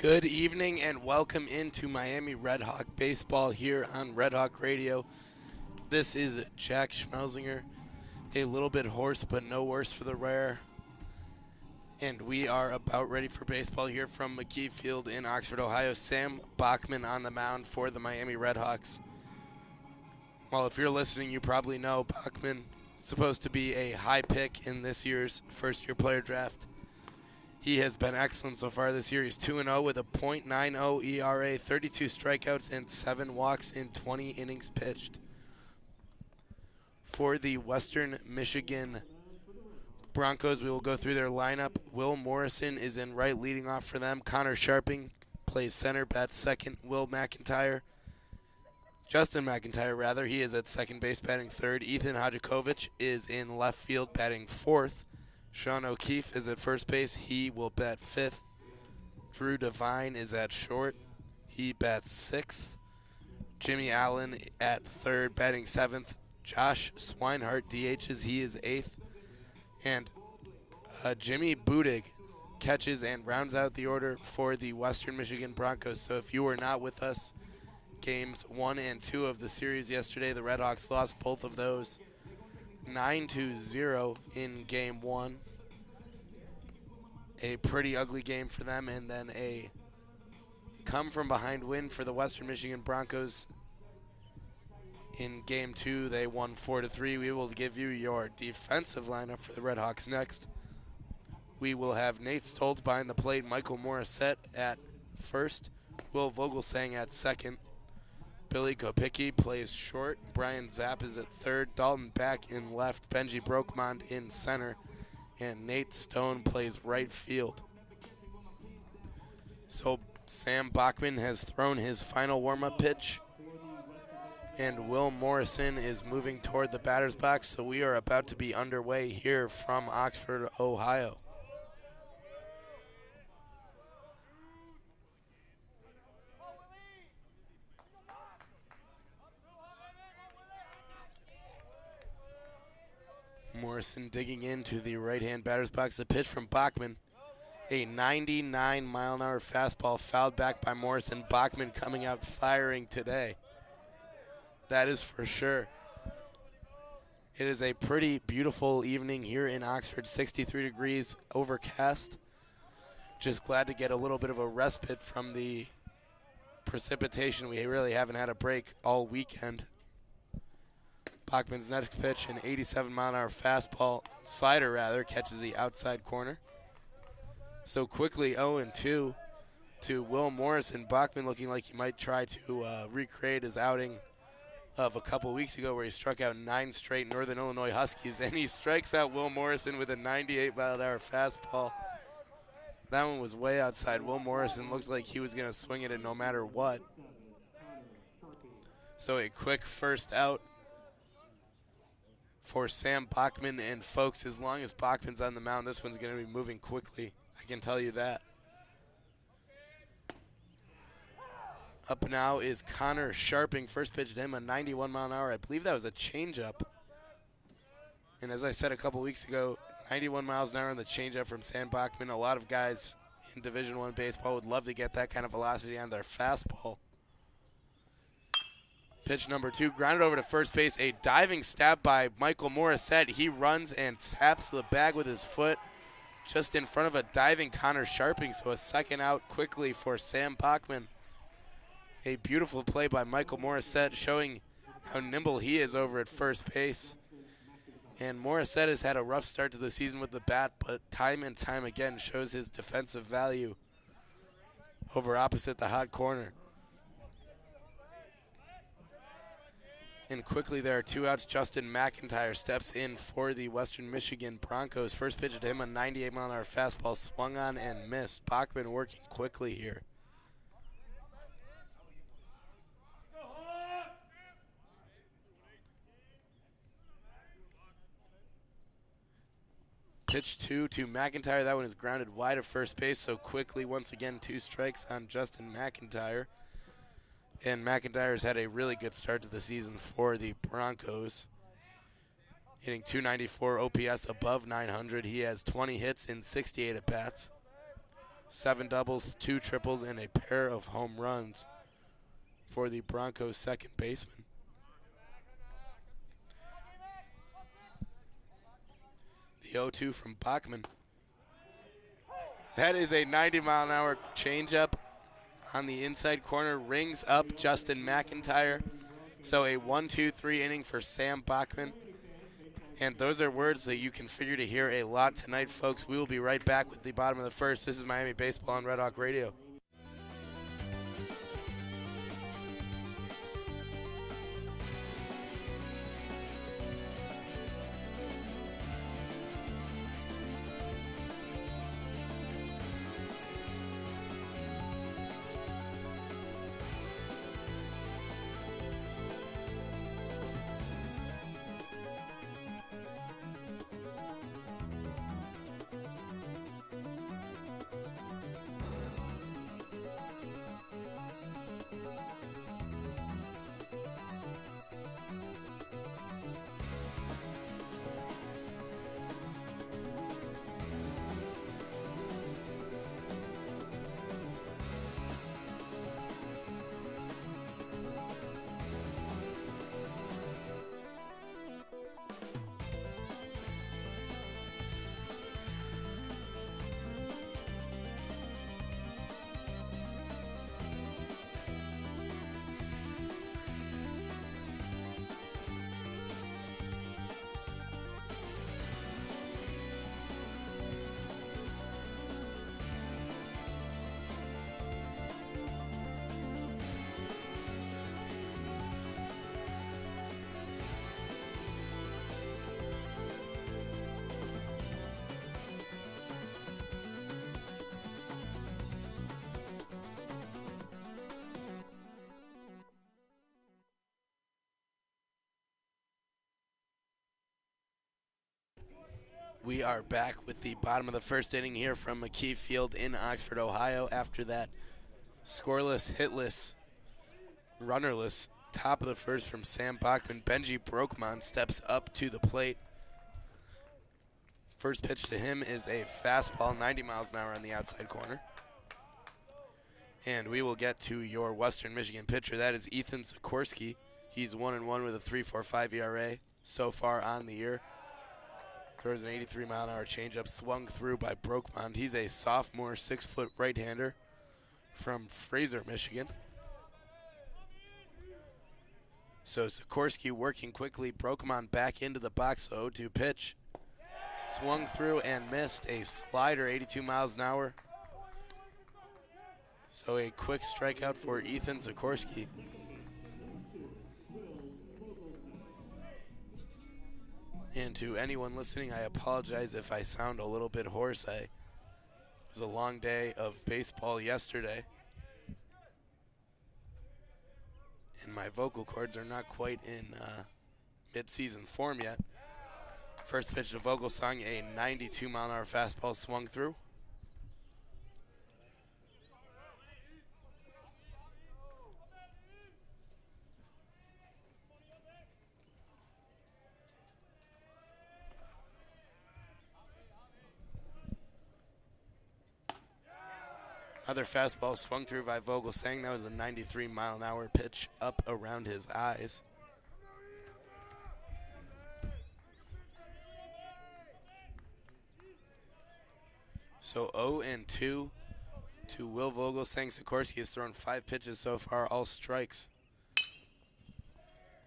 Good evening and welcome into Miami RedHawk baseball here on RedHawk Radio. This is Jack Schmelzinger, a little bit hoarse but no worse for the wear. And we are about ready for baseball here from McKie Field in Oxford, Ohio. Sam Bachman on the mound for the Miami RedHawks. Well, if you're listening, you probably know Bachman is supposed to be a high pick in this year's first-year player draft. He has been excellent so far this year. He's 2-0 with a .90 ERA, 32 strikeouts, and 7 walks in 20 innings pitched. For the Western Michigan Broncos, we will go through their lineup. Will Morrison is in right, leading off for them. Connor Sharping plays center, bats second. Justin McIntyre, he is at second base, batting third. Ethan Hodjakovich is in left field, batting fourth. Sean O'Keefe is at first base. He will bat fifth. Drew Devine is at short. He bats sixth. Jimmy Allen at third, batting seventh. Josh Swinehart DHs. He is eighth. And Jimmy Budig catches and rounds out the order for the Western Michigan Broncos. So if you were not with us, games 1 and 2 of the series yesterday, the RedHawks lost both of those 9-0 in game 1. A pretty ugly game for them, and then a come-from-behind win for the Western Michigan Broncos. In game 2, they won 4-3. We will give you your defensive lineup for the RedHawks next. We will have Nate Stoltz behind the plate, Michael Morissette at first, Will Vogelsang at second. Billy Kopicki plays short. Brian Zapp is at third. Dalton back in left. Benji Brokmond in center. And Nate Stone plays right field. So Sam Bachman has thrown his final warm-up pitch. And Will Morrison is moving toward the batter's box. So we are about to be underway here from Oxford, Ohio. Morrison digging into the right-hand batter's box. The pitch from Bachman, a 99-mile-an-hour fastball fouled back by Morrison. Bachman coming out firing today. That is for sure. It is a pretty beautiful evening here in Oxford, 63 degrees, overcast. Just glad to get a little bit of a respite from the precipitation. We really haven't had a break all weekend. Bachman's next pitch, an 87-mile-an-hour fastball, slider catches the outside corner. So quickly 0-2 to Will Morrison. Bachman looking like he might try to recreate his outing of a couple weeks ago where he struck out 9 straight Northern Illinois Huskies, and he strikes out Will Morrison with a 98-mile-an-hour fastball. That one was way outside. Will Morrison looked like he was going to swing it no matter what. So a quick first out for Sam Bachman, and folks, as long as Bachman's on the mound, this one's going to be moving quickly. I can tell you that. Up now is Connor Sharping. First pitch to him, a 91-mile-an-hour. I believe that was a changeup. And as I said a couple weeks ago, 91 miles an hour on the changeup from Sam Bachman. A lot of guys in Division I baseball would love to get that kind of velocity on their fastball. Pitch number 2, grounded over to first base. A diving stab by Michael Morissette. He runs and taps the bag with his foot just in front of a diving Connor Sharping. So a second out quickly for Sam Bachman. A beautiful play by Michael Morissette, showing how nimble he is over at first base. And Morissette has had a rough start to the season with the bat, but time and time again shows his defensive value over opposite the hot corner. And quickly there are 2 outs. Justin McIntyre steps in for the Western Michigan Broncos. First pitch to him, a 98-mile-an-hour fastball swung on and missed. Bachman working quickly here. Pitch 2 to McIntyre. That one is grounded wide of first base. So quickly, once again, 2 strikes on Justin McIntyre. And McIntyre's had a really good start to the season for the Broncos. hitting .294 OPS above .900. He has 20 hits in 68 at-bats. 7 doubles, 2 triples, and a pair of home runs for the Broncos' second baseman. The 0-2 from Bachman. That is a 90-mile-an-hour changeup on the inside corner, rings up Justin McIntyre. So a 1-2-3 inning for Sam Bachman. And those are words that you can figure to hear a lot tonight, folks. We will be right back with the bottom of the first. This is Miami Baseball on Red Hawk Radio. We are back with the bottom of the first inning here from McKie Field in Oxford, Ohio. After that scoreless, hitless, runnerless top of the first from Sam Bachman, Benji Brokman steps up to the plate. First pitch to him is a fastball, 90 miles an hour on the outside corner. And we will get to your Western Michigan pitcher. That is Ethan Sikorsky. He's 1-1 with a 3.45 ERA so far on the year. Throws an 83-mile-an-hour changeup swung through by Brokman. He's a sophomore, 6-foot right-hander from Fraser, Michigan. So Sikorsky working quickly. Brokman back into the box. 0-2 pitch. Swung through and missed. A slider, 82 miles an hour. So a quick strikeout for Ethan Sikorsky. And to anyone listening, I apologize if I sound a little bit hoarse. It was a long day of baseball yesterday, and my vocal cords are not quite in mid-season form yet. First pitch to Vogelsong, a 92-mile-an-hour fastball swung through. Another fastball swung through by Vogelsang. That was a 93-mile-an-hour pitch up around his eyes. So 0-2 to Will Vogelsang. Sikorsky has thrown 5 pitches so far, all strikes.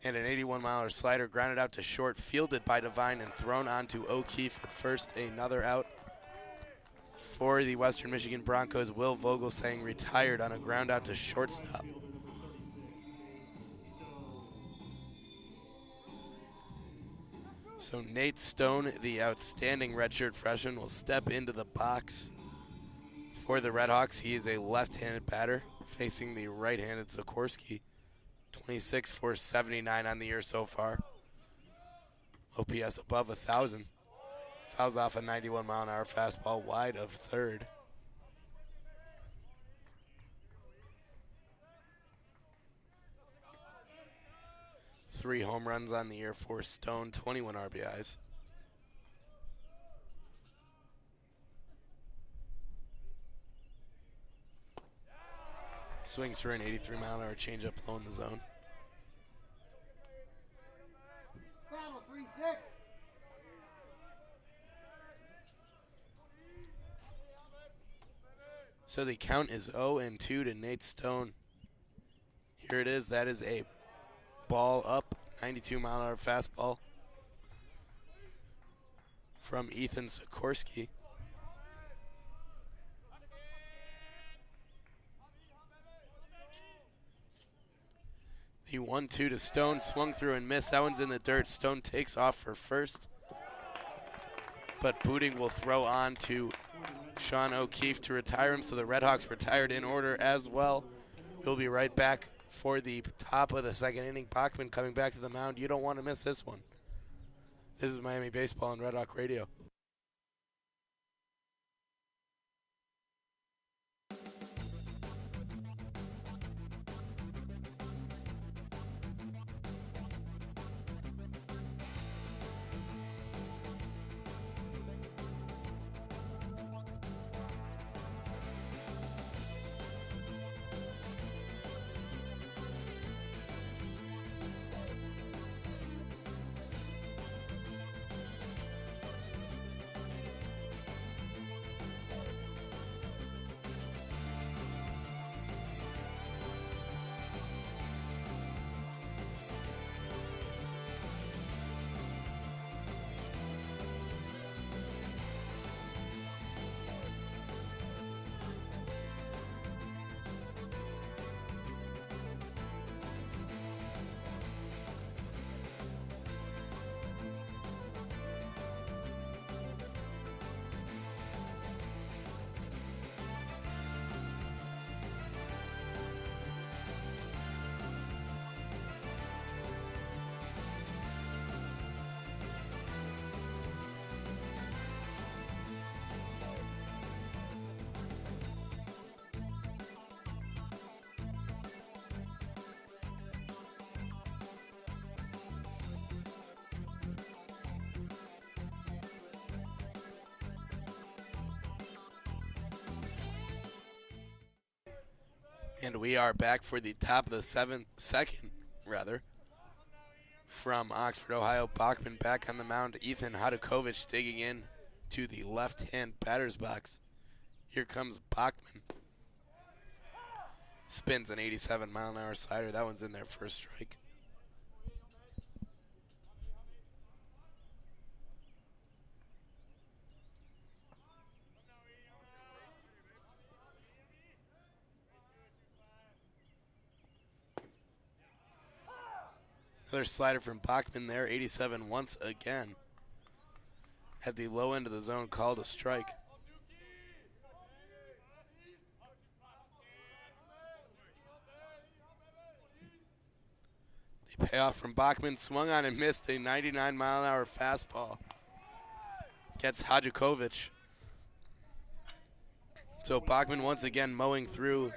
And an 81-mile-an-hour slider grounded out to short, fielded by Devine and thrown onto O'Keefe at first. Another out for the Western Michigan Broncos. Will Vogelsang retired on a ground out to shortstop. So Nate Stone, the outstanding redshirt freshman, will step into the box for the RedHawks. He is a left-handed batter facing the right-handed Sikorsky. 26 for 79 on the year so far. OPS above 1,000. Fouls off a 91-mile-an-hour fastball wide of third. Three home runs on the year for Stone, 21 RBIs. Swings through an 83-mile-an-hour changeup low in the zone. Foul, 3-6. So the count is 0-2 to Nate Stone. Here it is. That is a ball up, 92-mile-an-hour fastball from Ethan Sikorsky. The 1-2 to Stone, swung through and missed. That one's in the dirt. Stone takes off for first, but Booting will throw on to Sean O'Keefe to retire him, so the RedHawks retired in order as well. We'll be right back for the top of the second inning. Bachman coming back to the mound. You don't want to miss this one. This is Miami Baseball on Red Hawk Radio. And we are back for the top of the second, from Oxford, Ohio. Bachman back on the mound. Ethan Hadukovic digging in to the left-hand batter's box. Here comes Bachman. Spins an 87-mile-an-hour slider. That one's in there for a strike. Another slider from Bachman there, 87 once again. At the low end of the zone, called a strike. The payoff from Bachman, swung on and missed a 99-mile-an-hour fastball. Gets Hadukovic. So Bachman once again mowing through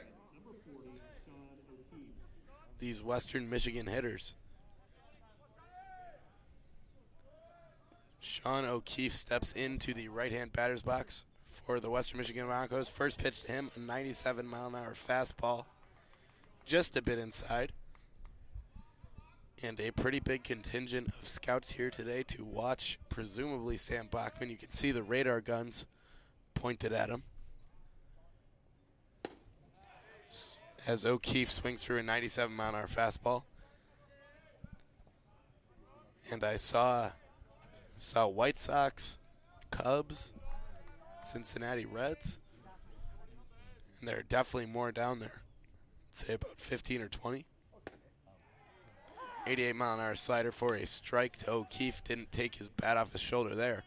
these Western Michigan hitters. Sean O'Keefe steps into the right-hand batter's box for the Western Michigan Broncos. First pitch to him, a 97-mile-an-hour fastball, just a bit inside. And a pretty big contingent of scouts here today to watch, presumably Sam Bachman. You can see the radar guns pointed at him as O'Keefe swings through a 97-mile-an-hour fastball. And I saw White Sox, Cubs, Cincinnati Reds, and there are definitely more down there. I'd say about 15 or 20. 88-mile-an-hour slider for a strike to O'Keefe. Didn't take his bat off his shoulder there.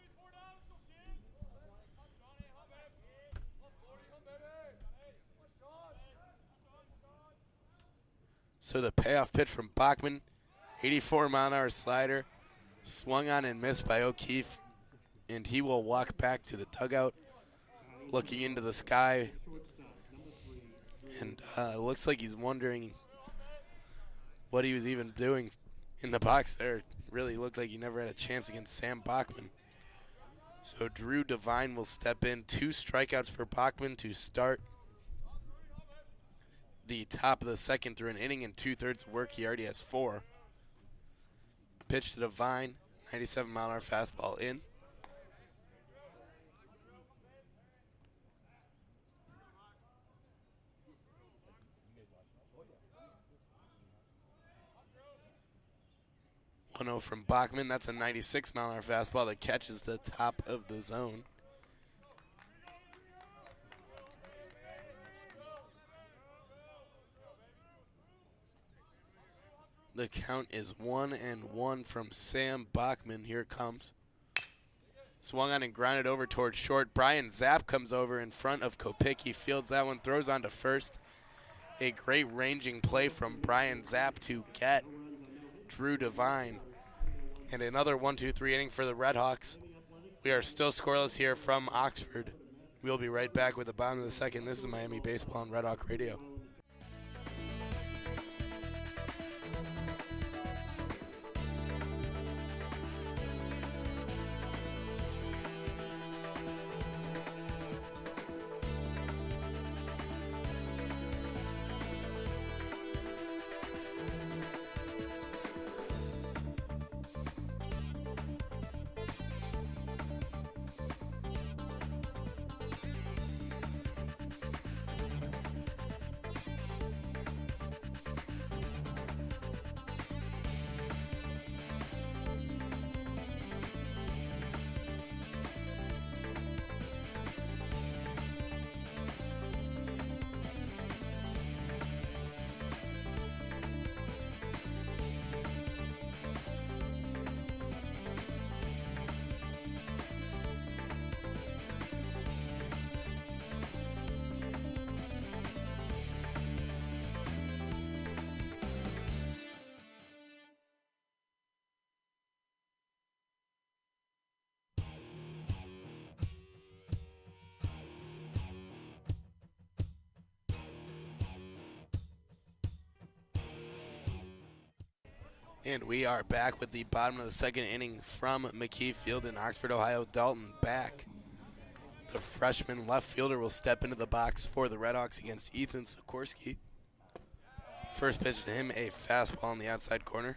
So the payoff pitch from Bachman, 84-mile-an-hour slider. Swung on and missed by O'Keefe, and he will walk back to the dugout, looking into the sky, and it looks like he's wondering what he was even doing in the box there. Really looked like he never had a chance against Sam Bachman. So Drew Devine will step in. 2 strikeouts for Bachman to start the top of the second through an inning and 2/3 of work. He already has 4. Pitch to Devine, 97-mile-an-hour fastball in. One-0 from Bachman. That's a 96-mile-an-hour fastball that catches the top of the zone. The count is 1-1 from Sam Bachman. Here it comes. Swung on and grounded over towards short. Brian Zapp comes over in front of Kopicki. Fields that one, throws on to first. A great ranging play from Brian Zapp to get Drew Devine. And another 1-2-3 inning for the RedHawks. We are still scoreless here from Oxford. We'll be right back with the bottom of the second. This is Miami Baseball on Red Hawk Radio. And we are back with the bottom of the second inning from McKie Field in Oxford, Ohio. Dalton back. The freshman left fielder will step into the box for the RedHawks against Ethan Sikorsky. First pitch to him, a fastball on the outside corner.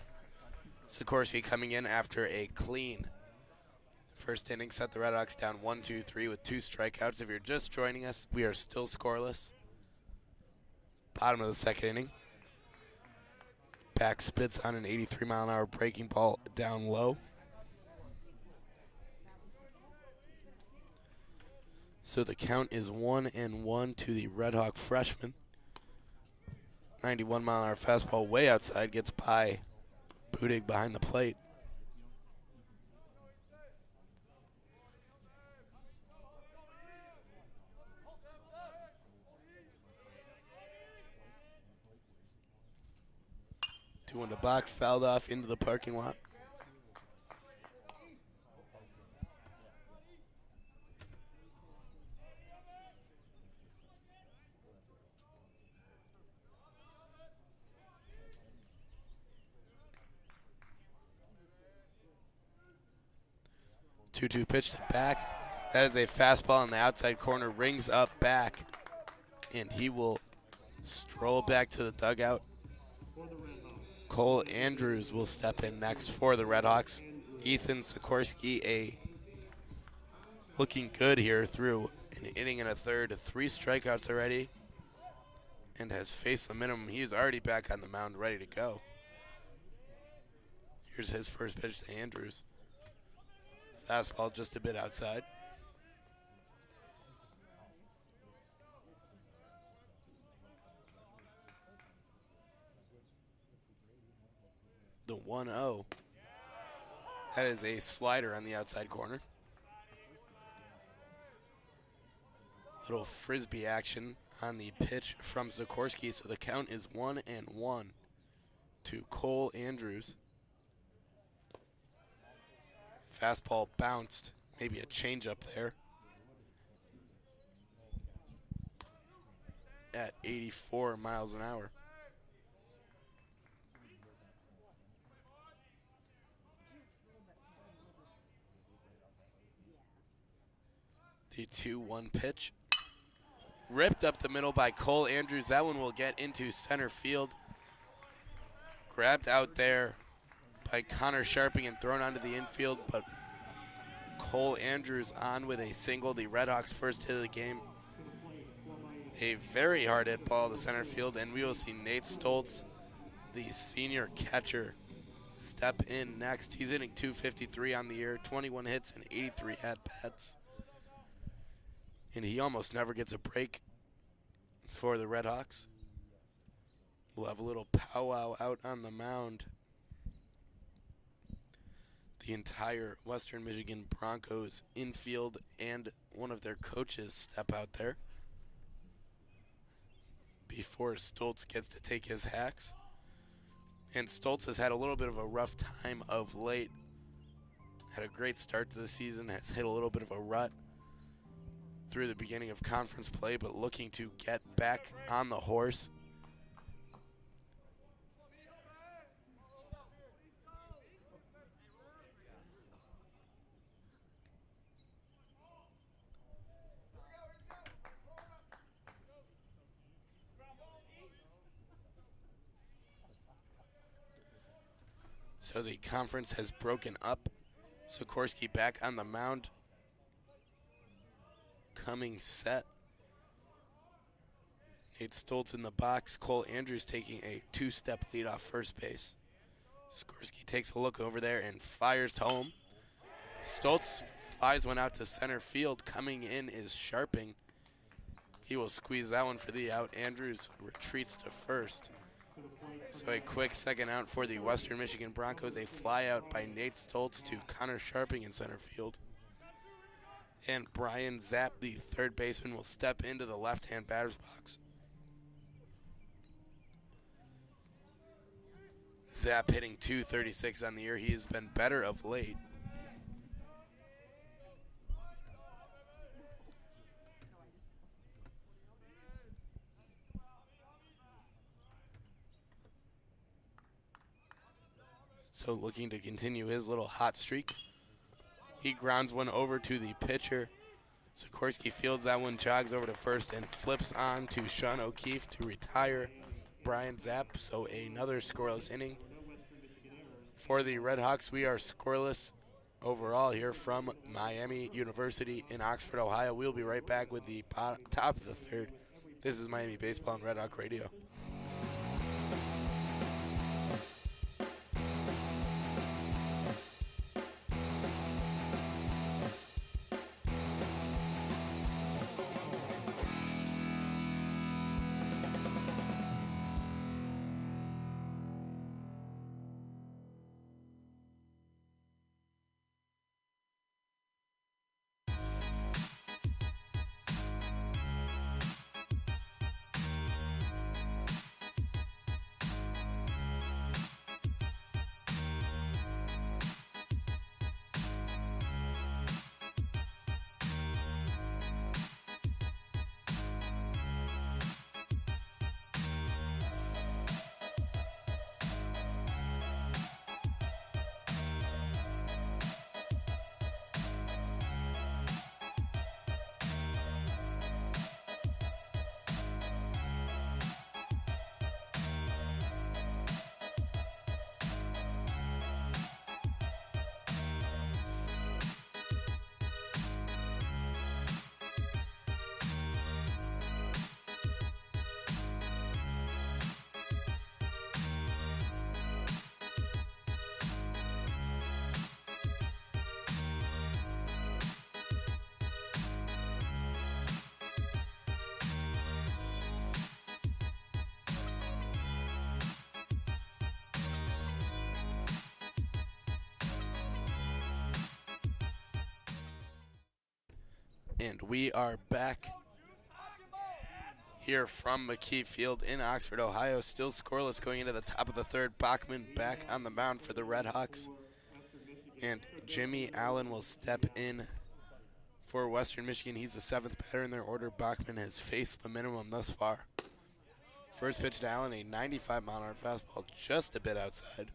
Sikorsky coming in after a clean first inning, set the RedHawks down 1-2-3 with 2 strikeouts. If you're just joining us, we are still scoreless. Bottom of the second inning. Back spits on an 83-mile-an-hour breaking ball down low. So the count is 1-1 to the RedHawk freshman. 91-mile-an-hour fastball way outside, gets by Budig behind the plate. Two on the box, fouled off into the parking lot. Two-two pitch to back. That is a fastball on the outside corner, rings up back, and he will stroll back to the dugout. Cole Andrews will step in next for the RedHawks. Ethan Sikorsky looking good here through an inning and a third, 3 strikeouts already, and has faced the minimum. He's already back on the mound, ready to go. Here's his first pitch to Andrews. Fastball just a bit outside. The 1-0. That is a slider on the outside corner. Little frisbee action on the pitch from Sikorsky, so the count is 1-1 to Cole Andrews. Fastball bounced, maybe a changeup there. At 84 miles an hour. The 2-1 pitch. ripped up the middle by Cole Andrews. That one will get into center field. Grabbed out there by Connor Sharping and thrown onto the infield, but Cole Andrews on with a single, the RedHawks' first hit of the game. A very hard hit ball to center field, and we will see Nate Stoltz, the senior catcher, step in next. He's hitting .253 on the year, 21 hits and 83 at-bats. And he almost never gets a break for the RedHawks. We'll have a little powwow out on the mound. The entire Western Michigan Broncos infield and one of their coaches step out there before Stoltz gets to take his hacks. And Stoltz has had a little bit of a rough time of late. Had a great start to the season, has hit a little bit of a rut through the beginning of conference play, but looking to get back on the horse. So the conference has broken up. Sikorsky back on the mound. Coming set. Nate Stoltz in the box. Cole Andrews taking a two-step lead off first base. Sikorsky takes a look over there and fires home. Stoltz flies one out to center field. Coming in is Sharping. He will squeeze that one for the out. Andrews retreats to first. So a quick second out for the Western Michigan Broncos. A fly out by Nate Stoltz to Connor Sharping in center field. And Brian Zapp, the third baseman, will step into the left-hand batter's box. Zapp hitting .236 on the year. He has been better of late. So looking to continue his little hot streak. He grounds one over to the pitcher. Sikorsky fields that one, jogs over to first, and flips on to Sean O'Keefe to retire Brian Zapp. So another scoreless inning. For the RedHawks, we are scoreless overall here from Miami University in Oxford, Ohio. We'll be right back with the top of the third. This is Miami Baseball on Red Hawk Radio. And we are back here from McKie Field in Oxford, Ohio. Still scoreless going into the top of the third. Bachman back on the mound for the RedHawks. And Jimmy Allen will step in for Western Michigan. He's the seventh batter in their order. Bachman has faced the minimum thus far. First pitch to Allen, a 95-mile-an-hour fastball, just a bit outside.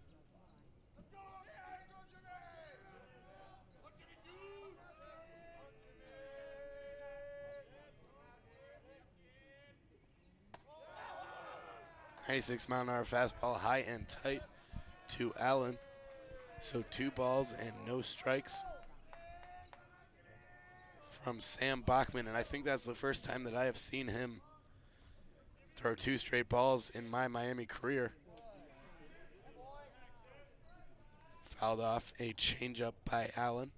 96-mile-an-hour fastball, high and tight to Allen. So 2 balls and no strikes from Sam Bachman, and I think that's the first time that I have seen him throw 2 straight balls in my Miami career. Fouled off a changeup by Allen.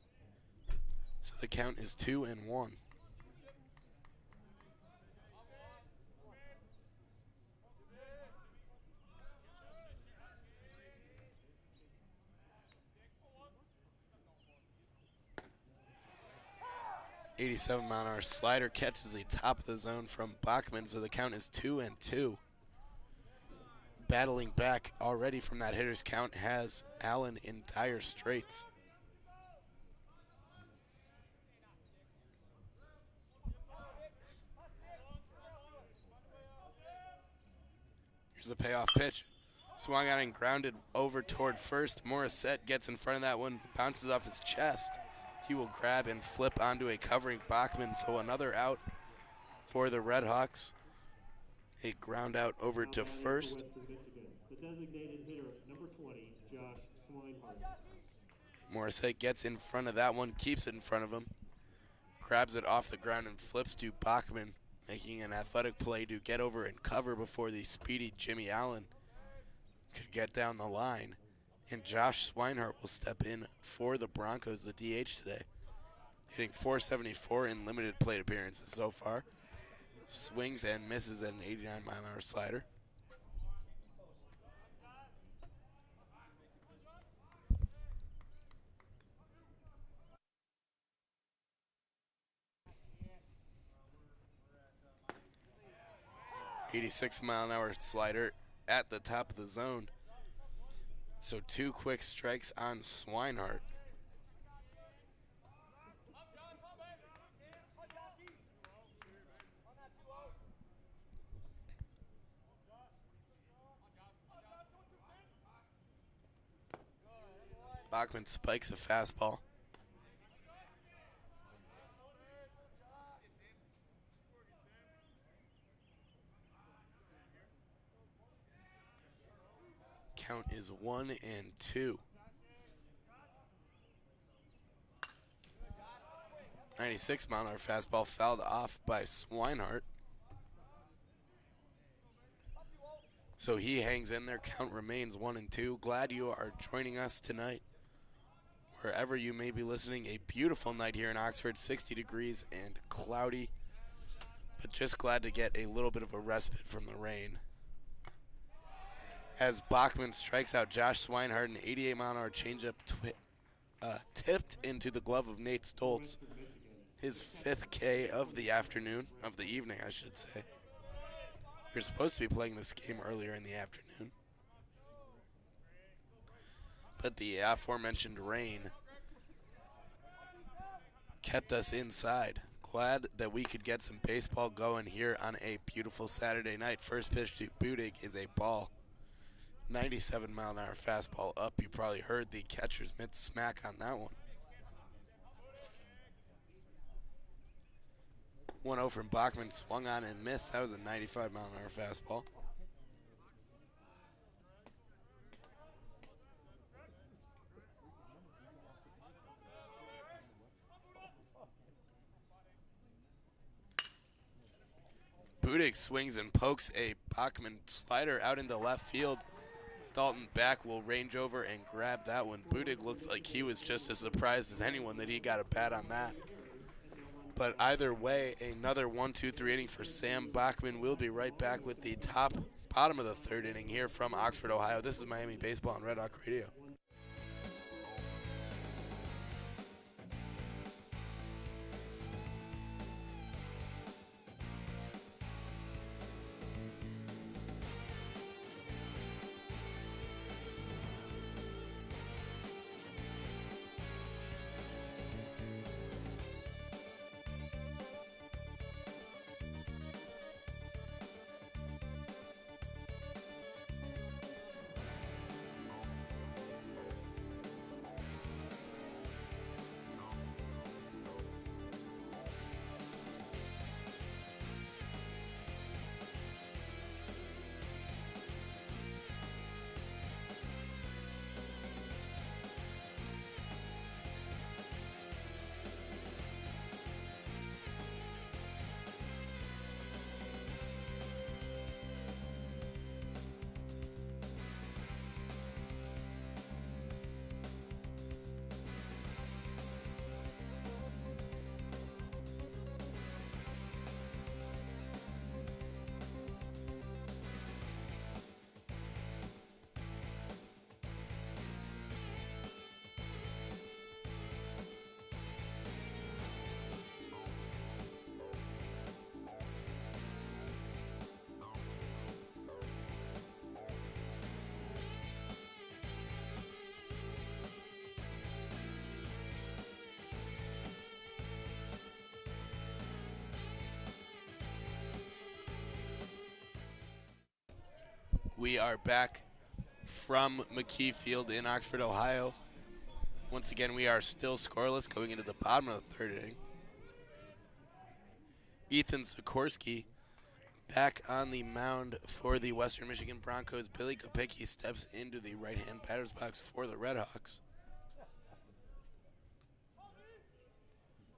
So the count is 2-1. $87-mile-an-hour slider catches the top of the zone from Bachman, so the count is 2-2. Battling back already from that hitter's count has Allen in dire straits. Here's the payoff pitch. Swung out and grounded over toward first. Morissette gets in front of that one, bounces off his chest. He will grab and flip onto a covering Bachman, so another out for the RedHawks. A ground out over to first. The designated hitter, number 20, Josh Schmelzinger. Morissette gets in front of that one, keeps it in front of him, grabs it off the ground and flips to Bachman, making an athletic play to get over and cover before the speedy Jimmy Allen could get down the line. And Josh Swinehart will step in for the Broncos, the DH today. Hitting .474 in limited plate appearances so far. Swings and misses at an 89-mile-an-hour slider. .86-mile-an-hour slider at the top of the zone. So 2 quick strikes on Swinehart. Bachman spikes a fastball. Count is 1-2. 96-mile-an-hour fastball fouled off by Swinehart. So he hangs in there. Count remains 1-2. Glad you are joining us tonight. Wherever you may be listening, a beautiful night here in Oxford, 60 degrees and cloudy, but just glad to get a little bit of a respite from the rain. As Bachman strikes out Josh Swinehart, an 88-mile-an-hour changeup tipped into the glove of Nate Stoltz. His 5th K of the afternoon, of the evening, I should say. You're supposed to be playing this game earlier in the afternoon, but the aforementioned rain kept us inside. Glad that we could get some baseball going here on a beautiful Saturday night. First pitch to Budig is a ball. 97-mile-an-hour fastball up. You probably heard the catcher's mitt smack on that one. 1-0 from Bachman, swung on and missed. That was a 95-mile-an-hour fastball. Budig swings and pokes a Bachman slider out into left field. Dalton Back will range over and grab that one. Budig looked like he was just as surprised as anyone that he got a bat on that. But either way, another 1-2-3 inning for Sam Bachman. We'll be right back with the bottom of the 3rd inning here from Oxford, Ohio. This is Miami Baseball on Red Hawk Radio. We are back from McKie Field in Oxford, Ohio. Once again, we are still scoreless going into the bottom of the third inning. Ethan Sikorsky back on the mound for the Western Michigan Broncos. Billy Kopicki steps into the right-hand batter's box for the RedHawks.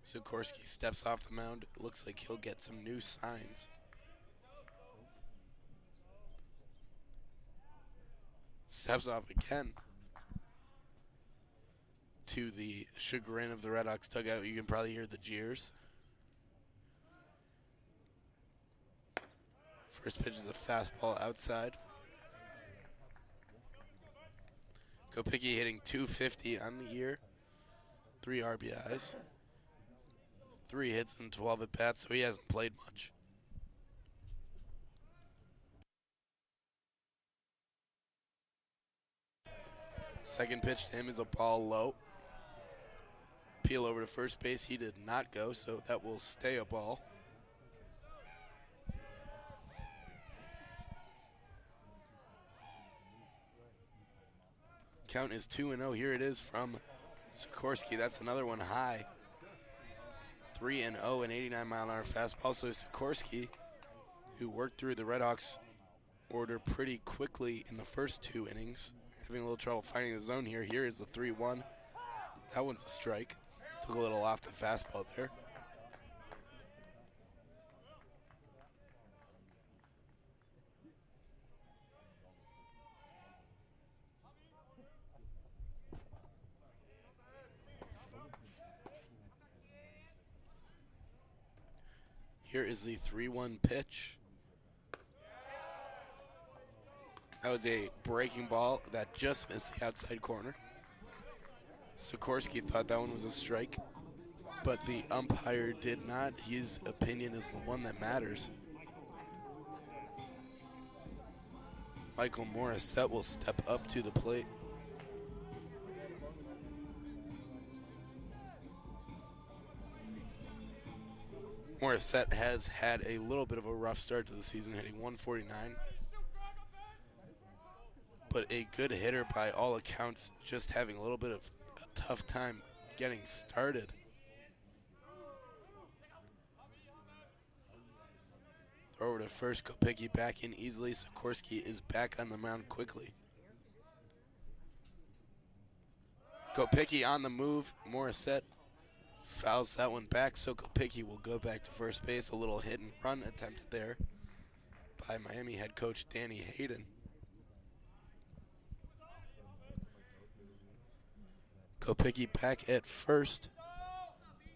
Sikorsky steps off the mound. It looks like he'll get some new signs. Steps off again. To the chagrin of the RedHawks dugout, you can probably hear the jeers. First pitch is a fastball outside. Kopicki hitting .250 on the year. 3 RBIs. 3 hits and 12 at bats, so he hasn't played much. Second pitch to him is a ball low. Peel over to first base. He did not go, so that will stay a ball. Count is 2-0. Here it is from Sikorsky. That's another one high. 3-0, an 89-mile-an-hour fastball. So Sikorsky, who worked through the RedHawks order pretty quickly in the first 2 innings, having a little trouble finding the zone here. Here is the 3-1. That one's a strike. Took a little off the fastball there. Here is the 3-1 pitch. That was a breaking ball that just missed the outside corner. Sikorsky thought that one was a strike, but the umpire did not. His opinion is the one that matters. Michael Morissette will step up to the plate. Morissette has had a little bit of a rough start to the season, hitting .149. But a good hitter by all accounts, just having a little bit of a tough time getting started. Throw over to first, Kopicki back in easily. Sikorsky is back on the mound quickly. Kopicki on the move. Morissette fouls that one back, so Kopicki will go back to first base. A little hit and run attempted there by Miami head coach Danny Hayden. Kopicki back at first.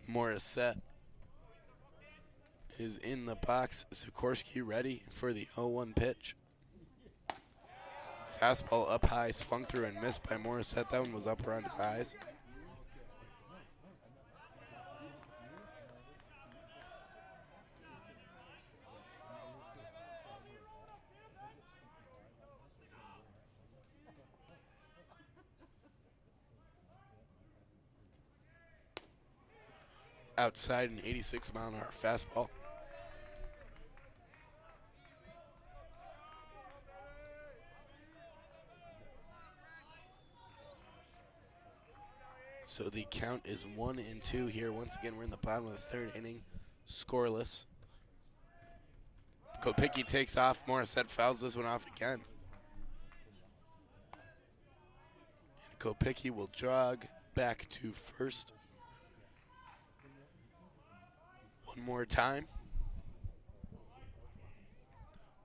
Morissette is in the box. Sikorsky ready for the 0-1 pitch. Fastball up high, swung through and missed by Morissette. That one was up around his eyes. Outside, an 86-mile-an-hour fastball. So the count is 1-2 here. Once again, we're in the bottom of the third inning, scoreless. Kopicki takes off. Morissette fouls this one off again. And Kopicki will jog back to first. One more time.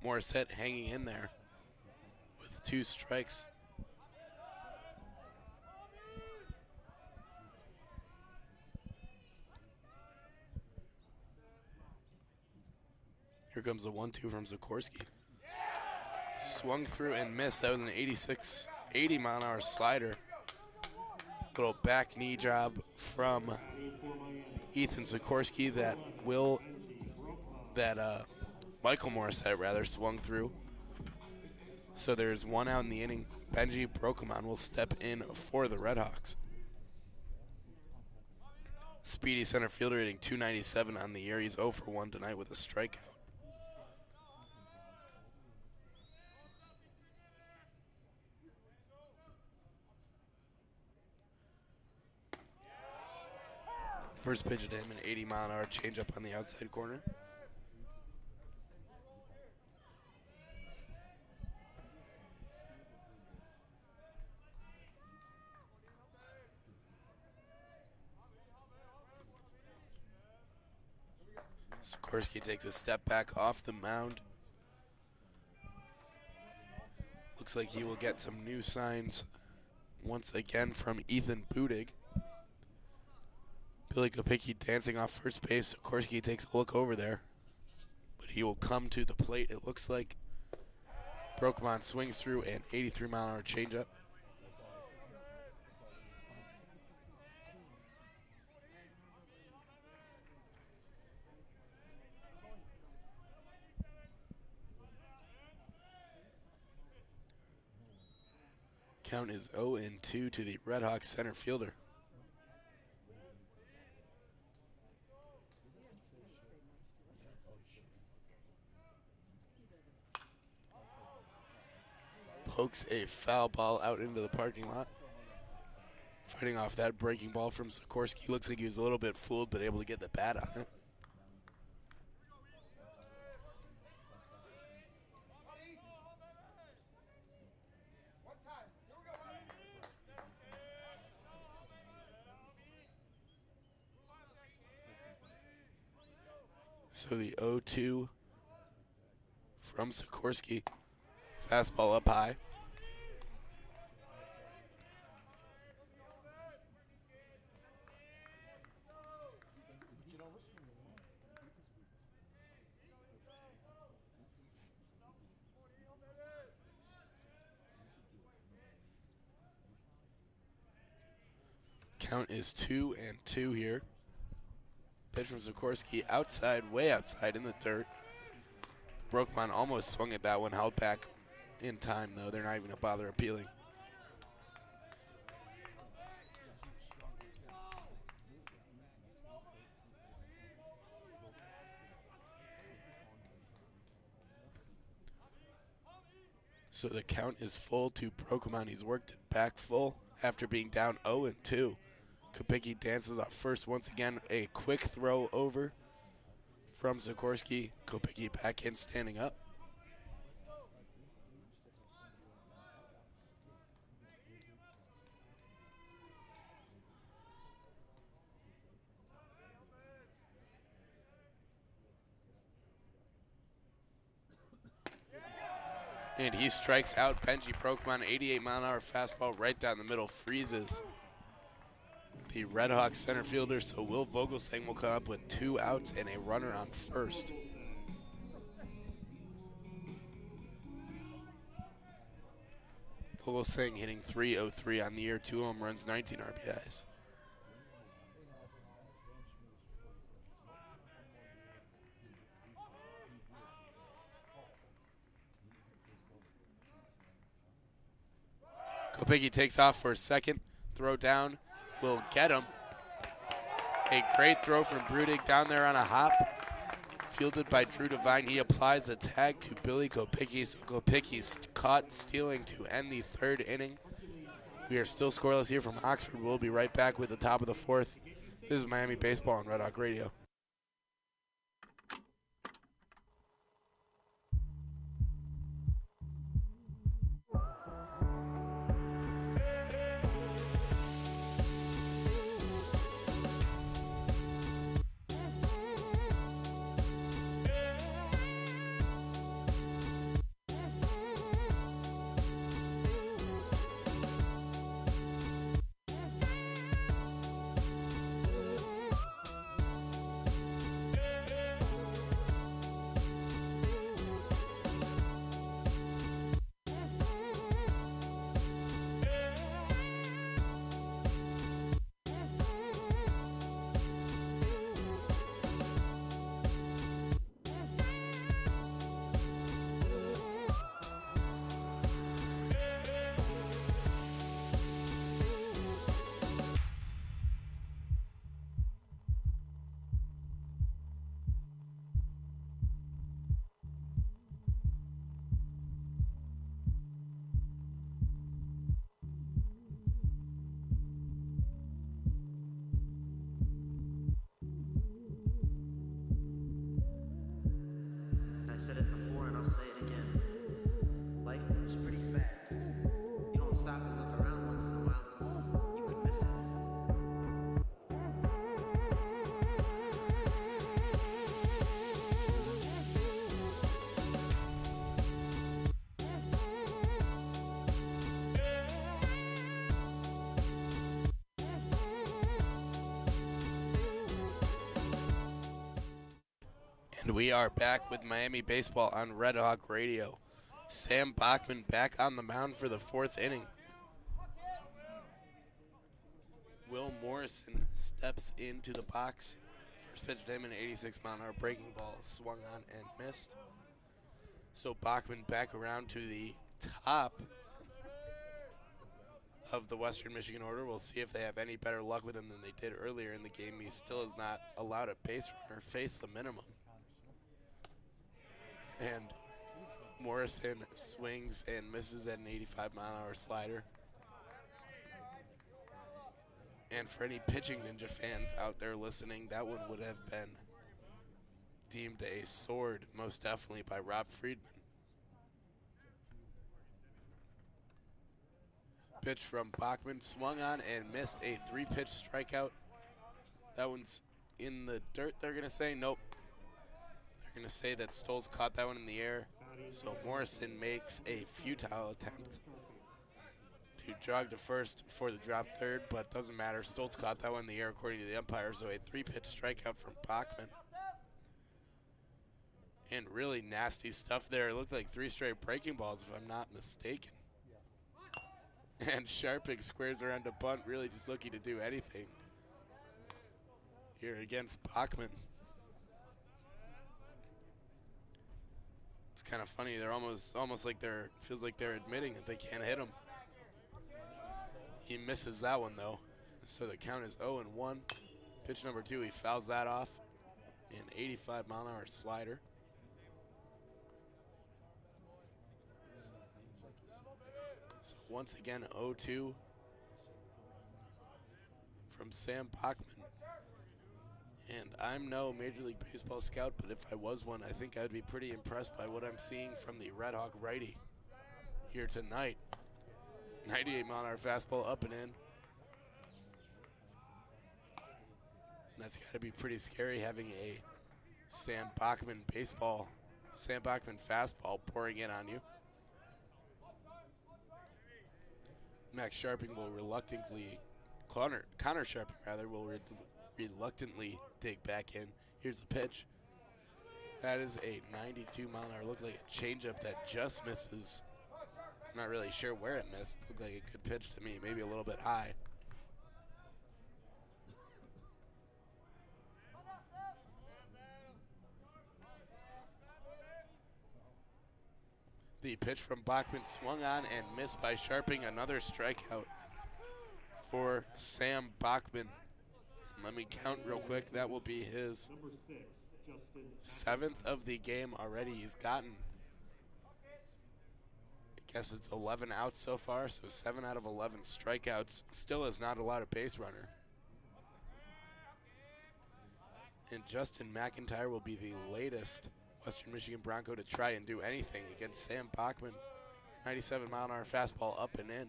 Morissette hanging in there with 2 strikes. Here comes the 1-2 from Sikorsky. Swung through and missed. That was an 80-mile-an-hour slider. Little back knee job from Ethan Sikorsky that Michael Morissette rather swung through. So there's 1 out in the inning. Benji Brokaman will step in for the RedHawks. Speedy center fielder hitting .297 on the year. He's 0 for 1 tonight with a strikeout. First pitch at him, an 80-mile-an-hour changeup on the outside corner. Sikorsky takes a step back off the mound. Looks like he will get some new signs once again from Ethan Budig. Billy Kopicki dancing off first base. Sikorsky takes a look over there, but he will come to the plate, it looks like. Brokemon swings through an 83-mile-an-hour changeup. Count is 0-2 to the RedHawks center fielder. Pokes a foul ball out into the parking lot. Fighting off that breaking ball from Sikorsky. Looks like he was a little bit fooled, but able to get the bat on it. So the 0-2 from Sikorsky. Fastball up high. Count is 2-2 here. Pitch from Sikorsky outside, way outside in the dirt. Brokemon almost swung at that one, held back in time though. They're not even gonna bother appealing. So the count is full to Brokemon. He's worked it back full after being down 0-2. Kopicki dances off first once again. A quick throw over from Sikorsky. Kopicki back in, standing up. And he strikes out Benji Brokemon. 88-mile-an-hour fastball right down the middle, freezes the RedHawks center fielder. So Will Vogelsang will come up with 2 outs and a runner on first. Vogelsang hitting .303 on the year, 2 home runs, 19 RBIs. Kopicki takes off for a second. Throw down will get him. A great throw from Brudig down there on a hop. Fielded by Drew Devine. He applies a tag to Billy Kopicki. So Kopicki's caught stealing to end the 3rd inning. We are still scoreless here from Oxford. We'll be right back with the top of the 4th. This is Miami Baseball on Red Hawk Radio. And we are back with Miami Baseball on Red Hawk Radio. Sam Bachman back on the mound for the 4th inning. Will Morrison steps into the box. First pitch to him, an 86-mile-an-hour breaking ball swung on and missed. So Bachman back around to the top of the Western Michigan order. We'll see if they have any better luck with him than they did earlier in the game. He still has not allowed a base runner face the minimum. And Morrison swings and misses at an 85-mile-an-hour slider. And for any pitching ninja fans out there listening, that one would have been deemed a sword, most definitely, by Rob Friedman. Pitch from Bachman, swung on and missed, a 3-pitch strikeout. That one's in the dirt, they're going to say. Nope. They're going to say that Stolz caught that one in the air. So Morrison makes a futile attempt to jog to first for the drop third, but doesn't matter. Stolz caught that one in the air according to the umpire, so a 3-pitch strikeout from Bachman. And really nasty stuff there. It looked like 3 straight breaking balls, if I'm not mistaken. And Sharping squares around to bunt, really just looking to do anything here against Bachman. It's kind of funny. They're almost like feels like they're admitting that they can't hit him. He misses that one though, so the count is 0-1. Pitch number 2, he fouls that off. An 85-mile-an-hour slider. So once again, 0-2 from Sam Bachman. And I'm no Major League Baseball scout, but if I was one, I think I'd be pretty impressed by what I'm seeing from the Red Hawk righty here tonight. 98-mile-an-hour fastball up and in. And that's got to be pretty scary having a Sam Bachman fastball pouring in on you. Max Sharping will Connor Sharping rather, will reluctantly dig back in. Here's the pitch. That is a 92-mile-an-hour, looked like a changeup that just misses. I'm not really sure where it missed. Looked like a good pitch to me, maybe a little bit high. The pitch from Bachman swung on and missed by Sharping. Another strikeout for Sam Bachman. And let me count real quick. That will be his 7th of the game already. He's gotten, I guess it's 11 outs so far, so 7 out of 11 strikeouts. Still has not allowed a base runner. And Justin McIntyre will be the latest Western Michigan Bronco to try and do anything against Sam Bachman. 97-mile-an-hour fastball up and in.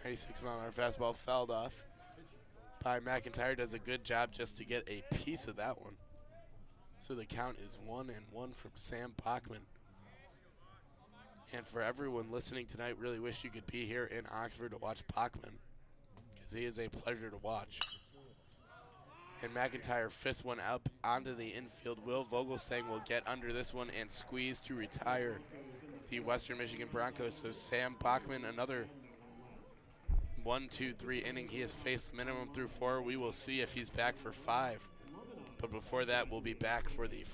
.96-mile-an-hour fastball fouled off by McIntyre. Does a good job just to get a piece of that one. So the count is 1-1 from Sam Bachman. And for everyone listening tonight, really wish you could be here in Oxford to watch Bachman, because he is a pleasure to watch. And McIntyre fists one up onto the infield. Will Vogelsang will get under this one and squeeze to retire the Western Michigan Broncos. So Sam Bachman, another 1-2-3 inning. He has faced the minimum through 4. We will see if he's back for 5. But before that, we'll be back for the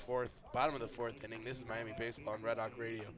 bottom of the 4th inning. This is Miami Baseball on Red Hawk Radio.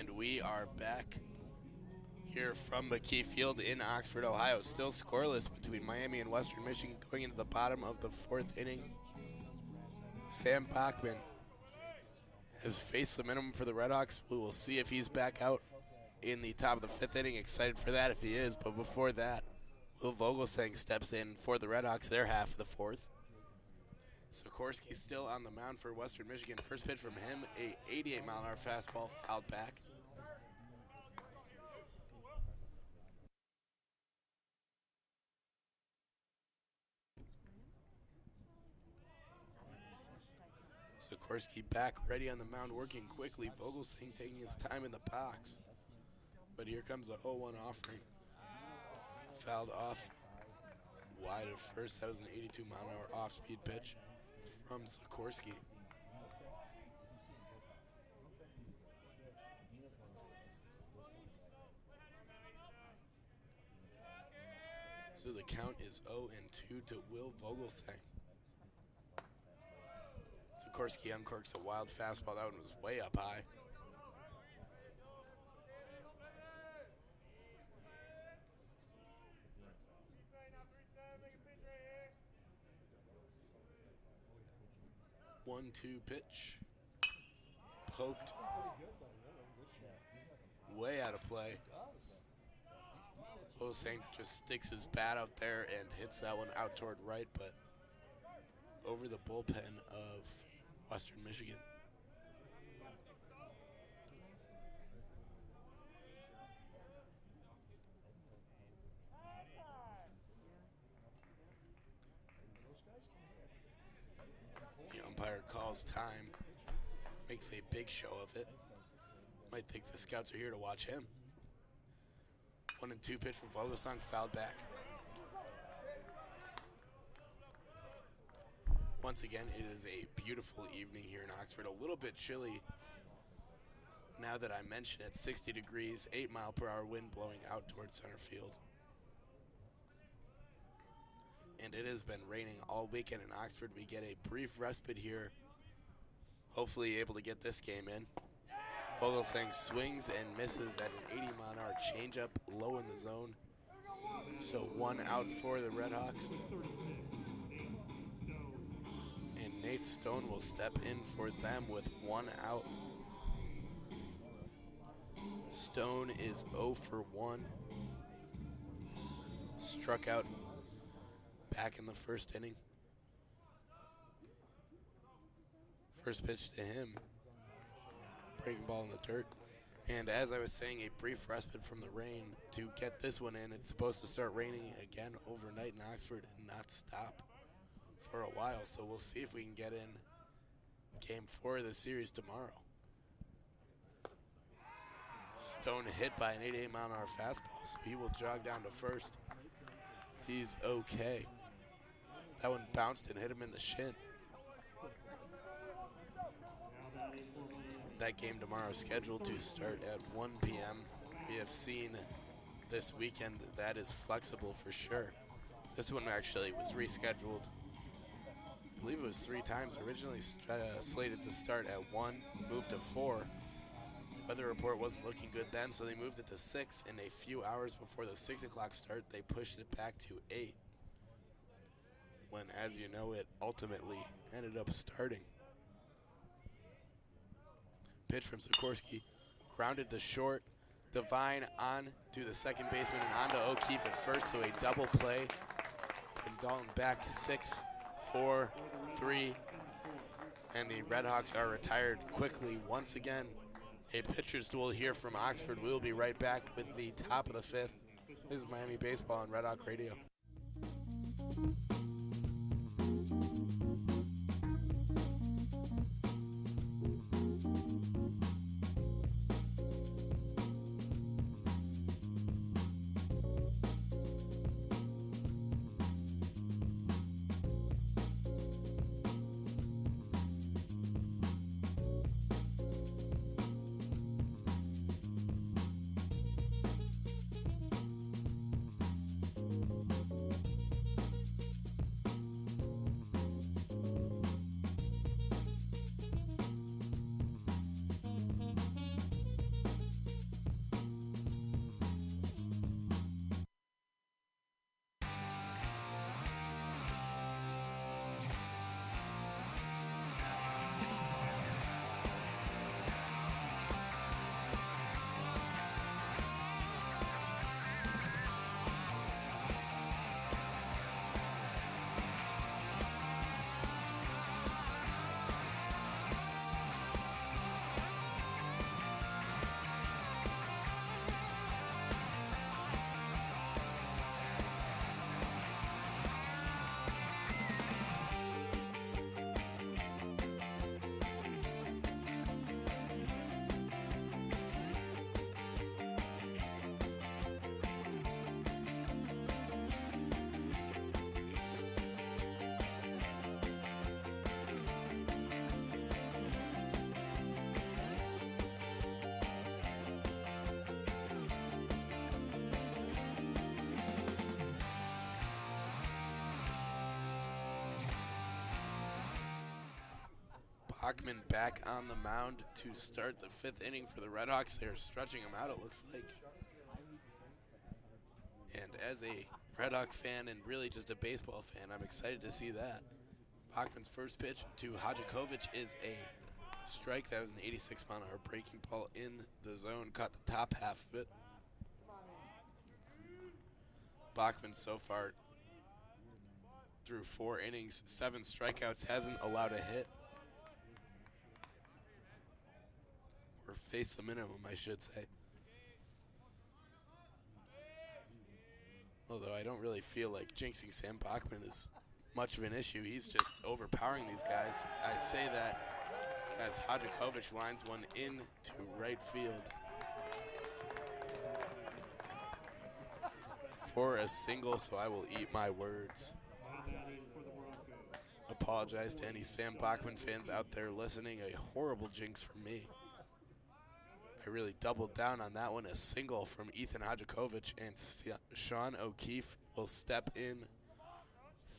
And we are back here from McKie Field in Oxford, Ohio. Still scoreless between Miami and Western Michigan going into the bottom of the 4th inning. Sam Bachman has faced the minimum for the RedHawks. We will see if he's back out in the top of the 5th inning. Excited for that if he is, but before that, Will Vogelsang steps in for the RedHawks, their half of the 4th. Sikorsky still on the mound for Western Michigan. First pitch from him, a 88-mile-an-hour fastball fouled back. Sikorsky back, ready on the mound, working quickly. Vogelsang taking his time in the box. But here comes a 0-1 offering. Fouled off wide of first. That was an 82-mile-an-hour off-speed pitch from Sikorsky. So the count is 0-2 to Will Vogelsang. Sikorsky uncorks a wild fastball. That one was way up high. One-two pitch. Poked. Way out of play. Vogelsang just sticks his bat out there and hits that one out toward right, but over the bullpen of Western Michigan. The umpire calls time, makes a big show of it. Might think the scouts are here to watch him. 1-2 pitch from Vogelsang, fouled back. Once again, it is a beautiful evening here in Oxford. A little bit chilly now that I mention it. 60 degrees, 8-mile-per-hour wind blowing out towards center field. And it has been raining all weekend in Oxford. We get a brief respite here. Hopefully able to get this game in. Vogelsang swings and misses at an 80-mile-an-hour changeup low in the zone. So 1 out for the RedHawks. And Nate Stone will step in for them with 1 out. Stone is 0 for 1. Struck out back in the 1st inning. First pitch to him. Breaking ball in the dirt. And as I was saying, a brief respite from the rain to get this one in. It's supposed to start raining again overnight in Oxford and not stop for a while. So we'll see if we can get in game 4 of the series tomorrow. Stone hit by an 88-mile-an-hour fastball, so he will jog down to first. He's okay. That one bounced and hit him in the shin. That game tomorrow is scheduled to start at 1 p.m. We have seen this weekend that is flexible for sure. This one actually was rescheduled. I believe it was 3 times. Originally slated to start at 1, moved to 4. Weather report wasn't looking good then, so they moved it to 6. And a few hours before the 6 o'clock start, they pushed it back to 8. When, as you know, it ultimately ended up starting. Pitch from Sikorsky, grounded to short. Devine on to the second baseman and on to O'Keefe at first, so a double play. And Dalton back 6, 4, 3. And the RedHawks are retired quickly once again. A pitcher's duel here from Oxford. We'll be right back with the top of the 5th. This is Miami Baseball on Red Hawk Radio. Bachman back on the mound to start the 5th inning for the RedHawks. They're stretching him out, it looks like. And as a RedHawk fan and really just a baseball fan, I'm excited to see that. Bachman's first pitch to Hajakovic is a strike. That was an 86-mile-an-hour breaking ball in the zone. Caught the top half of it. Bachman so far through 4 innings, 7 strikeouts, hasn't allowed a hit. Or faced the minimum, I should say. Although I don't really feel like jinxing Sam Bachman is much of an issue. He's just overpowering these guys. I say that as Hajakovic lines one into right field for a single, so I will eat my words. Apologize to any Sam Bachman fans out there listening. A horrible jinx from me. I really doubled down on that one. A single from Ethan Hajakovic, and Sean O'Keefe will step in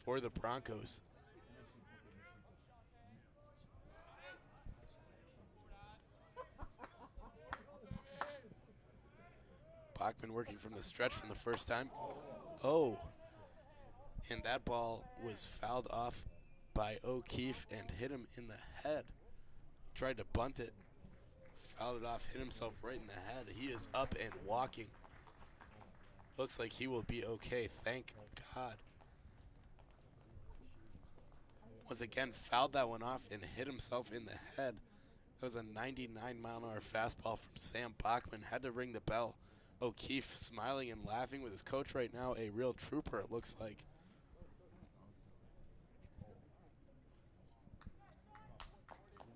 for the Broncos. Bachman working from the stretch from the first time. Oh, and that ball was fouled off by O'Keefe and hit him in the head. Tried to bunt it, fouled it off, hit himself right in the head. He is up and walking. Looks like he will be okay, thank God. Once again, fouled that one off and hit himself in the head. That was a 99-mile-an-hour fastball from Sam Bachman. Had to ring the bell. O'Keefe smiling and laughing with his coach right now. A real trooper, it looks like.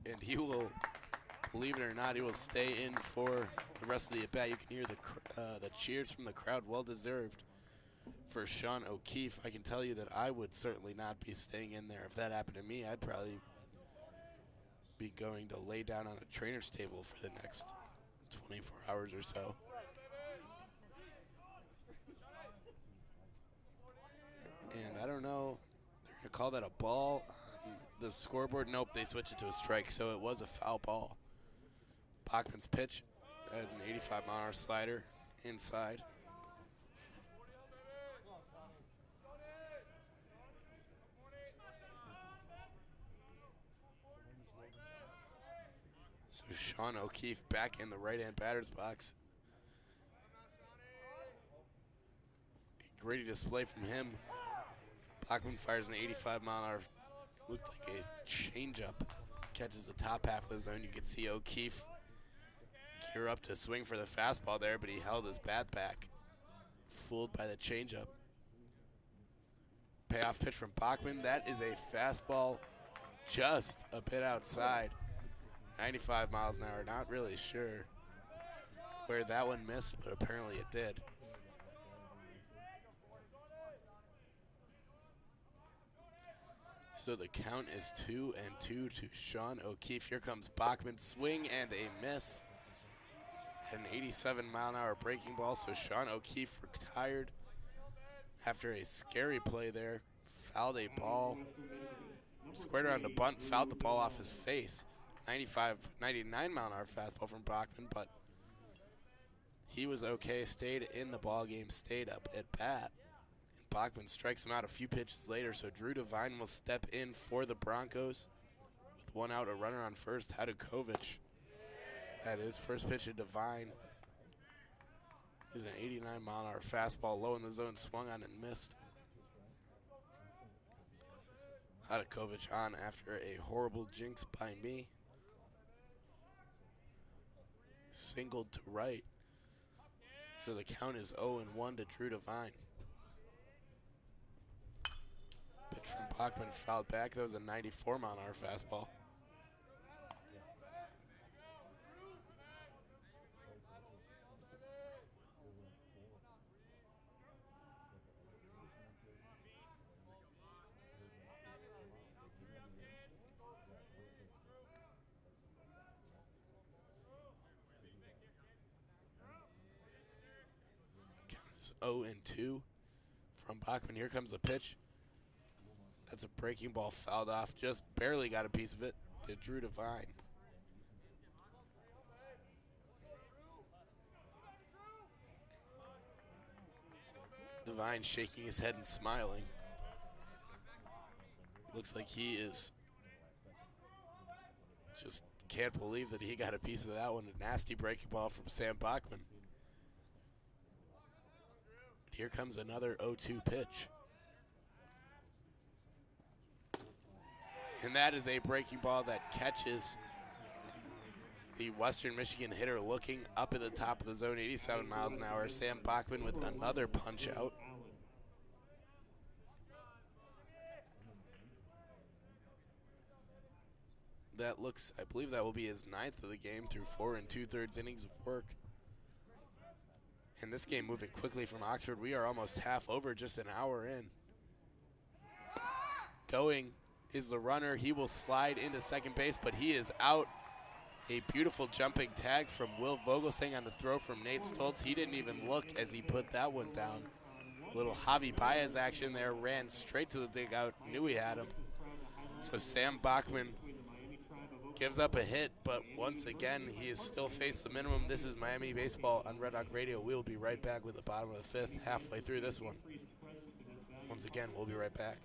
And he will, believe it or not, he will stay in for the rest of the at-bat. You can hear the cheers from the crowd, well deserved for Sean O'Keefe. I can tell you that I would certainly not be staying in there. If that happened to me, I'd probably be going to lay down on a trainer's table for the next 24 hours or so. And I don't know, they're going to call that a ball on the scoreboard. Nope, they switched it to a strike, so it was a foul ball. Bachman's pitch at an 85-mile-an-hour slider inside. So Sean O'Keefe back in the right-hand batter's box. Great display from him. Bachman fires an 85-mile-an-hour, looked like a changeup. Catches the top half of the zone. You can see O'Keefe gear up to swing for the fastball there, but he held his bat back. Fooled by the changeup. Payoff pitch from Bachman. That is a fastball just a bit outside. 95 miles an hour. Not really sure where that one missed, but apparently it did. So the count is 2-2 to Sean O'Keefe. Here comes Bachman. Swing and a miss. Had an 87-mile-an-hour breaking ball, so Sean O'Keefe retired after a scary play there. Fouled a ball. Squared around to bunt, fouled the ball off his face. 99-mile-an-hour fastball from Bachman, but he was okay, stayed in the ball game, stayed up at bat. And Bachman strikes him out a few pitches later, so Drew Devine will step in for the Broncos. With one out, a runner on first, Hajakovic. That is first pitch to Devine. Is an 89-mile-an-hour fastball low in the zone, swung on and missed. Hajakovic on after a horrible jinx by me. Singled to right. So the count is 0-1 to Drew Devine. Pitch from Bachman fouled back. That was a 94-mile-an-hour fastball. Count is 0-2 from Bachman. Here comes the pitch. That's a breaking ball fouled off. Just barely got a piece of it. to Drew Devine. Devine shaking his head and smiling. Looks like he is just can't believe that he got a piece of that one. A nasty breaking ball from Sam Bachman. Here comes another 0-2 pitch. And that is a breaking ball that catches the Western Michigan hitter looking up at the top of the zone, 87 miles an hour. Sam Bachman with another punch out. That looks, I believe that will be his 9th of the game through 4 2/3 innings of work. And this game moving quickly from Oxford. We are almost half over, just an hour in. Going is the runner. He will slide into second base, but he is out. A beautiful jumping tag from Will Vogelsang on the throw from Nate Stoltz. He didn't even look as he put that one down. A little Javi Baez action there, ran straight to the dugout, knew he had him. So Sam Bachman gives up a hit, but once again, he has still faced the minimum. This is Miami Baseball on Red Hawk Radio. We'll be right back with the bottom of the 5th, halfway through this one. Once again, we'll be right back.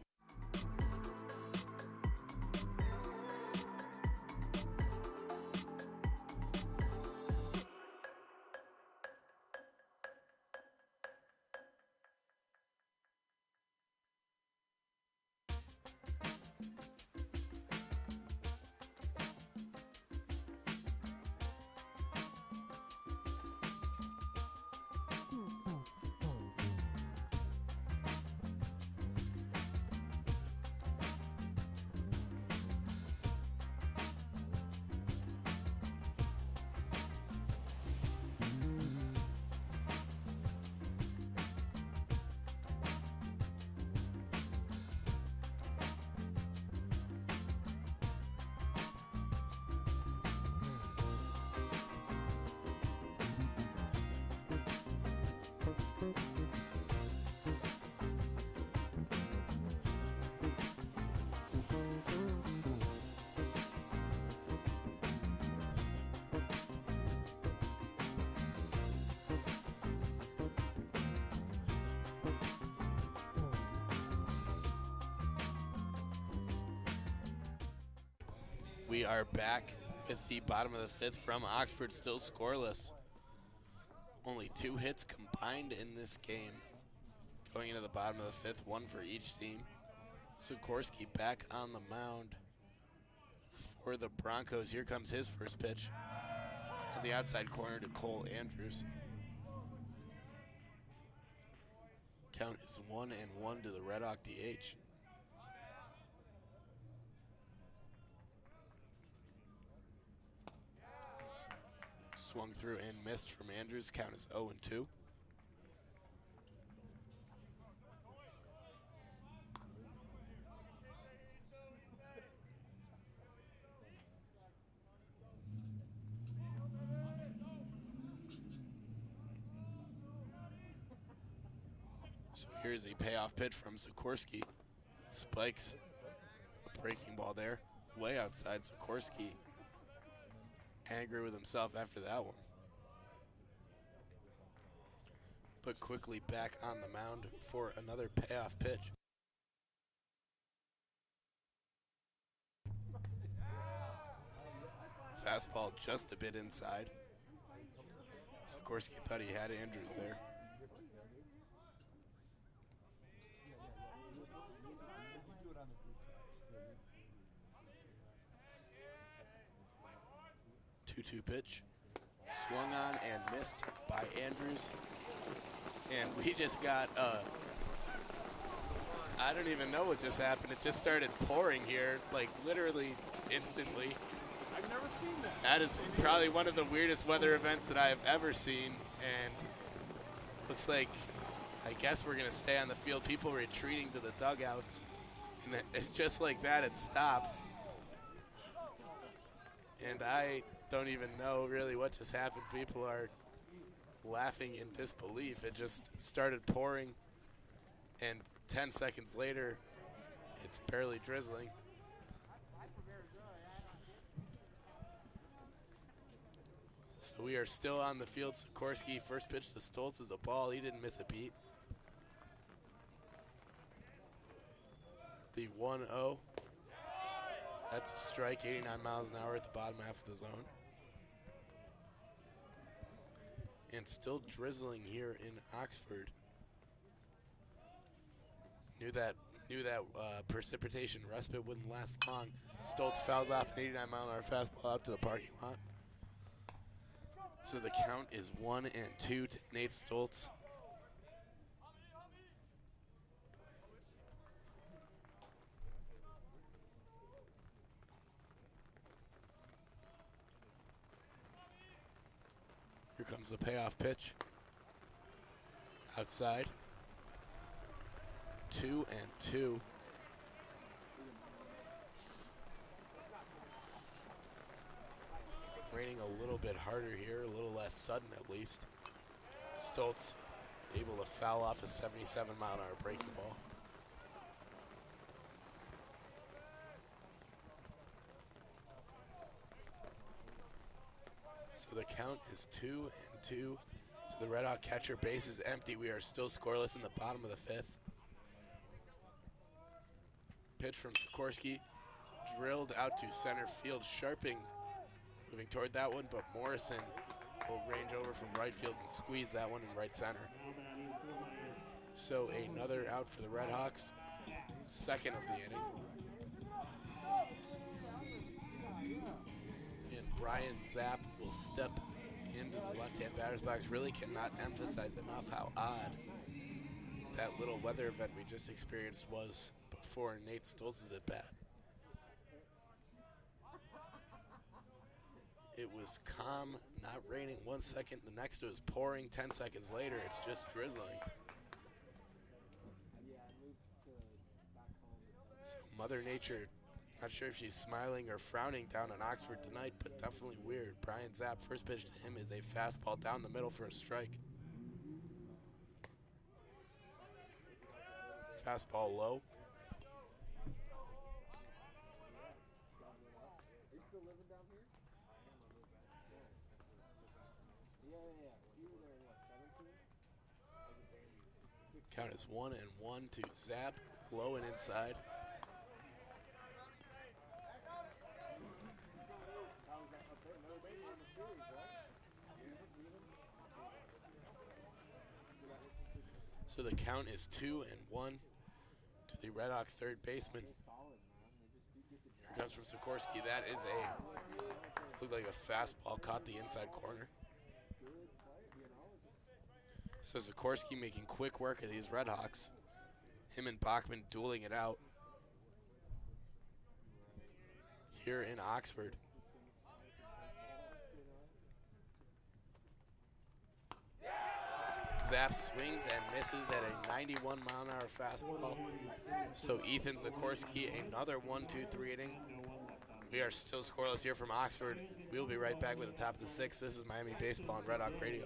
We are back with the bottom of the 5th from Oxford, still scoreless. Only 2 hits combined in this game. Going into the bottom of the 5th, 1 for each team. Sikorsky back on the mound for the Broncos. Here comes his first pitch on the outside corner to Cole Andrews. Count is 1-1 to the Red Hawk DH. Swung through and missed from Andrews. Count is 0-2. So here's a payoff pitch from Sikorsky. Spikes a breaking ball there. Way outside. Sikorsky angry with himself after that one. But quickly back on the mound for another payoff pitch. Fastball just a bit inside. Sikorsky thought he had Andrews there. Two pitch, swung on and missed by Andrews. And we just got, I don't even know what just happened. It just started pouring here, like literally instantly. I've never seen that. That is probably one of the weirdest weather events that I have ever seen. And looks like, I guess we're gonna stay on the field. People retreating to the dugouts. And it's just like that, it stops. And I don't even know really what just happened. People are laughing in disbelief. It just started pouring, and 10 seconds later, it's barely drizzling. So we are still on the field. Sikorsky, first pitch to Stoltz is a ball. He didn't miss a beat. The 1-0. That's a strike, 89 miles an hour at the bottom half of the zone. And still drizzling here in Oxford. Knew that precipitation respite wouldn't last long. Stoltz fouls off an 89 mile an hour fastball out to the parking lot. So the count is 1-2 to Nate Stoltz. Here comes the payoff pitch. Outside. 2-2. Raining a little bit harder here, a little less sudden at least. Stoltz able to foul off a 77 mile an hour breaking ball. So the count is 2-2. So the RedHawk catcher base is empty. We are still scoreless in the bottom of the fifth. Pitch from Sikorsky, drilled out to center field. Sharping moving toward that one, but Morrison will range over from right field and squeeze that one in right center. So another out for the RedHawks, second of the inning. And Brian Zapp will step into the left-hand batter's box. Really cannot emphasize enough how odd that little weather event we just experienced was before Nate Stoltz's at bat. It was calm, not raining 1 second. The next it was pouring. 10 seconds later, it's just drizzling. So Mother Nature, not sure if she's smiling or frowning down on Oxford tonight, but definitely weird. Brian Zapp, first pitch to him is a fastball down the middle for a strike. Fastball low. Count is 1-1 to Zapp, low and inside. So the count is 2-1 to the RedHawk third baseman. Here comes from Sikorsky. That is looked like a fastball, caught the inside corner. So Sikorsky making quick work of these RedHawks. Him and Bachman dueling it out here in Oxford. Zapp swings and misses at a 91 mile an hour fastball. So Ethan Sikorsky, another 1-2-3 inning. We are still scoreless here from Oxford. We will be right back with the top of the sixth. This is Miami Baseball on RedHawk Radio.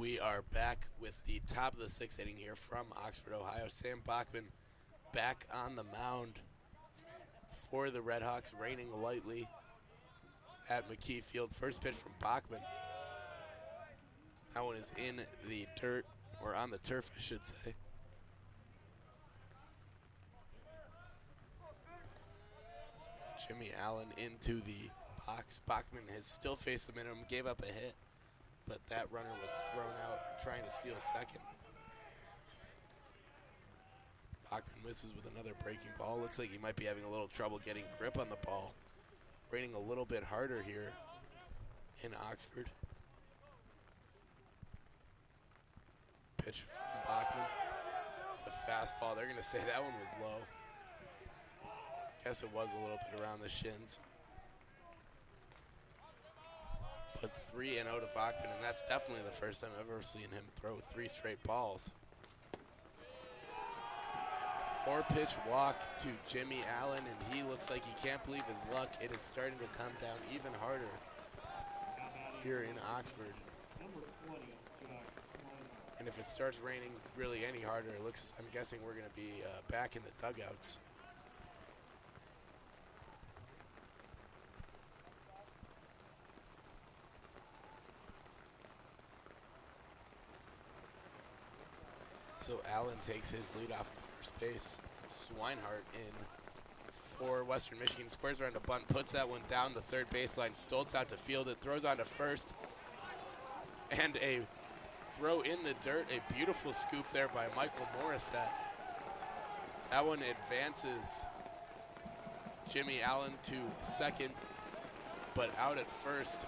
We are back with the top of the sixth inning here from Oxford, Ohio. Sam Bachman back on the mound for the RedHawks, raining lightly at McKie Field. First pitch from Bachman. That one is in the dirt, or on the turf, I should say. Jimmy Allen into the box. Bachman has still faced the minimum, gave up a hit, but that runner was thrown out trying to steal second. Bachman misses with another breaking ball. Looks like he might be having a little trouble getting grip on the ball. Raining a little bit harder here in Oxford. Pitch from Bachman. It's a fastball. They're going to say that one was low. Guess it was a little bit around the shins. But 3-0 to Bachman, and that's definitely the first time I've ever seen him throw 3 straight balls. 4-pitch walk to Jimmy Allen, and he looks like he can't believe his luck. It is starting to come down even harder here in Oxford. And if it starts raining really any harder, it looks, I'm guessing we're going to be back in the dugouts. So Allen takes his lead off of first base. Swinehart in for Western Michigan. Squares around a bunt, puts that one down the third baseline. Stoltz out to field it, throws on to first. And a throw in the dirt, a beautiful scoop there by Michael Morissette. That one advances Jimmy Allen to second, but out at first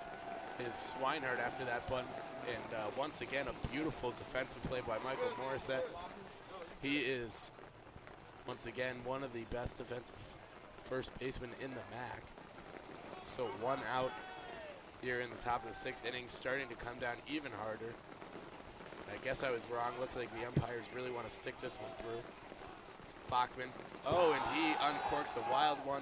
is Swinehart after that bunt. And once again, a beautiful defensive play by Michael Morissette. He is, once again, one of the best defensive first basemen in the MAC. So 1 out here in the top of the 6th inning, starting to come down even harder. I guess I was wrong. Looks like the umpires really want to stick this one through. Bachman. Oh, and he uncorks a wild one.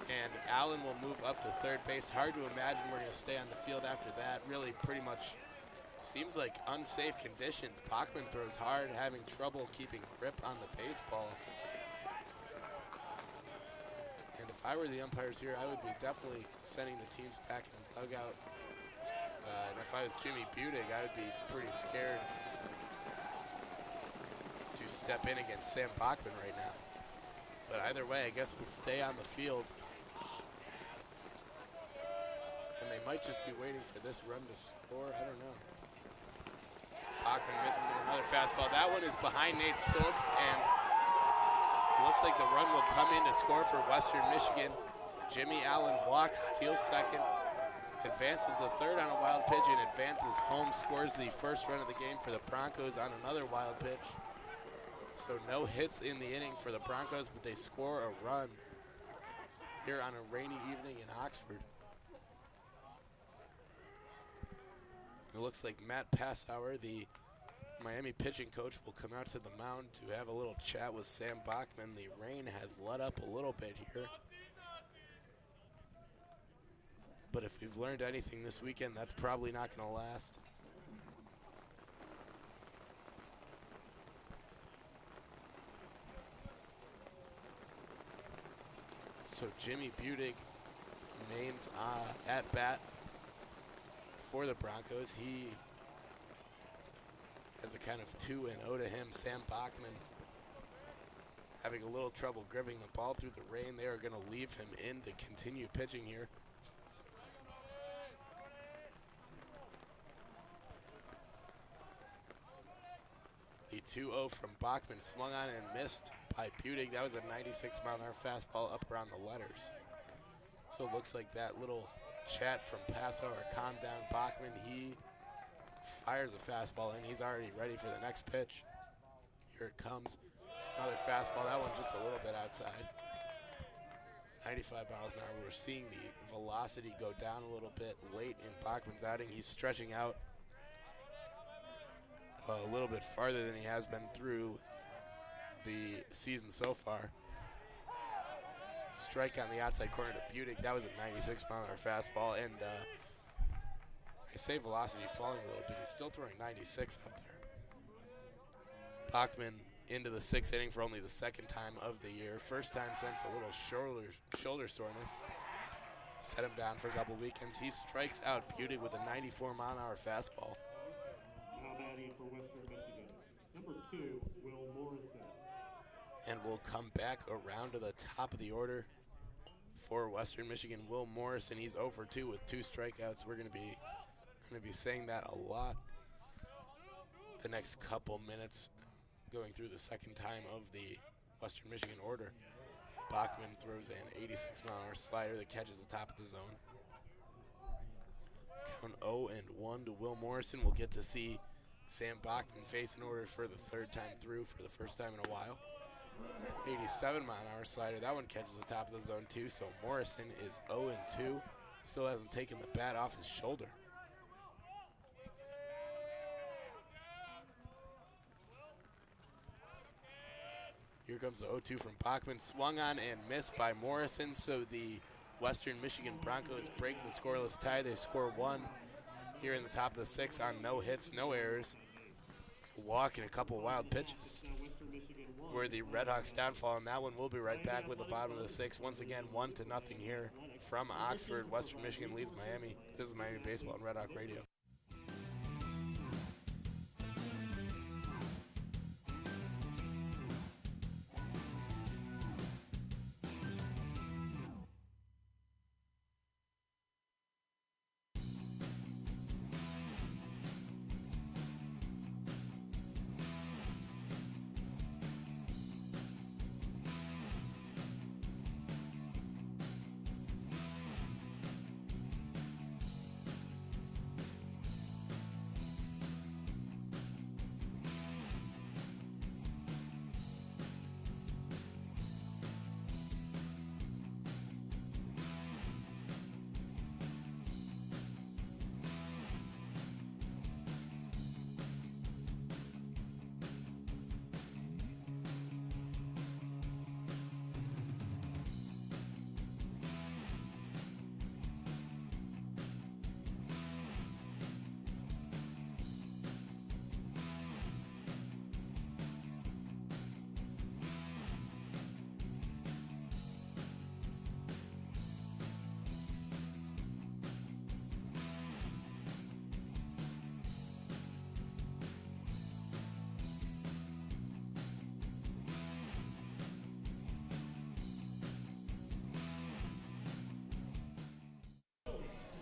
And Allen will move up to third base. Hard to imagine we're going to stay on the field after that. Really pretty much seems like unsafe conditions. Bachman throws hard, having trouble keeping grip on the baseball. And if I were the umpires here, I would be definitely sending the teams back in the dugout. And if I was Jimmy Budig, I would be pretty scared to step in against Sam Bachman right now. But either way, I guess we'll stay on the field. And they might just be waiting for this run to score. I don't know. Bachman misses with another fastball. That one is behind Nate Stoltz, and it looks like the run will come in to score for Western Michigan. Jimmy Allen walks, steals second, advances to third on a wild pitch, and advances home, scores the first run of the game for the Broncos on another wild pitch. So no hits in the inning for the Broncos, but they score a run here on a rainy evening in Oxford. It looks like Matt Passauer, the Miami pitching coach, will come out to the mound to have a little chat with Sam Bachman. The rain has let up a little bit here. But if we've learned anything this weekend, that's probably not going to last. So Jimmy Budig remains at bat for the Broncos. He has a kind of 2-0 to him. Sam Bachman having a little trouble gripping the ball through the rain. They are going to leave him in to continue pitching here. The 2-0 from Bachman, swung on and missed by Budig. That was a 96-mile-an-hour fastball up around the letters. So it looks like that little chat from Passauer calmed down Bachman. He fires a fastball, and he's already ready for the next pitch. Here it comes. Another fastball. That one just a little bit outside. 95 miles an hour. We're seeing the velocity go down a little bit late in Bachman's outing. He's stretching out a little bit farther than he has been through the season so far. Strike on the outside corner to Budig. That was a 96-mile-an-hour fastball, and I say velocity falling a little bit. He's still throwing 96 out there. Bachman into the 6th inning for only the 2nd time of the year. First time since a little shoulder soreness. Set him down for a couple weekends. He strikes out Butte with a 94-mile-an-hour fastball. Now batting for Western Michigan, number 2, Will Morrison. And we'll come back around to the top of the order for Western Michigan. Will Morrison, he's 0 for 2 with 2 strikeouts. I'm going to be saying that a lot the next couple minutes, going through the 2nd time of the Western Michigan order. Bachman throws an 86-mile-an-hour slider that catches the top of the zone. Count 0-1 to Will Morrison. We'll get to see Sam Bachman face an order for the 3rd time through for the first time in a while. 87-mile-an-hour slider. That one catches the top of the zone too. So Morrison is 0-2. Still hasn't taken the bat off his shoulder. Here comes the 0-2 from Bachman. Swung on and missed by Morrison. So the Western Michigan Broncos break the scoreless tie. They score 1 here in the top of the 6th on no hits, no errors. A walk and a couple wild pitches. Where the RedHawks downfall on that one. We'll be right back with the bottom of the 6th. Once again, 1-0 here from Oxford. Western Michigan leads Miami. This is Miami Baseball on Red Hawk Radio.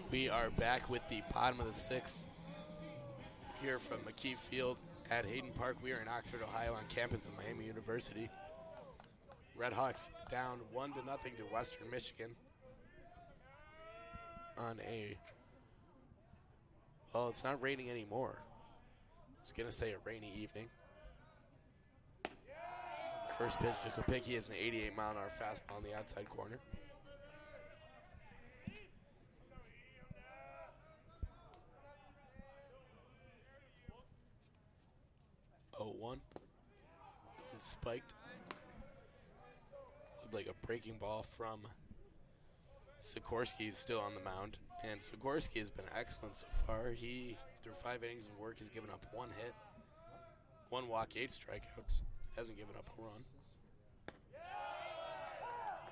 We are back with the bottom of the 6th here from McKie Field at Hayden Park. We are in Oxford, Ohio on campus of Miami University. RedHawks down 1-0 to Western Michigan on well, it's not raining anymore. I was going to say a rainy evening. First pitch to Kopicki is an 88-mile-an-hour fastball in the outside corner. 0-1. Spiked. Looked like a breaking ball from Sikorsky, who's still on the mound. And Sikorsky has been excellent so far. He, through 5 innings of work, has given up 1 hit, 1 walk, 8 strikeouts. Hasn't given up a run.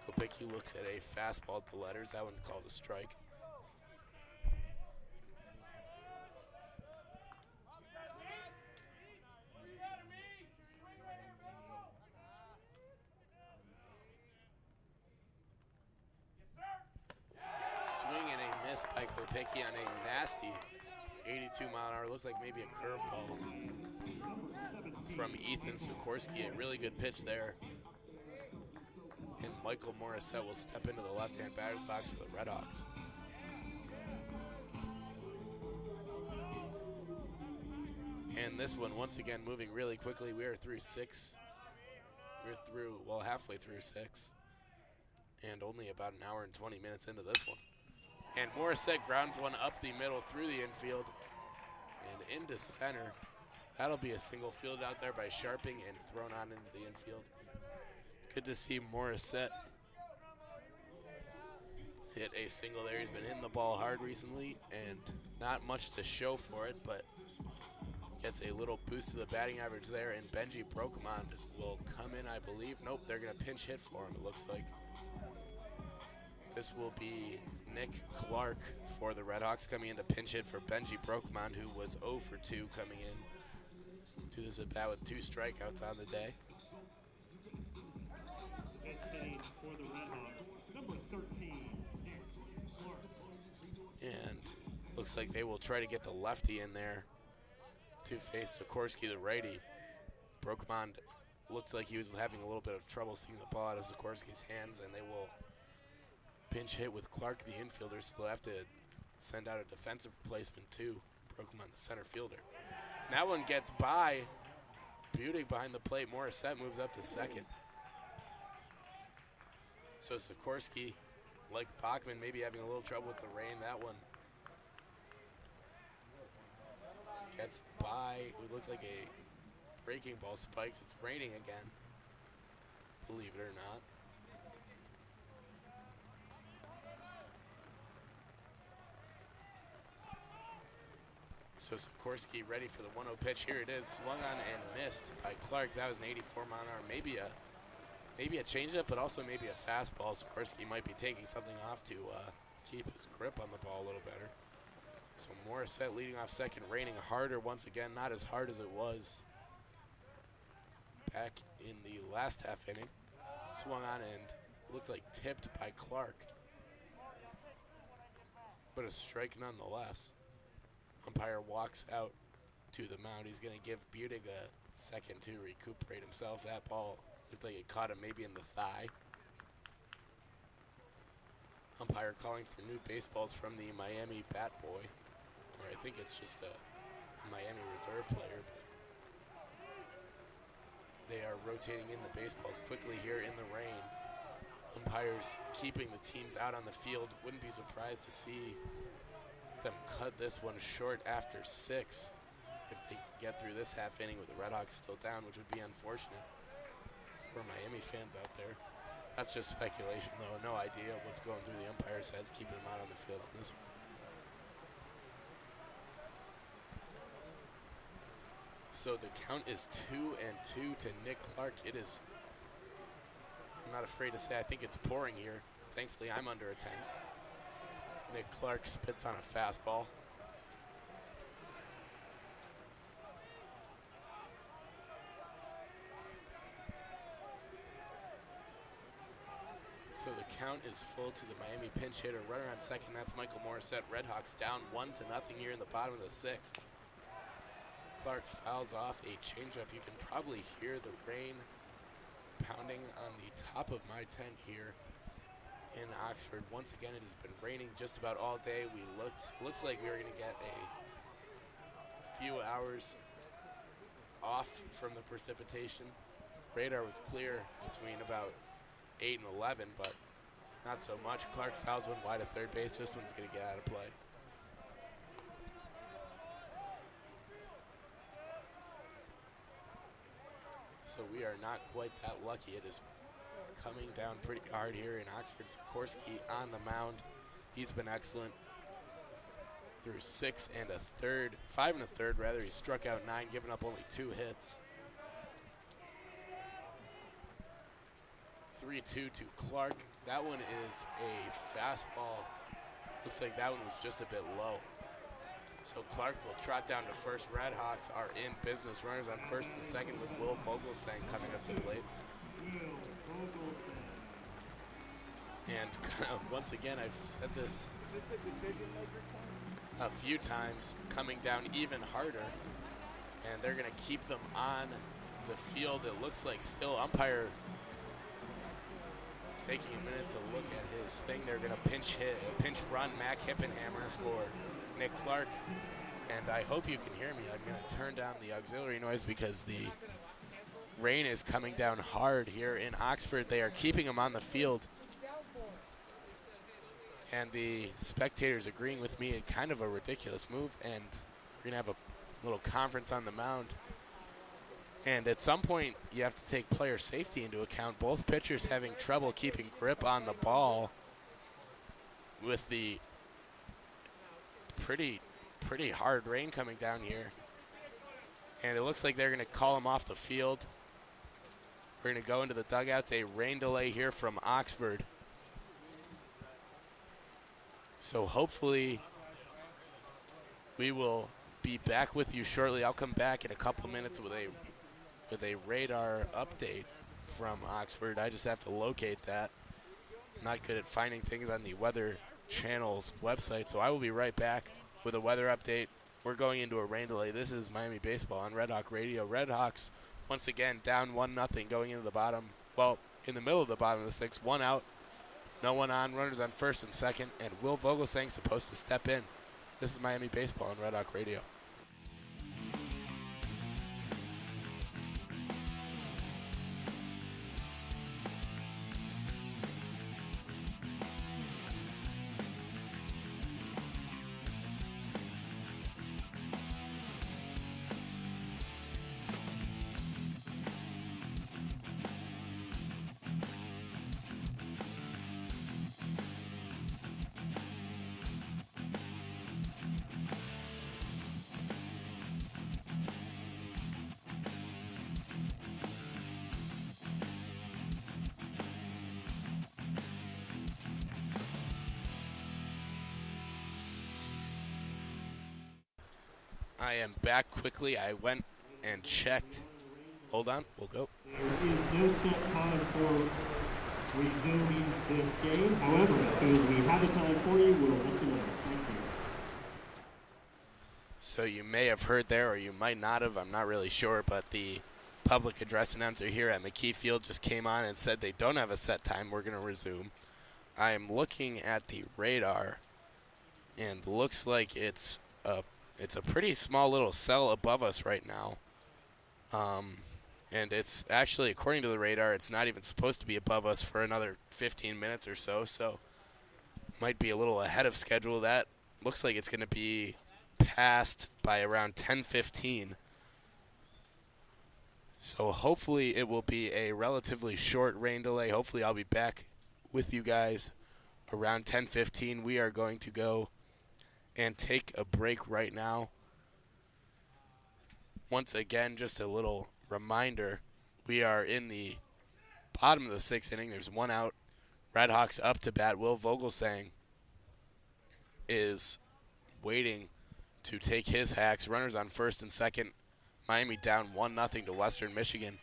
Kopicki looks at a fastball at the letters. That one's called a strike. By Kopicki on a nasty 82-mile-an-hour, looked like maybe a curveball from Ethan Sikorsky. A really good pitch there. And Michael Morissette will step into the left-hand batter's box for the RedHawks. And this one, once again, moving really quickly. We are through 6. We're halfway through 6. And only about an hour and 20 minutes into this one. And Morissette grounds one up the middle through the infield and into center. That'll be a single field out there by Sharping and thrown on into the infield. Good to see Morissette hit a single there. He's been hitting the ball hard recently and not much to show for it, but gets a little boost to the batting average there, and Benji Brokemond will come in, I believe. Nope, they're going to pinch hit for him, it looks like. This will be Nick Clark for the RedHawks coming in to pinch hit for Benji Brokemond, who was 0 for 2 coming in to this at-bat with 2 strikeouts on the day. Pinch hitting for the RedHawks, number 13, Nick Clark. And looks like they will try to get the lefty in there to face Sikorsky, the righty. Brokemond looked like he was having a little bit of trouble seeing the ball out of Sikorsky's hands, and they will pinch hit with Clark, the infielder, so they'll have to send out a defensive replacement too. Brokemond, the center fielder. And that one gets by. Budig behind the plate. Morissette moves up to second. So Sikorsky, like Bachman, maybe having a little trouble with the rain. That one gets by. It looks like a breaking ball spiked. It's raining again, believe it or not. So Sikorsky ready for the 1-0 pitch. Here it is, swung on and missed by Clark. That was an 84-mile-an-hour, maybe a changeup, but also maybe a fastball. Sikorsky might be taking something off to keep his grip on the ball a little better. So Morissette leading off second, raining harder once again, not as hard as it was back in the last half inning. Swung on and looked like tipped by Clark, but a strike nonetheless. Umpire walks out to the mound. He's going to give Budig a second to recuperate himself. That ball looked like it caught him maybe in the thigh. Umpire calling for new baseballs from the Miami bat boy. Or I think it's just a Miami reserve player. But they are rotating in the baseballs quickly here in the rain. Umpires keeping the teams out on the field. Wouldn't be surprised to see them cut this one short after 6 if they can get through this half inning with the RedHawks still down, which would be unfortunate for Miami fans out there. That's just speculation, though. No idea what's going through the umpires' heads, keeping them out on the field on this one. So the count is 2-2 to Nick Clark. It is, I'm not afraid to say, I think it's pouring here. Thankfully, I'm under a 10. Nick Clark spits on a fastball. So the count is full to the Miami pinch hitter. Runner on second, that's Michael Morissette. RedHawks down 1-0 here in the bottom of the 6th. Clark fouls off a changeup. You can probably hear the rain pounding on the top of my tent here in Oxford. Once again, it has been raining just about all day. Looks like we are going to get a few hours off from the precipitation. Radar was clear between about 8 and 11, but not so much. Clark fouls one wide to third base. This one's going to get out of play. So we are not quite that lucky. It is coming down pretty hard here in Oxford. Sikorsky on the mound. He's been excellent through 5 and a third rather. He struck out 9, giving up only 2 hits. 3-2 to Clark. That one is a fastball. Looks like that one was just a bit low. So Clark will trot down to first. RedHawks are in business. Runners on first and second with Will Vogelsang coming up to the plate. And once again, I've said this a few times, coming down even harder. And they're going to keep them on the field. It looks like still umpire taking a minute to look at his thing. They're going to pinch run Mac Hippenhammer for Nick Clark. And I hope you can hear me. I'm going to turn down the auxiliary noise because the rain is coming down hard here in Oxford. They are keeping him on the field. And the spectators agreeing with me, kind of a ridiculous move. And we're going to have a little conference on the mound. And at some point, you have to take player safety into account. Both pitchers having trouble keeping grip on the ball. with the pretty hard rain coming down here. And it looks like they're going to call him off the field. We're going to go into the dugouts. A rain delay here from Oxford. So hopefully we will be back with you shortly. I'll come back in a couple minutes with a radar update from Oxford. I just have to locate that. I'm not good at finding things on the Weather Channel's website, so I will be right back with a weather update. We're going into a rain delay. This is Miami Baseball on Red Hawk Radio. RedHawks once again down 1-0 going into the bottom. Well, in the middle of the bottom of the sixth, one out, no one on, runners on first and second, and Will Vogelsang supposed to step in. This is Miami Baseball on Red Hawk Radio. I am back quickly. I went and checked. Hold on, we'll go. There is no set time for resuming this game. However, as soon as we have a time for you, we'll let you know. Thank you. So you may have heard there, or you might not have. I'm not really sure, but the public address announcer here at McKie Field just came on and said they don't have a set time. We're going to resume. I am looking at the radar, and looks like it's a pretty small little cell above us right now. And it's actually, according to the radar, it's not even supposed to be above us for another 15 minutes or so. So might be a little ahead of schedule. That looks like it's going to be passed by around 10:15. So hopefully it will be a relatively short rain delay. Hopefully I'll be back with you guys around 10:15. We are going to go and take a break right now. Once again, just a little reminder, we are in the bottom of the sixth inning. There's one out. RedHawks up to bat. Will Vogelsang is waiting to take his hacks. Runners on first and second. Miami down 1-0 to Western Michigan.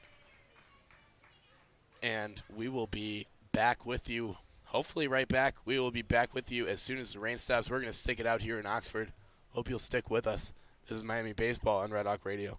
And we will be back with you, hopefully right back. We will be back with you as soon as the rain stops. We're going to stick it out here in Oxford. Hope you'll stick with us. This is Miami Baseball on Red Hawk Radio.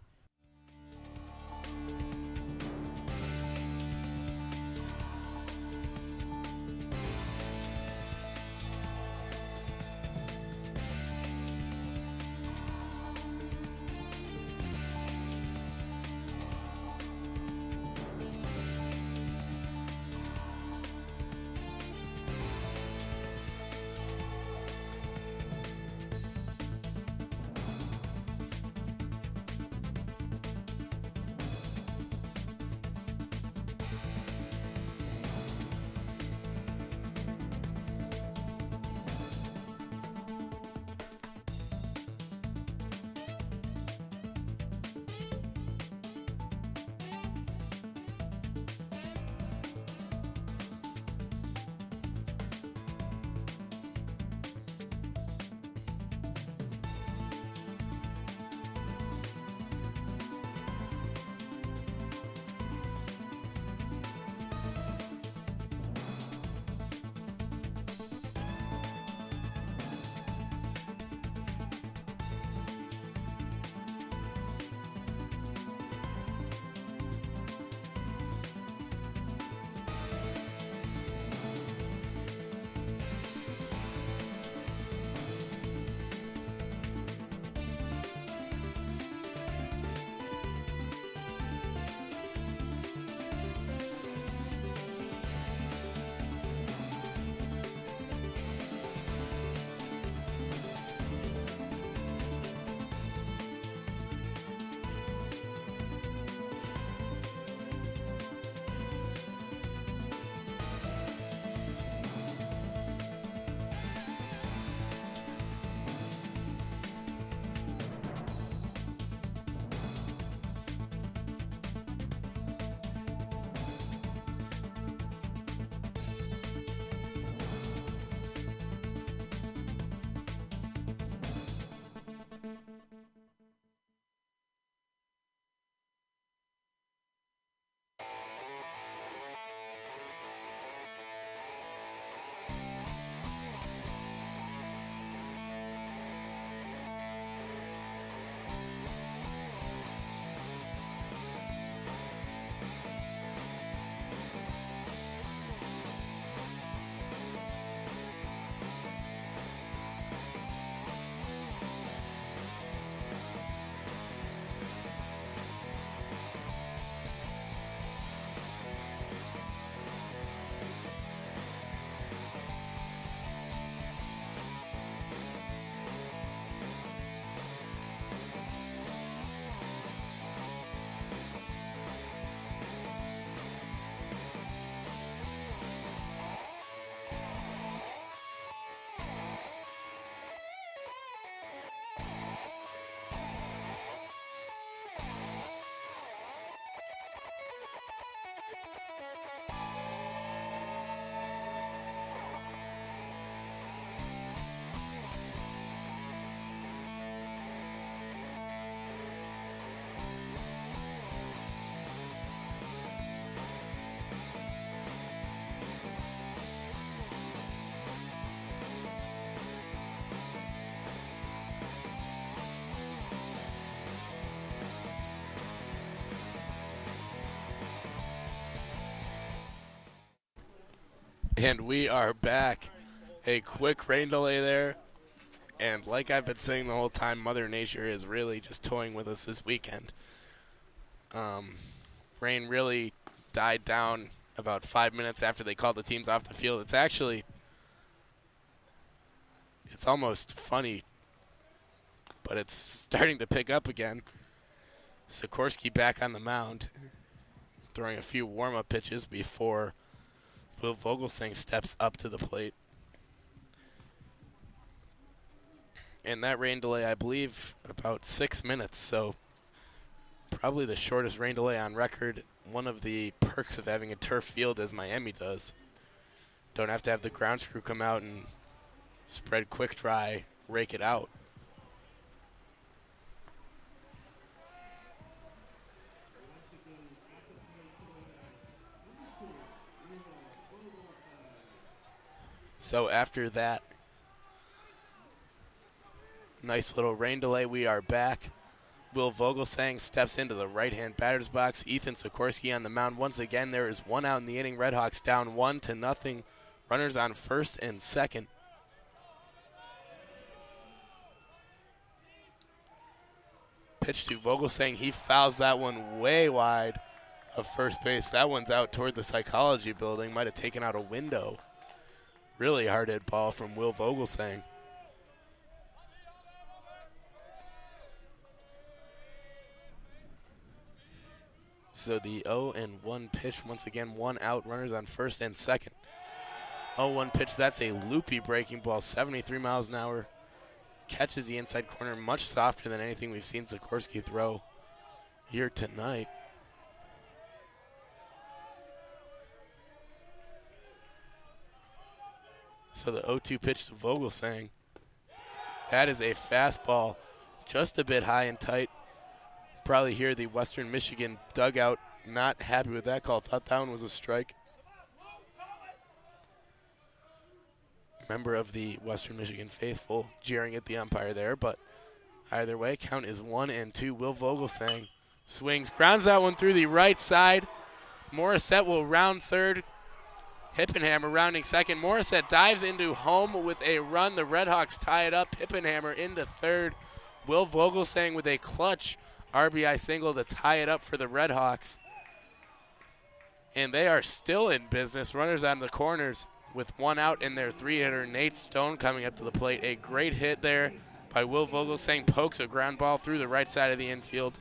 And we are back. A quick rain delay there. And like I've been saying the whole time, Mother Nature is really just toying with us this weekend. Rain really died down about 5 minutes after they called the teams off the field. It's almost funny, but it's starting to pick up again. Sikorsky back on the mound, throwing a few warm-up pitches before Will Vogelsang steps up to the plate. And that rain delay, I believe, about 6 minutes, so probably the shortest rain delay on record. One of the perks of having a turf field, as Miami does. Don't have to have the grounds crew come out and spread quick dry, rake it out. So after that nice little rain delay, we are back. Will Vogelsang steps into the right-hand batter's box. Ethan Sikorsky on the mound. Once again, there is one out in the inning. RedHawks down 1-0. Runners on first and second. Pitch to Vogelsang. He fouls that one way wide of first base. That one's out toward the psychology building. Might have taken out a window. Really hard hit ball from Will Vogelsang. So the 0-1 pitch, once again, one out, runners on first and second. 0-1 pitch, that's a loopy breaking ball, 73 miles an hour. Catches the inside corner, much softer than anything we've seen Sikorsky throw here tonight. So the 0-2 pitch to Vogelsang. That is a fastball, just a bit high and tight. Probably hear the Western Michigan dugout not happy with that call. Thought that one was a strike. Member of the Western Michigan faithful jeering at the umpire there, but either way, count is 1-2. Will Vogelsang swings, grounds that one through the right side. Morissette will round third. Hippenhammer rounding second. Morissette dives into home with a run. The RedHawks tie it up. Hippenhammer into third. Will Vogelsang with a clutch RBI single to tie it up for the RedHawks. And they are still in business. Runners on the corners with one out in their three-hitter. Nate Stone coming up to the plate. A great hit there by Will Vogelsang. Pokes a ground ball through the right side of the infield.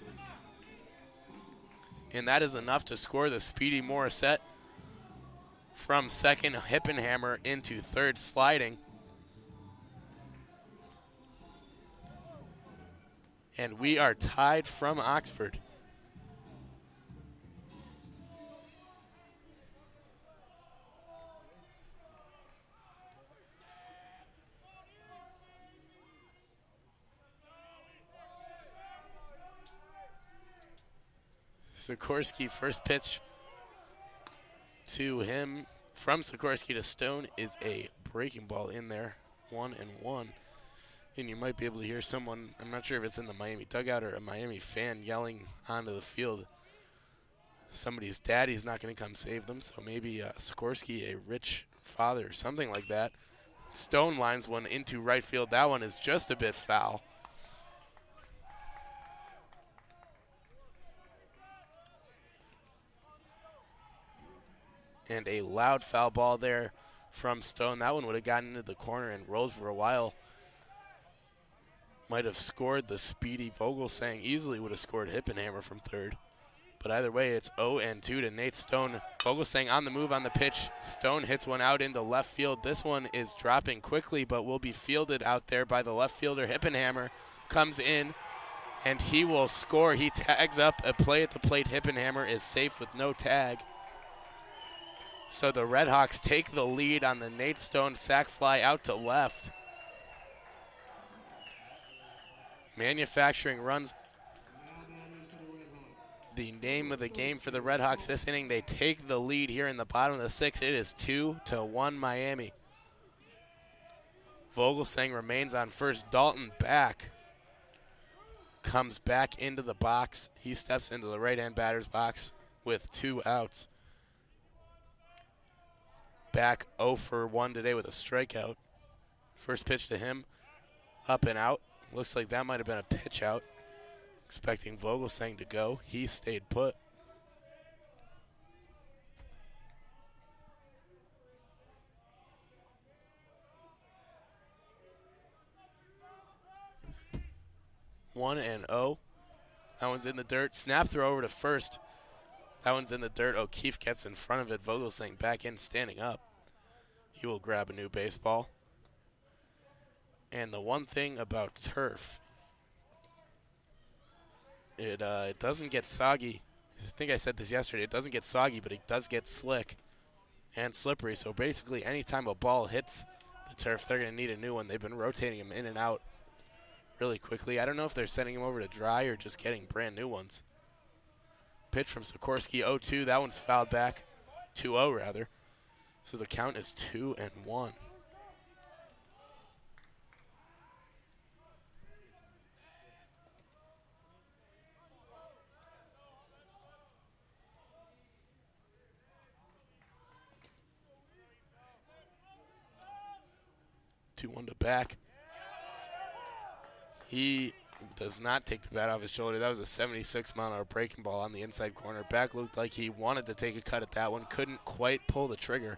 And that is enough to score the speedy Morissette from second. Hippenhammer into third, sliding. And we are tied from Oxford. Sikorsky, first pitch to him from Sikorsky to Stone is a breaking ball in there, 1-1. And you might be able to hear someone, I'm not sure if it's in the Miami dugout or a Miami fan, yelling onto the field. Somebody's daddy's not going to come save them, so maybe Sikorsky, a rich father, or something like that. Stone lines one into right field. That one is just a bit foul. And a loud foul ball there from Stone. That one would have gotten into the corner and rolled for a while. Might have scored the speedy Vogelsang. Easily would have scored Hippenhammer from third. But either way, it's 0-2 to Nate Stone. Vogelsang on the move on the pitch. Stone hits one out into left field. This one is dropping quickly, but will be fielded out there by the left fielder. Hippenhammer comes in, and he will score. He tags up a play at the plate. Hippenhammer is safe with no tag. So the RedHawks take the lead on the Nate Stone sac fly out to left. Manufacturing runs, the name of the game for the RedHawks this inning. They take the lead here in the bottom of the sixth. It is 2-1 Miami. Vogelsang remains on first. Dalton back. Comes back into the box. He steps into the right-hand batter's box with 2 outs. back 0 for 1 today with a strikeout. First pitch to him, up and out. Looks like that might have been a pitch out. Expecting Vogelsang to go. He stayed put. One and 0. That one's in the dirt. Snap throw over to first. That one's in the dirt. O'Keefe gets in front of it. Vogelsang back in, standing up. He will grab a new baseball. And the one thing about turf, it doesn't get soggy. I think I said this yesterday. It doesn't get soggy, but it does get slick and slippery. So basically, anytime a ball hits the turf, they're going to need a new one. They've been rotating them in and out really quickly. I don't know if they're sending them over to dry or just getting brand new ones. Pitch from Sikorsky, 0-2. That one's fouled back. 2-0 rather. So the count is 2-1. Two one to back. He does not take the bat off his shoulder. That was a 76-mile-an-hour breaking ball on the inside corner. Back looked like he wanted to take a cut at that one. Couldn't quite pull the trigger.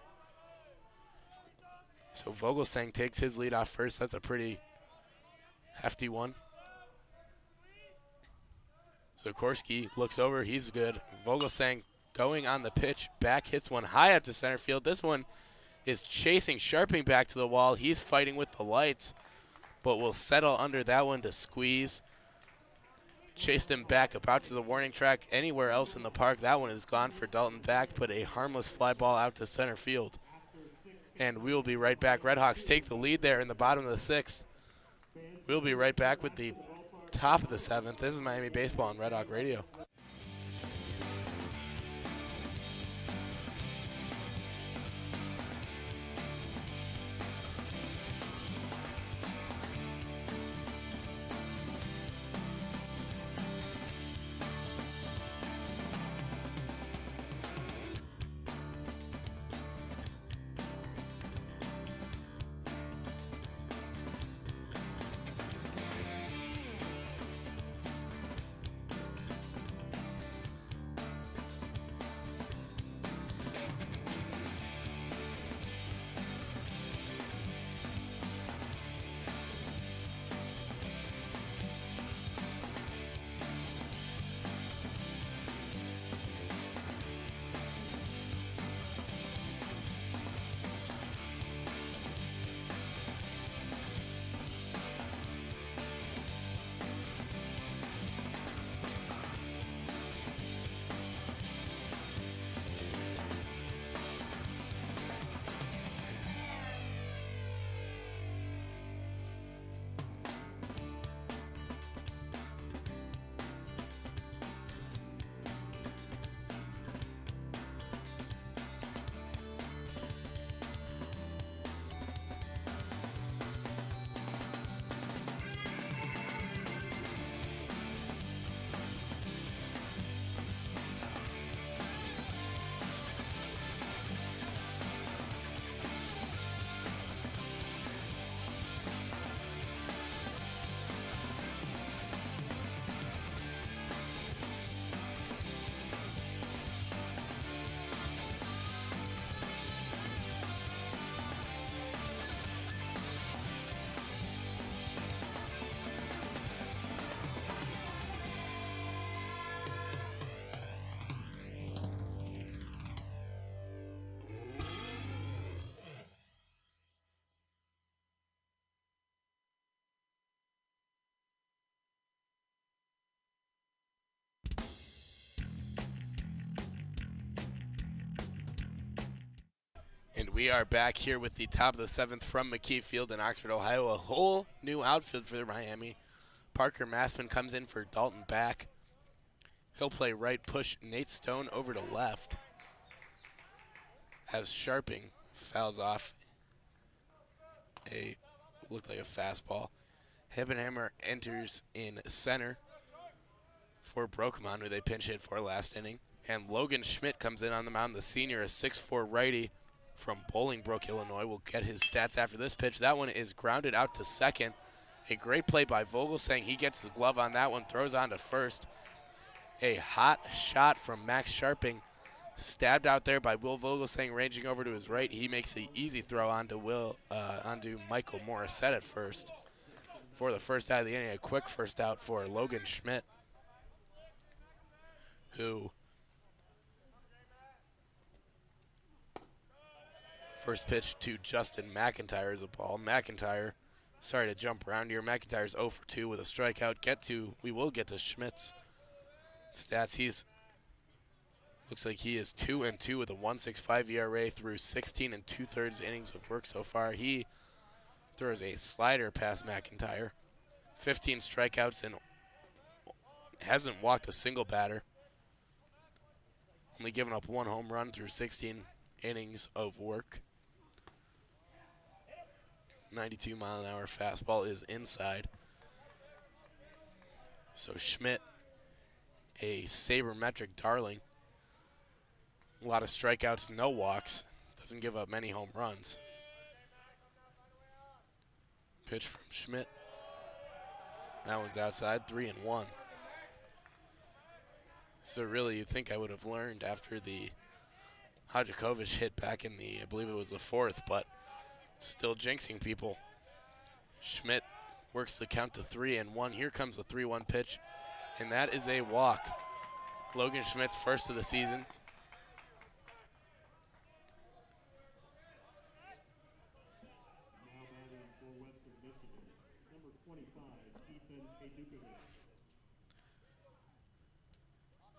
So Vogelsang takes his lead off first. That's a pretty hefty one. Sikorsky looks over. He's good. Vogelsang going on the pitch. Back hits one high out to center field. This one is chasing Sharping back to the wall. He's fighting with the lights, but will settle under that one to squeeze. Chased him back about to the warning track. Anywhere else in the park, that one is gone for Dalton back, but a harmless fly ball out to center field. And we will be right back. RedHawks take the lead there in the bottom of the 6th. We'll be right back with the top of the 7th. This is Miami Baseball on Red Hawk Radio. And we are back here with the top of the 7th from McKie Field in Oxford, Ohio. A whole new outfield for Miami. Parker Massman comes in for Dalton back. He'll play right, push Nate Stone over to left. As Sharping fouls off looked like a fastball. Hibbenhammer enters in center for Brokemon, who they pinch hit for last inning. And Logan Schmidt comes in on the mound, the senior, a 6'4" righty. from Bolingbrook, Illinois, will get his stats after this pitch. That one is grounded out to second. A great play by Vogelsang. He gets the glove on that one, throws on to first. A hot shot from Max Sharping, stabbed out there by Will Vogelsang, ranging over to his right. He makes the easy throw onto Michael Morissette at first. For the first out of the inning, a quick first out for Logan Schmidt, who first pitch to Justin McIntyre is a ball. McIntyre, sorry to jump around here. McIntyre's 0 for 2 with a strikeout. We will get to Schmidt's stats. Looks like he is 2-2 with a 1.65 ERA through 16 2/3 innings of work so far. He throws a slider past McIntyre. 15 strikeouts and hasn't walked a single batter. Only given up 1 home run through 16 innings of work. 92-mile-an-hour fastball is inside. So Schmidt, a sabermetric darling. A lot of strikeouts, no walks. Doesn't give up many home runs. Pitch from Schmidt. That one's outside, 3-1. So really, you'd think I would have learned after the Hadjakovic hit back in I believe it was the 4th, but still jinxing people. Schmidt works the count to 3-1. Here comes the 3-1 pitch, and that is a walk. Logan Schmidt's first of the season.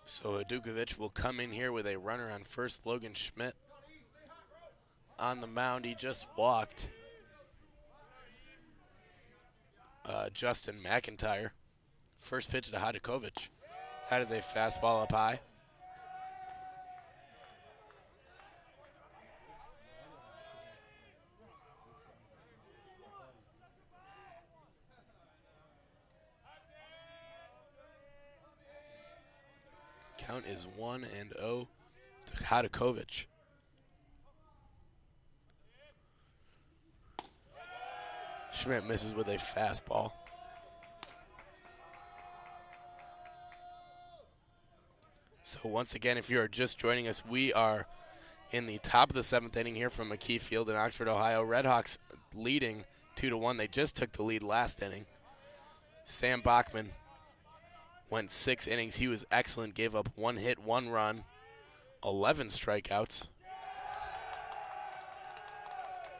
So Hadukovic will come in here with a runner on first. Logan Schmidt on the mound. He just walked Justin McIntyre. First pitch to Hadukovic. That is a fastball up high. Count is 1-0 to Hadukovic. Schmidt misses with a fastball. So once again, if you are just joining us, we are in the top of the 7th inning here from McKie Field in Oxford, Ohio. RedHawks leading 2-1. They just took the lead last inning. Sam Bachman went 6 innings. He was excellent. Gave up 1 hit, 1 run, 11 strikeouts.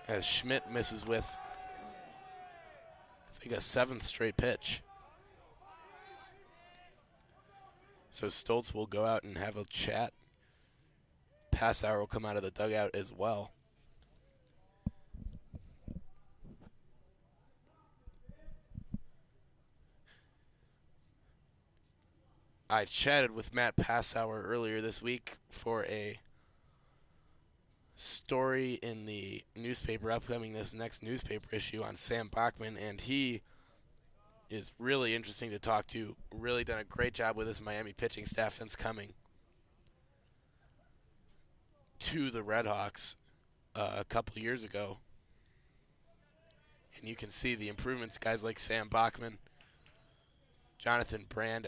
As Schmidt misses with, I think, a 7th straight pitch. So Stoltz will go out and have a chat. Passauer will come out of the dugout as well. I chatted with Matt Passauer earlier this week for a story in the newspaper upcoming this next newspaper issue on Sam Bachman, and he is really interesting to talk to. Really done a great job with his Miami pitching staff since coming to the RedHawks a couple years ago. And you can see the improvements. Guys like Sam Bachman, Jonathan Brand,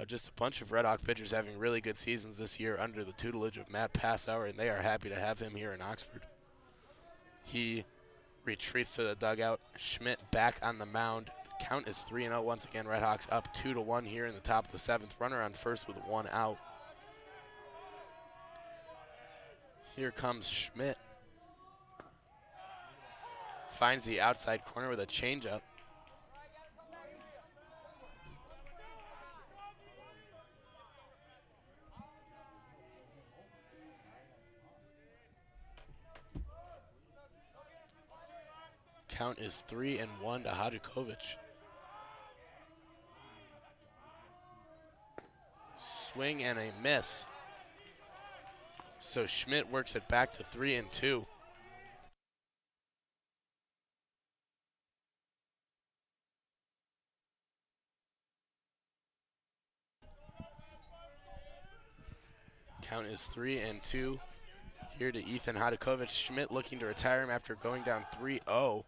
just a bunch of RedHawk pitchers having really good seasons this year under the tutelage of Matt Passauer, and they are happy to have him here in Oxford. He retreats to the dugout. Schmidt back on the mound. The count is 3-0 once again. RedHawks up 2-1 here in the top of the 7th. Runner on first with 1 out. Here comes Schmidt. Finds the outside corner with a changeup. Count is 3-1 to Hadukovic. Swing and a miss. So Schmidt works it back to 3-2. Count is 3-2. Here to Ethan Hodakovich. Schmidt looking to retire him after going down 3-0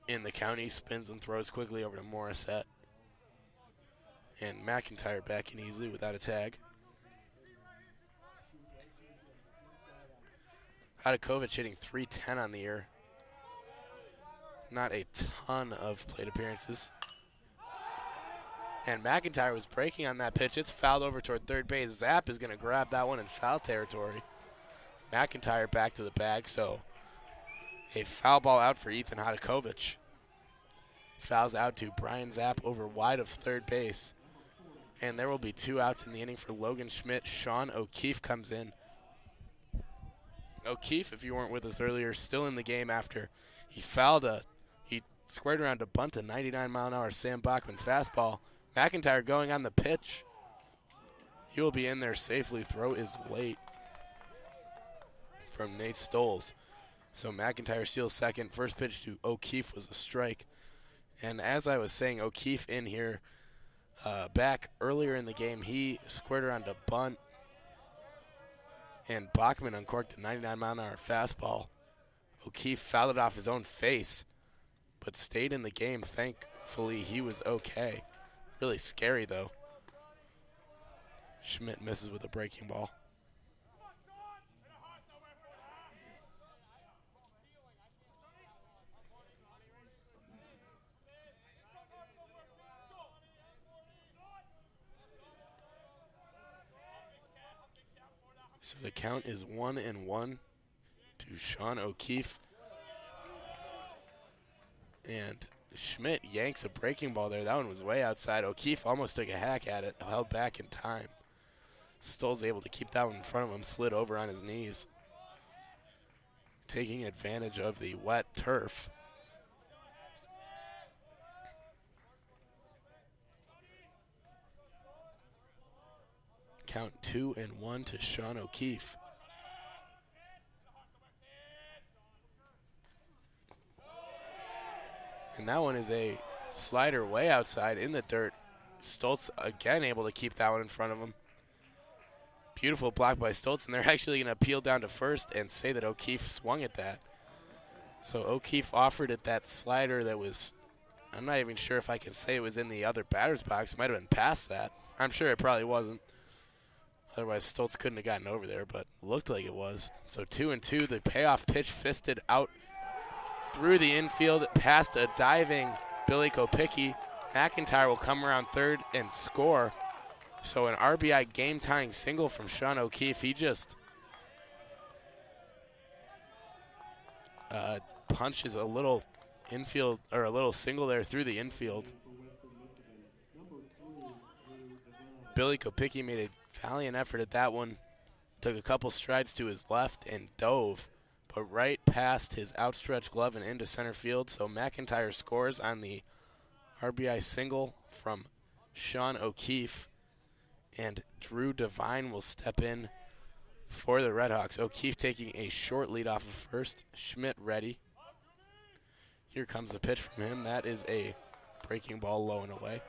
in the count. He spins and throws quickly over to Morissette. And McIntyre back in easily without a tag. Hodakovich hitting .310 on the year. Not a ton of plate appearances. And McIntyre was breaking on that pitch. It's fouled over toward third base. Zapp is going to grab that one in foul territory. McIntyre back to the bag, so a foul ball out for Ethan Hodakovich. Fouls out to Brian Zapp over wide of third base. And there will be 2 outs in the inning for Logan Schmidt. Sean O'Keefe comes in. O'Keefe, if you weren't with us earlier, still in the game after he he squared around to bunt a 99-mile-an-hour Sam Bachman fastball. McIntyre going on the pitch. He will be in there safely. Throw is late from Nate Stoles. So McIntyre steals second. First pitch to O'Keefe was a strike. And as I was saying, O'Keefe in here back earlier in the game, he squared around to bunt. And Bachman uncorked a 99-mile-an-hour fastball. O'Keefe fouled it off his own face, but stayed in the game. Thankfully, he was okay. Really scary, though. Schmidt misses with a breaking ball. So the count is 1-1 to Sean O'Keefe. And Schmidt yanks a breaking ball there. That one was way outside. O'Keefe almost took a hack at it, held back in time. Stoll's able to keep that one in front of him, slid over on his knees. Taking advantage of the wet turf. Count 2-1 to Sean O'Keefe. And that one is a slider way outside in the dirt. Stoltz again able to keep that one in front of him. Beautiful block by Stoltz, and they're actually going to appeal down to first and say that O'Keefe swung at that. So O'Keefe offered it that slider that was, I'm not even sure if I can say it was in the other batter's box. It might have been past that. I'm sure it probably wasn't. Otherwise, Stoltz couldn't have gotten over there, but looked like it was. So 2-2, the payoff pitch fisted out through the infield, past a diving Billy Kopicki. McIntyre will come around third and score. So an RBI game-tying single from Sean O'Keefe. He just punches a little infield, or a little single there through the infield. Billy Kopicki made a valiant effort at that one. Took a couple strides to his left and dove, but right past his outstretched glove and into center field. So McIntyre scores on the RBI single from Sean O'Keefe. And Drew Devine will step in for the RedHawks. O'Keefe taking a short lead off of first. Schmidt ready. Here comes the pitch from him. That is a breaking ball low and away.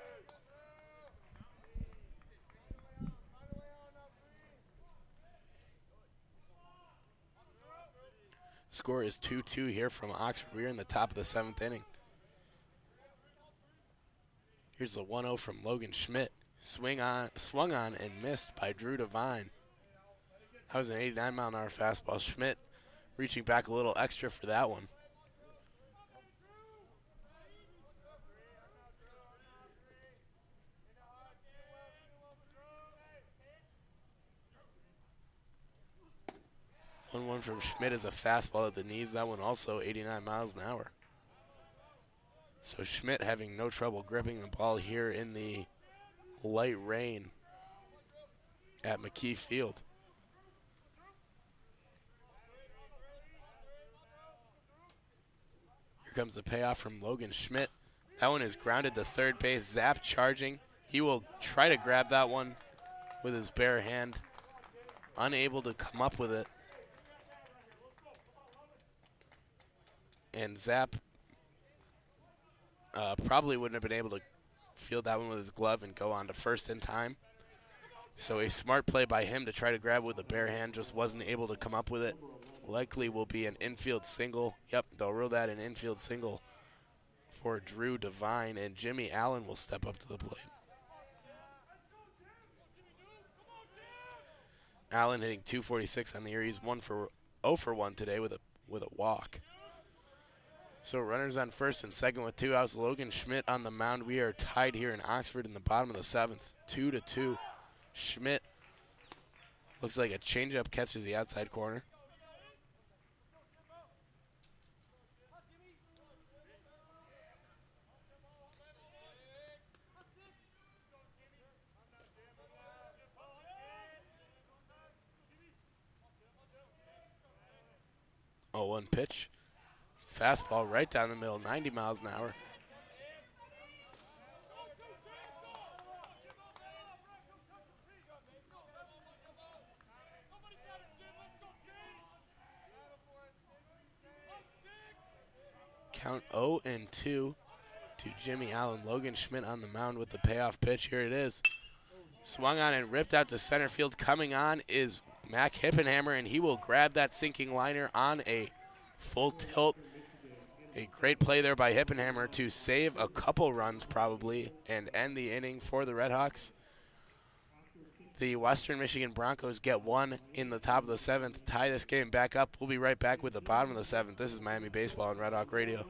Score is 2-2 here from Oxford. We're in the top of the 7th inning. Here's the 1-0 from Logan Schmidt. Swung on and missed by Drew Devine. That was an 89-mile-an-hour fastball. Schmidt reaching back a little extra for that one. One from Schmidt is a fastball at the knees. That one also 89 miles an hour. So Schmidt having no trouble gripping the ball here in the light rain at McKie Field. Here comes the payoff from Logan Schmidt. That one is grounded to third base. Zapp charging. He will try to grab that one with his bare hand. Unable to come up with it. And Zapp probably wouldn't have been able to field that one with his glove and go on to first in time. So a smart play by him to try to grab with the bare hand, just wasn't able to come up with it. Likely will be an infield single. Yep, they'll rule that an infield single for Drew Devine, and Jimmy Allen will step up to the plate. Allen hitting .246 on the year. He's 0 for 1 today with a walk. So runners on first and second with 2 outs. Logan Schmidt on the mound. We are tied here in Oxford in the bottom of the 7th, 2-2. Schmidt looks like a changeup catches the outside corner. Oh, 1 pitch. Fastball right down the middle, 90 miles an hour. Count 0-2 to Jimmy Allen. Logan Schmidt on the mound with the payoff pitch. Here it is. Swung on and ripped out to center field. Coming on is Mac Hippenhammer, and he will grab that sinking liner on a full tilt. A great play there by Hippenhammer to save a couple runs probably and end the inning for the RedHawks. The Western Michigan Broncos get 1 in the top of the 7th, tie this game back up. We'll be right back with the bottom of the 7th. This is Miami Baseball on Red Hawk Radio.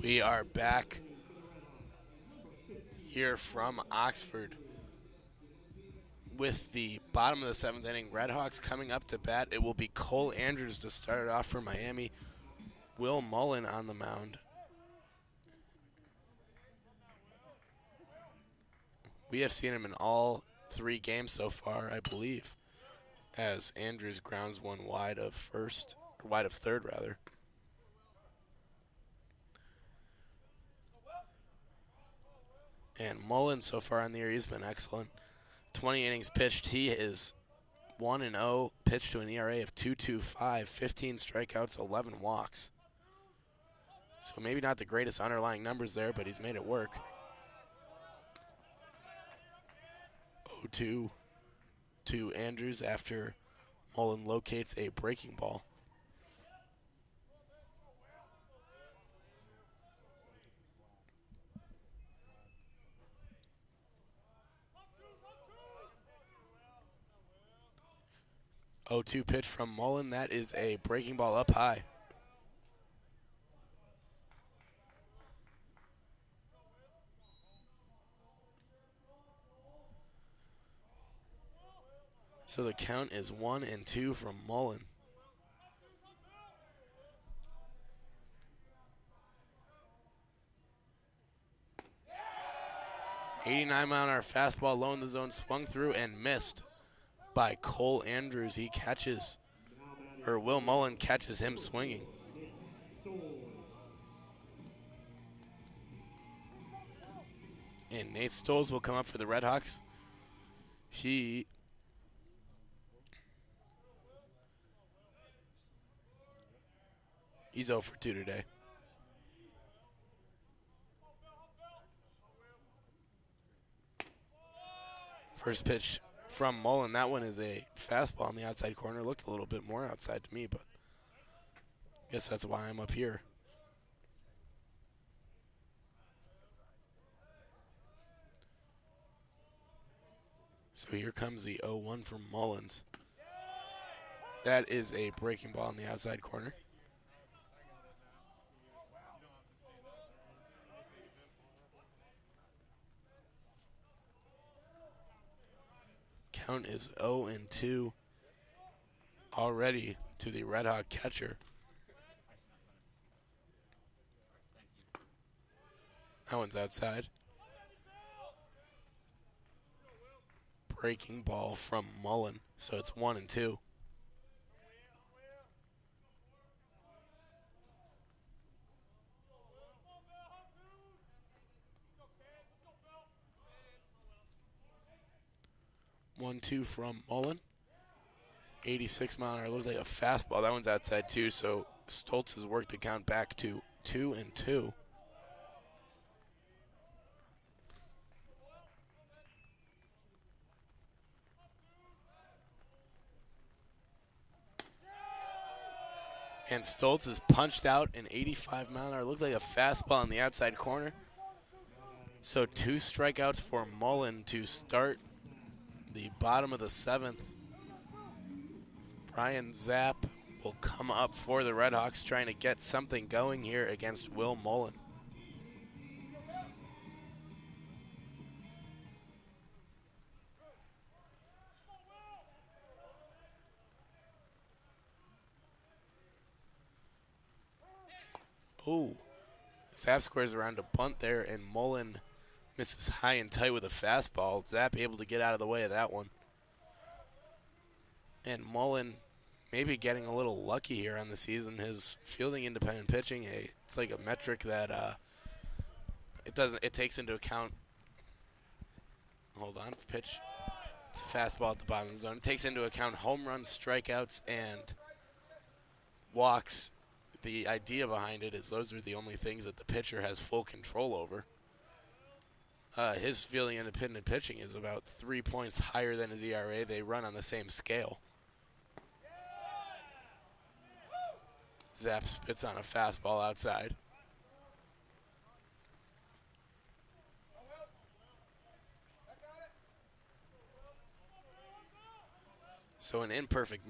We are back here from Oxford with the bottom of the 7th inning. RedHawks coming up to bat. It will be Cole Andrews to start it off for Miami. Will Mullen on the mound. We have seen him in all 3 games so far, I believe, as Andrews grounds one wide of third rather. And Mullen so far on the year, he's been excellent. 20 innings pitched. He is 1-0, pitched to an ERA of 2.25, 15 strikeouts, 11 walks. So maybe not the greatest underlying numbers there, but he's made it work. 0-2 to Andrews after Mullen locates a breaking ball. Oh, 2 pitch from Mullen. That is a breaking ball up high. So the count is 1-2 from Mullen. 89-mile-an-hour fastball low in the zone, swung through and missed by Cole Andrews. He catches, or Will Mullen catches him swinging. And Nate Stoles will come up for the RedHawks. He's 0 for 2 today. First pitch from Mullen. That one is a fastball on the outside corner. Looked a little bit more outside to me, but I guess that's why I'm up here. So here comes the 0-1 from Mullins. That is a breaking ball on the outside corner. Count is 0-2 already to the RedHawk catcher. That one's outside. Breaking ball from Mullen, so it's 1-2. One, two from Mullen. 86-mile-an-hour, looks like a fastball. That one's outside too, so Stoltz has worked the count back to 2-2. And Stoltz has punched out an 85-mile-an-hour, looks like a fastball in the outside corner. So 2 strikeouts for Mullen to start the bottom of the 7th. Brian Zapp will come up for the RedHawks, trying to get something going here against Will Mullen. Oh, Zapp squares around a bunt there, and Mullen misses high and tight with a fastball. Zapp able to get out of the way of that one. And Mullen maybe getting a little lucky here on the season. His fielding independent pitching, it's like a metric that it takes into account. Hold on, pitch. It's a fastball at the bottom of the zone. It takes into account home runs, strikeouts, and walks. The idea behind it is those are the only things that the pitcher has full control over. His fielding independent pitching is about 3 points higher than his ERA. They run on the same scale. Zapp spits on a fastball outside. So an imperfect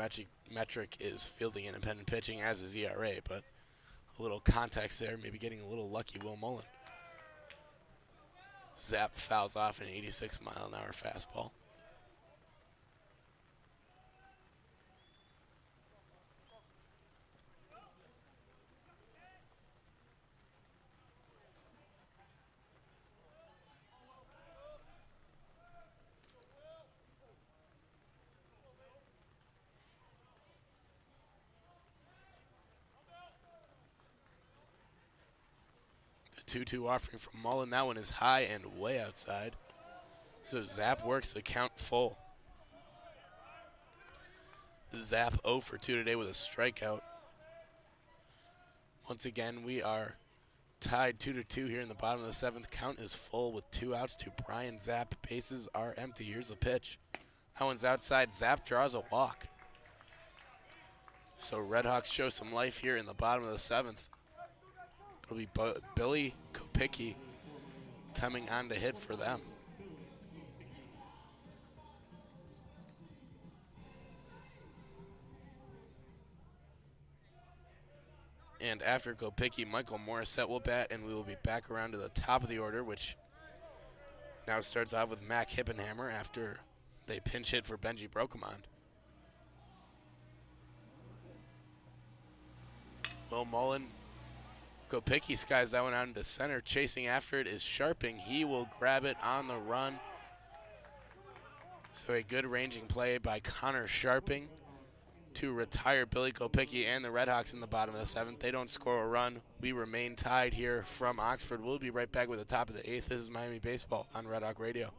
metric is fielding independent pitching, as is ERA, but a little context there, maybe getting a little lucky, Will Mullen. Zapp fouls off an 86-mile-an-hour fastball. The 2-2 offering from Mullen. That one is high and way outside. So Zapp works the count full. Zapp 0 for 2 today with a strikeout. Once again, we are tied 2-2 here in the bottom of the 7th. Count is full with 2 outs to Brian Zapp. Bases are empty. Here's a pitch. That one's outside. Zapp draws a walk. So RedHawks show some life here in the bottom of the 7th. It'll be Billy Kopicki coming on to hit for them. And after Kopicki, Michael Morissette will bat, and we will be back around to the top of the order, which now starts off with Mac Hippenhammer after they pinch hit for Benji Brocamond. Will Mullen Kopicki skies that one out into center. Chasing after it is Sharping. He will grab it on the run. So a good ranging play by Connor Sharping to retire Billy Kopicki and the RedHawks in the bottom of the 7th. They don't score a run. We remain tied here from Oxford. We'll be right back with the top of the 8th. This is Miami Baseball on Red Hawk Radio.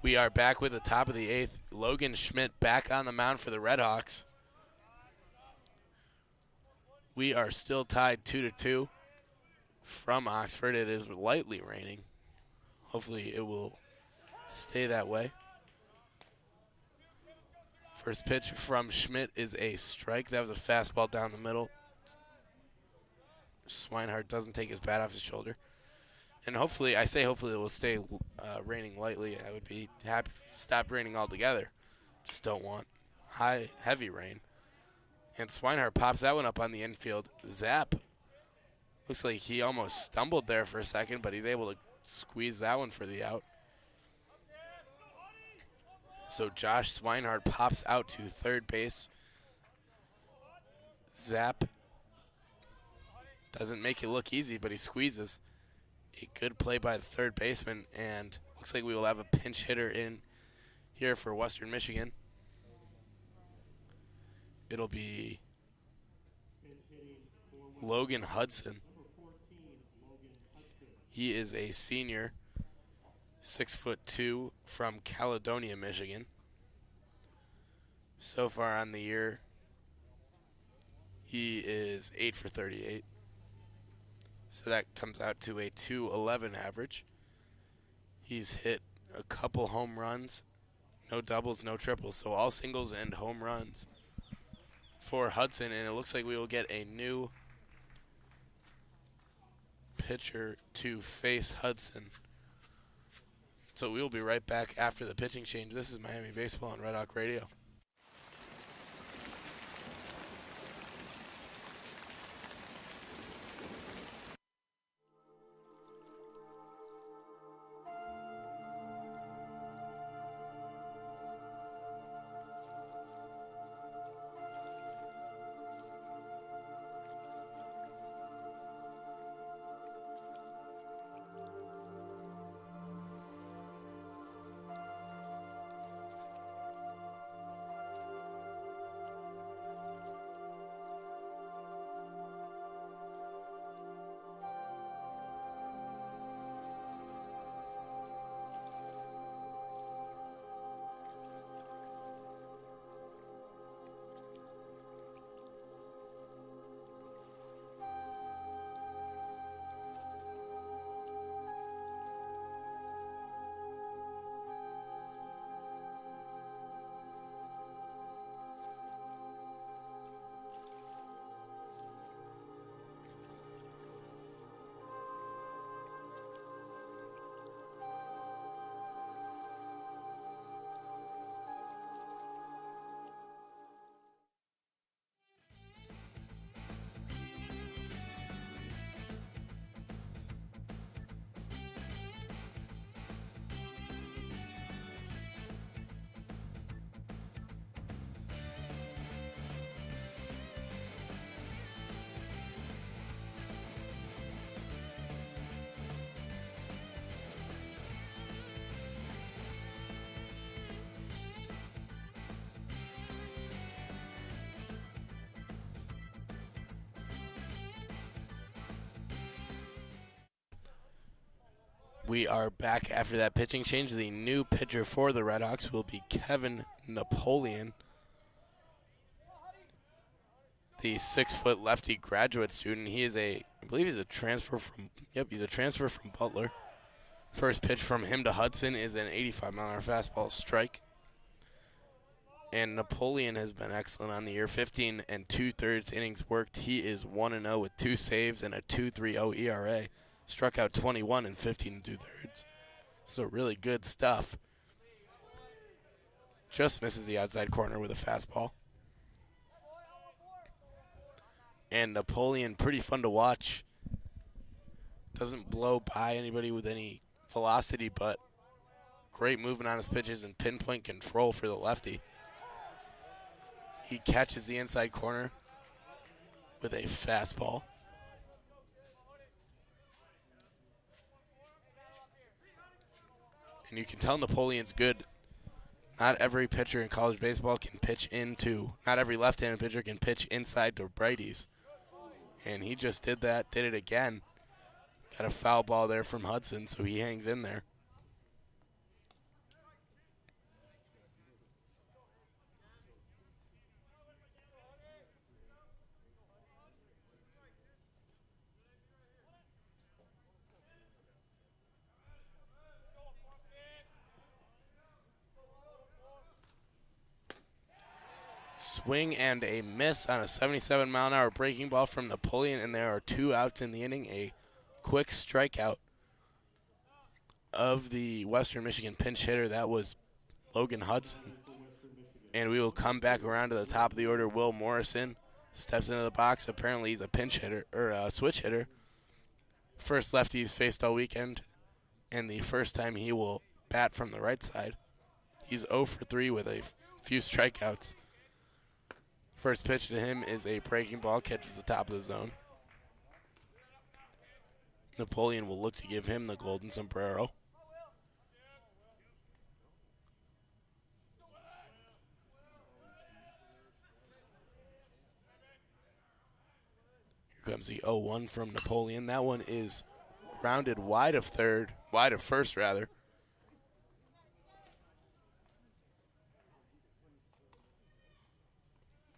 We are back with the top of the 8th. Logan Schmidt back on the mound for the RedHawks. We are still tied 2-2 from Oxford. It is lightly raining. Hopefully it will stay that way. First pitch from Schmidt is a strike. That was a fastball down the middle. Swinehart doesn't take his bat off his shoulder. And hopefully, I say hopefully it will stay raining lightly. I would be happy if it stopped raining altogether. Just don't want heavy rain. And Swinehart pops that one up on the infield. Zap. Looks like he almost stumbled there for a second, but he's able to squeeze that one for the out. So Josh Swinehart pops out to third base. Zap. Doesn't make it look easy, but he squeezes. A good play by the third baseman, and looks like we will have a pinch hitter in here for Western Michigan. It'll be Logan Hudson. He is a senior, 6'2", from Caledonia, Michigan. So far on the year, he is 8 for 38. So that comes out to a .211 average. He's hit a couple home runs, no doubles, no triples, so all singles and home runs for Hudson, and it looks like we will get a new pitcher to face Hudson. So we will be right back after the pitching change. This is Miami Baseball on Red Hawk Radio. We are back after that pitching change. The new pitcher for the RedHawks will be Kevin Napoleon, the 6-foot lefty graduate student. He is I believe he's a transfer from, he's a transfer from Butler. First pitch from him to Hudson is an 85-mile-an-hour fastball strike. And Napoleon has been excellent on the year. 15 2/3 innings worked. He is 1-0 with 2 saves and a 2.30 ERA. Struck out 21 in 15 2/3. So really good stuff. Just misses the outside corner with a fastball. And Napoleon, pretty fun to watch. Doesn't blow by anybody with any velocity, but great movement on his pitches and pinpoint control for the lefty. He catches the inside corner with a fastball. And you can tell Napoleon's good. Not every pitcher in college baseball can pitch not every left-handed pitcher can pitch inside to righties. And he just did that, did it again. Got a foul ball there from Hudson, so he hangs in there. Swing and a miss on a 77-mile-an-hour breaking ball from Napoleon, and there are 2 outs in the inning. A quick strikeout of the Western Michigan pinch hitter. That was Logan Hudson. And we will come back around to the top of the order. Will Morrison steps into the box. Apparently he's a pinch hitter, or a switch hitter. First lefty he's faced all weekend, and the first time he will bat from the right side. He's 0 for 3 with a few strikeouts. First pitch to him is a breaking ball, catches the top of the zone. Napoleon will look to give him the golden sombrero. Here comes the 0-1 from Napoleon. That one is grounded wide of first rather.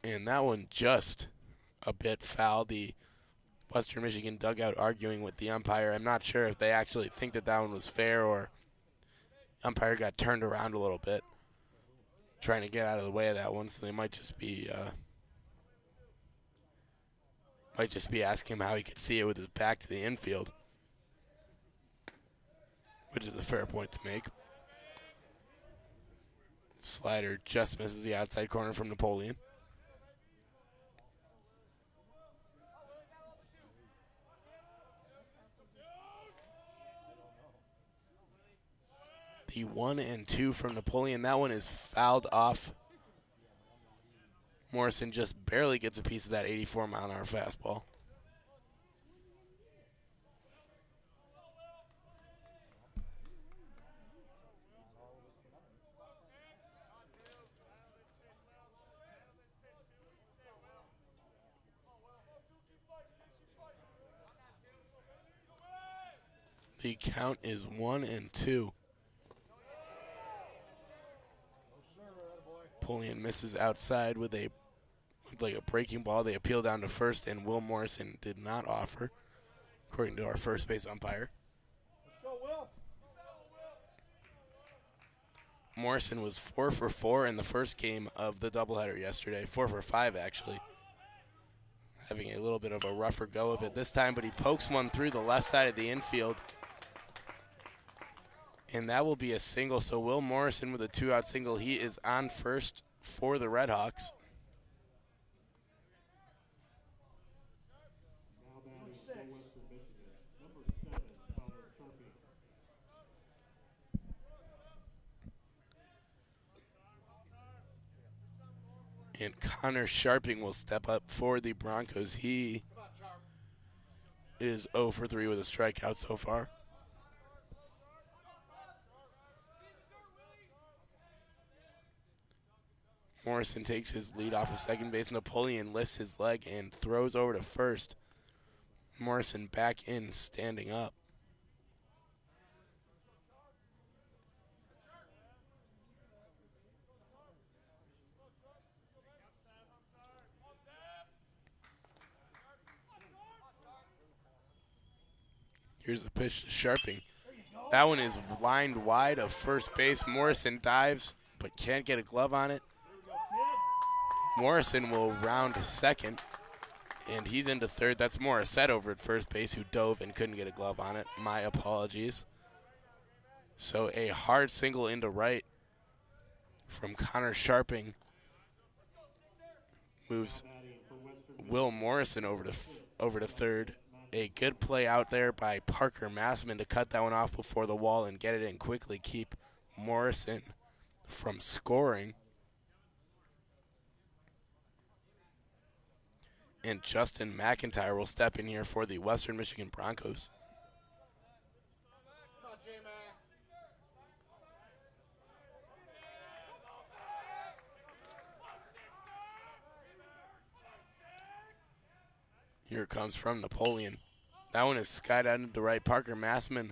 And that one just a bit foul. The Western Michigan dugout arguing with the umpire. I'm not sure if they actually think that one was fair or umpire got turned around a little bit trying to get out of the way of that one, so they might just be asking him how he could see it with his back to the infield, which is a fair point to make. Slider just misses the outside corner from Napoleon. The 1-2 from Napoleon. That one is fouled off. Morrison just barely gets a piece of that 84-mile-an-hour fastball. The count is 1-2. Napoleon misses outside with looked like a breaking ball. They appeal down to first, and Will Morrison did not offer, according to our first base umpire. Let's go, Will. Morrison was 4 for 4 in the first game of the doubleheader yesterday. 4 for 5, actually. Having a little bit of a rougher go of it this time, but he pokes one through the left side of the infield. And that will be a single. So Will Morrison with a 2-out single. He is on first for the RedHawks. And Connor Sharping will step up for the Broncos. He is 0 for 3 with a strikeout so far. Morrison takes his lead off of second base. Napoleon lifts his leg and throws over to first. Morrison back in, standing up. Here's the pitch to Sharping. That one is lined wide of first base. Morrison dives, but can't get a glove on it. Morrison will round second, and he's into third. That's Morissette over at first base, who dove and couldn't get a glove on it. My apologies. So a hard single into right from Connor Sharping moves Will Morrison over to third. A good play out there by Parker Massman to cut that one off before the wall and get it in quickly, keep Morrison from scoring. And Justin McIntyre will step in here for the Western Michigan Broncos. Here it comes from Napoleon. That one is skied out into the right. Parker Massman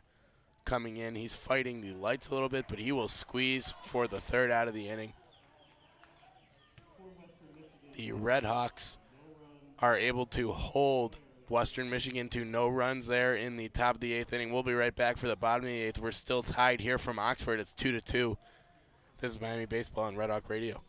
coming in. He's fighting the lights a little bit, but he will squeeze for the third out of the inning. The RedHawks are able to hold Western Michigan to no runs there in the top of the eighth inning. We'll be right back for the bottom of the eighth. We're still tied here from Oxford. It's 2-2. This is Miami Baseball on Red Hawk Radio.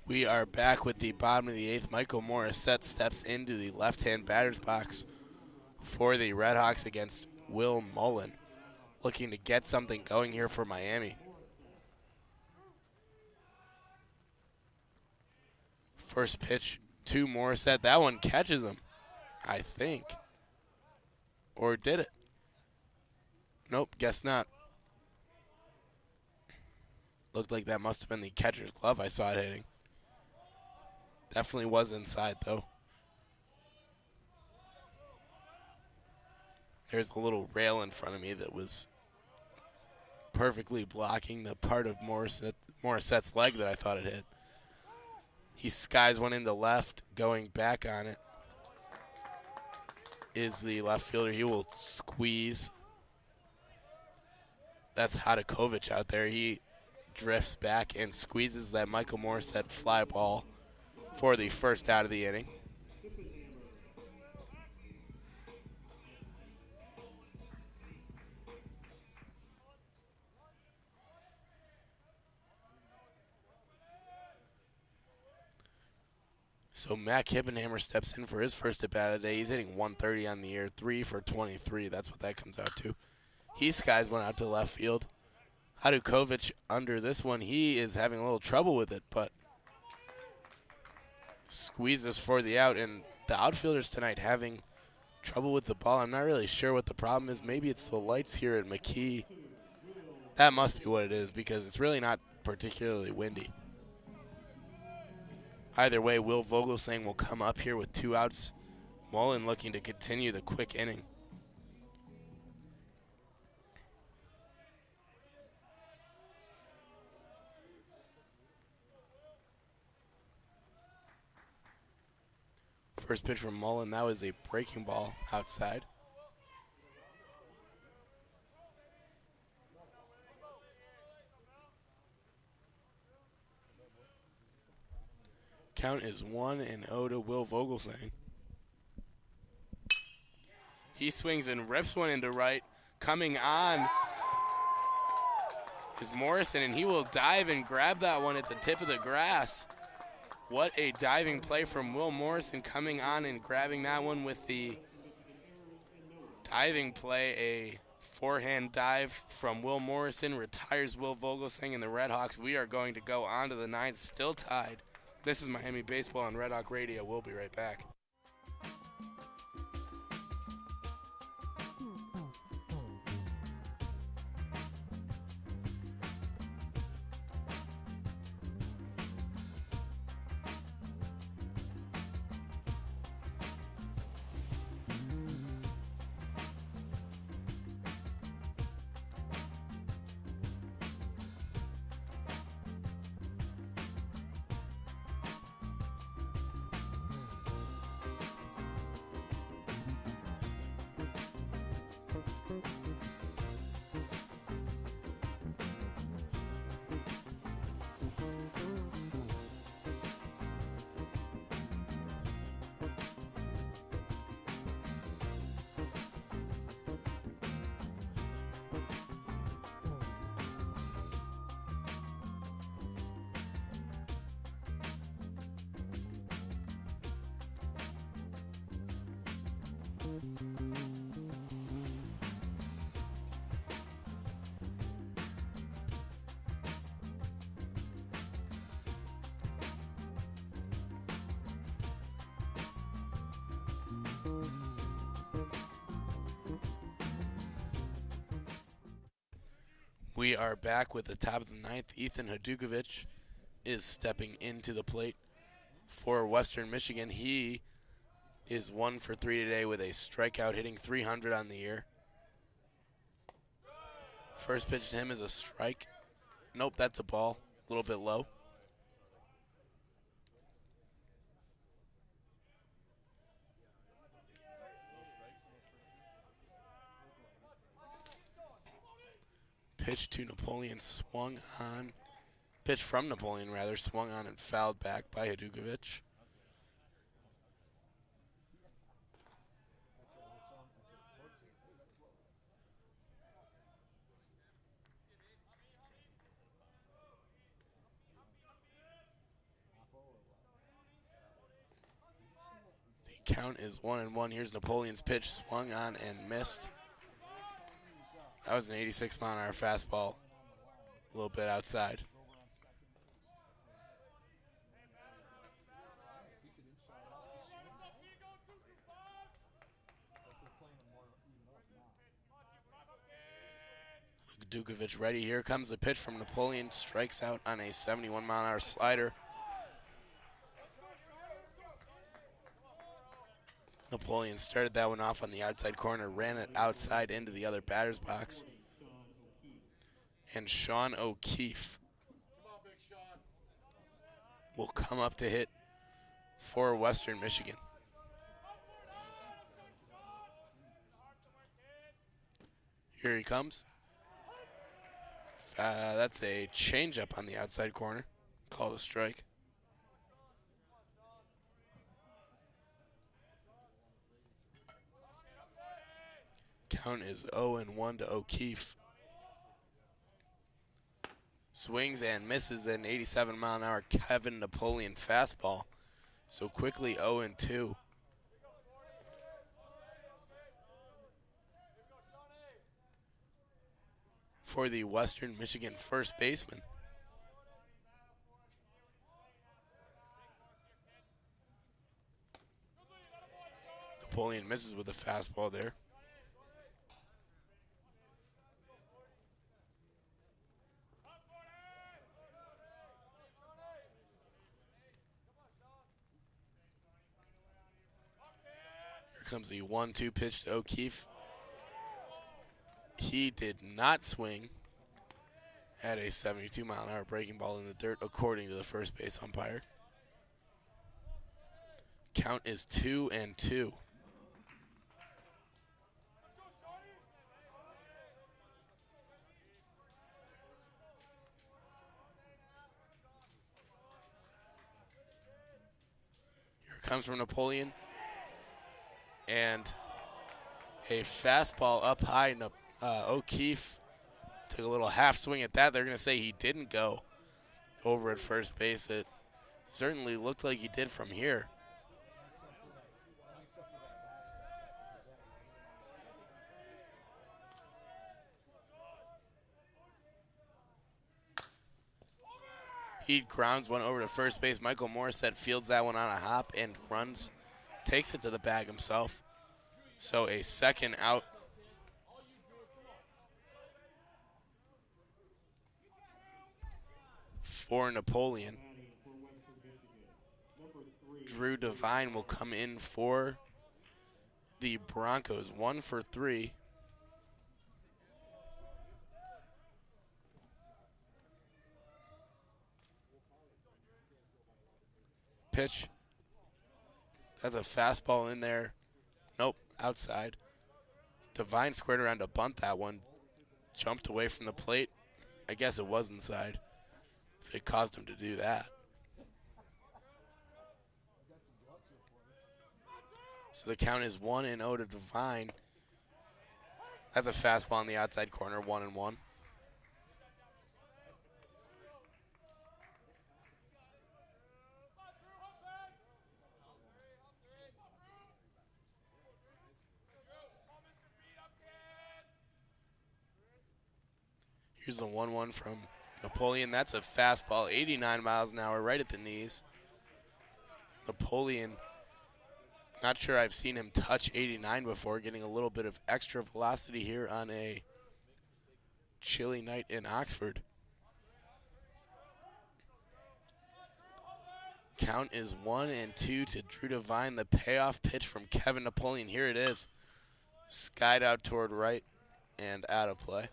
We are back with the bottom of the eighth. Michael Morissette steps into the left-hand batter's box for the RedHawks against Will Mullen, looking to get something going here for Miami. First pitch to Morissette. That one catches him, I think. Or did it? Nope, guess not. Looked like that must have been the catcher's glove I saw it hitting. Definitely was inside, though. There's a little rail in front of me that was perfectly blocking the part of Morissette's leg that I thought it hit. He skies one into left, going back on it is the left fielder. He will squeeze. That's Hadakovic out there. He drifts back and squeezes that Michael Morissette fly ball for the first out of the inning. So Mac Hippenhammer steps in for his first at-bat of the day. He's hitting 130 on the year, 3 for 23. That's what that comes out to. He skies one out to left field. Hadakovic under this one. He is having a little trouble with it, but squeezes for the out. And the outfielders tonight having Trouble with the ball. I'm not really sure what the problem is. Maybe it's the lights here at McKie. That must be what it is because it's really not particularly windy. Either way, Will Vogelsang will come up here with 2 outs. Mullen looking to continue the quick inning. First pitch from Mullen, that was a breaking ball outside. Count is 1-0 to Will Vogelsang. He swings and rips one into right. Coming on is Morrison, and he will dive and grab that one at the tip of the grass. What a diving play from Will Morrison, coming on and grabbing that one with the diving play. A forehand dive from Will Morrison retires Will Vogelsang and the RedHawks. We are going to go on to the 9th, still tied. This is Miami Baseball on Red Hawk Radio. We'll be right back. We are back with the top of the 9th. Ethan Hadukovic is stepping into the plate for Western Michigan. He is 1 for 3 today with a strikeout, hitting .300 on the year. First pitch to him is a strike. Nope, that's a ball. A little bit low. Pitch to Napoleon, swung on. Pitch from Napoleon, rather, swung on and fouled back by Hadukovic. The count is 1-1. Here's Napoleon's pitch, swung on and missed. That was an 86-mile-an-hour fastball, a little bit outside. Dukovic ready. Here comes the pitch from Napoleon. Strikes out on a 71-mile-an-hour slider. Napoleon started that one off on the outside corner, ran it outside into the other batter's box. And Sean O'Keefe will come up to hit for Western Michigan. Here he comes. That's a changeup on the outside corner. Called a strike. Count is 0-1 to O'Keefe. Swings and misses an 87-mile-an-hour Kevin Napoleon fastball. So quickly 0-2. For the Western Michigan first baseman. Napoleon misses with a fastball there. Here comes the 1-2 pitch to O'Keefe. He did not swing at a 72-mile-an-hour breaking ball in the dirt, according to the first base umpire. Count is 2-2. Here comes from Napoleon. And a fastball up high. O'Keefe took a little half swing at that. They're going to say he didn't go over at first base. It certainly looked like he did from here. He grounds one over to first base. Michael Morissette fields that one on a hop and runs, takes it to the bag himself. So a second out. For Napoleon. Drew Devine will come in for the Broncos. 1 for 3. Pitch. That's a fastball in there. Nope, outside. Devine squared around to bunt that one. Jumped away from the plate. I guess it was inside. If it caused him to do that. So the count is 1-0 to Devine. That's a fastball on the outside corner, 1-1. Here's the 1-1 from Napoleon. That's a fastball, 89 miles an hour, right at the knees. Napoleon, not sure I've seen him touch 89 before, getting a little bit of extra velocity here on a chilly night in Oxford. Count is 1-2 to Drew Devine. The payoff pitch from Kevin Napoleon. Here it is. Skied out toward right and out of play.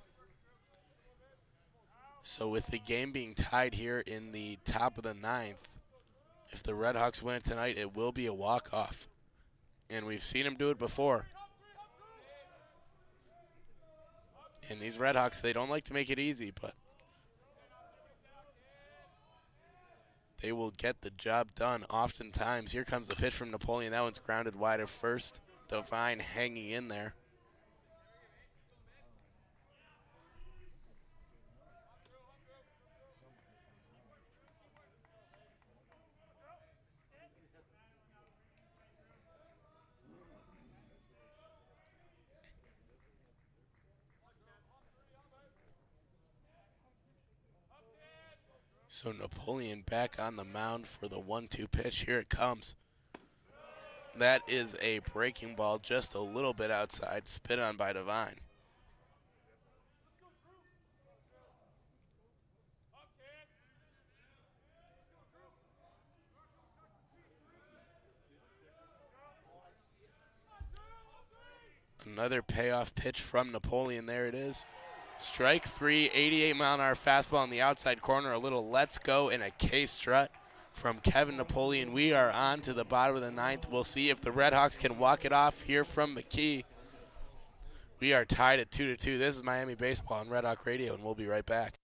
So with the game being tied here in the top of the 9th, if the RedHawks win it tonight, it will be a walk-off. And we've seen them do it before. And these RedHawks, they don't like to make it easy, but they will get the job done oftentimes. Here comes the pitch from Napoleon. That one's grounded wide at first. Devine hanging in there. So Napoleon back on the mound for the 1-2 pitch. Here it comes. That is a breaking ball just a little bit outside, spit on by Devine. Another payoff pitch from Napoleon. There it is. Strike 3, 88-mile-an-hour fastball on the outside corner. A little let's go and a K-strut from Kevin Napoleon. We are on to the bottom of the 9th. We'll see if the RedHawks can walk it off here from McKie. We are tied at 2-2. This is Miami Baseball on Red Hawk Radio, and we'll be right back.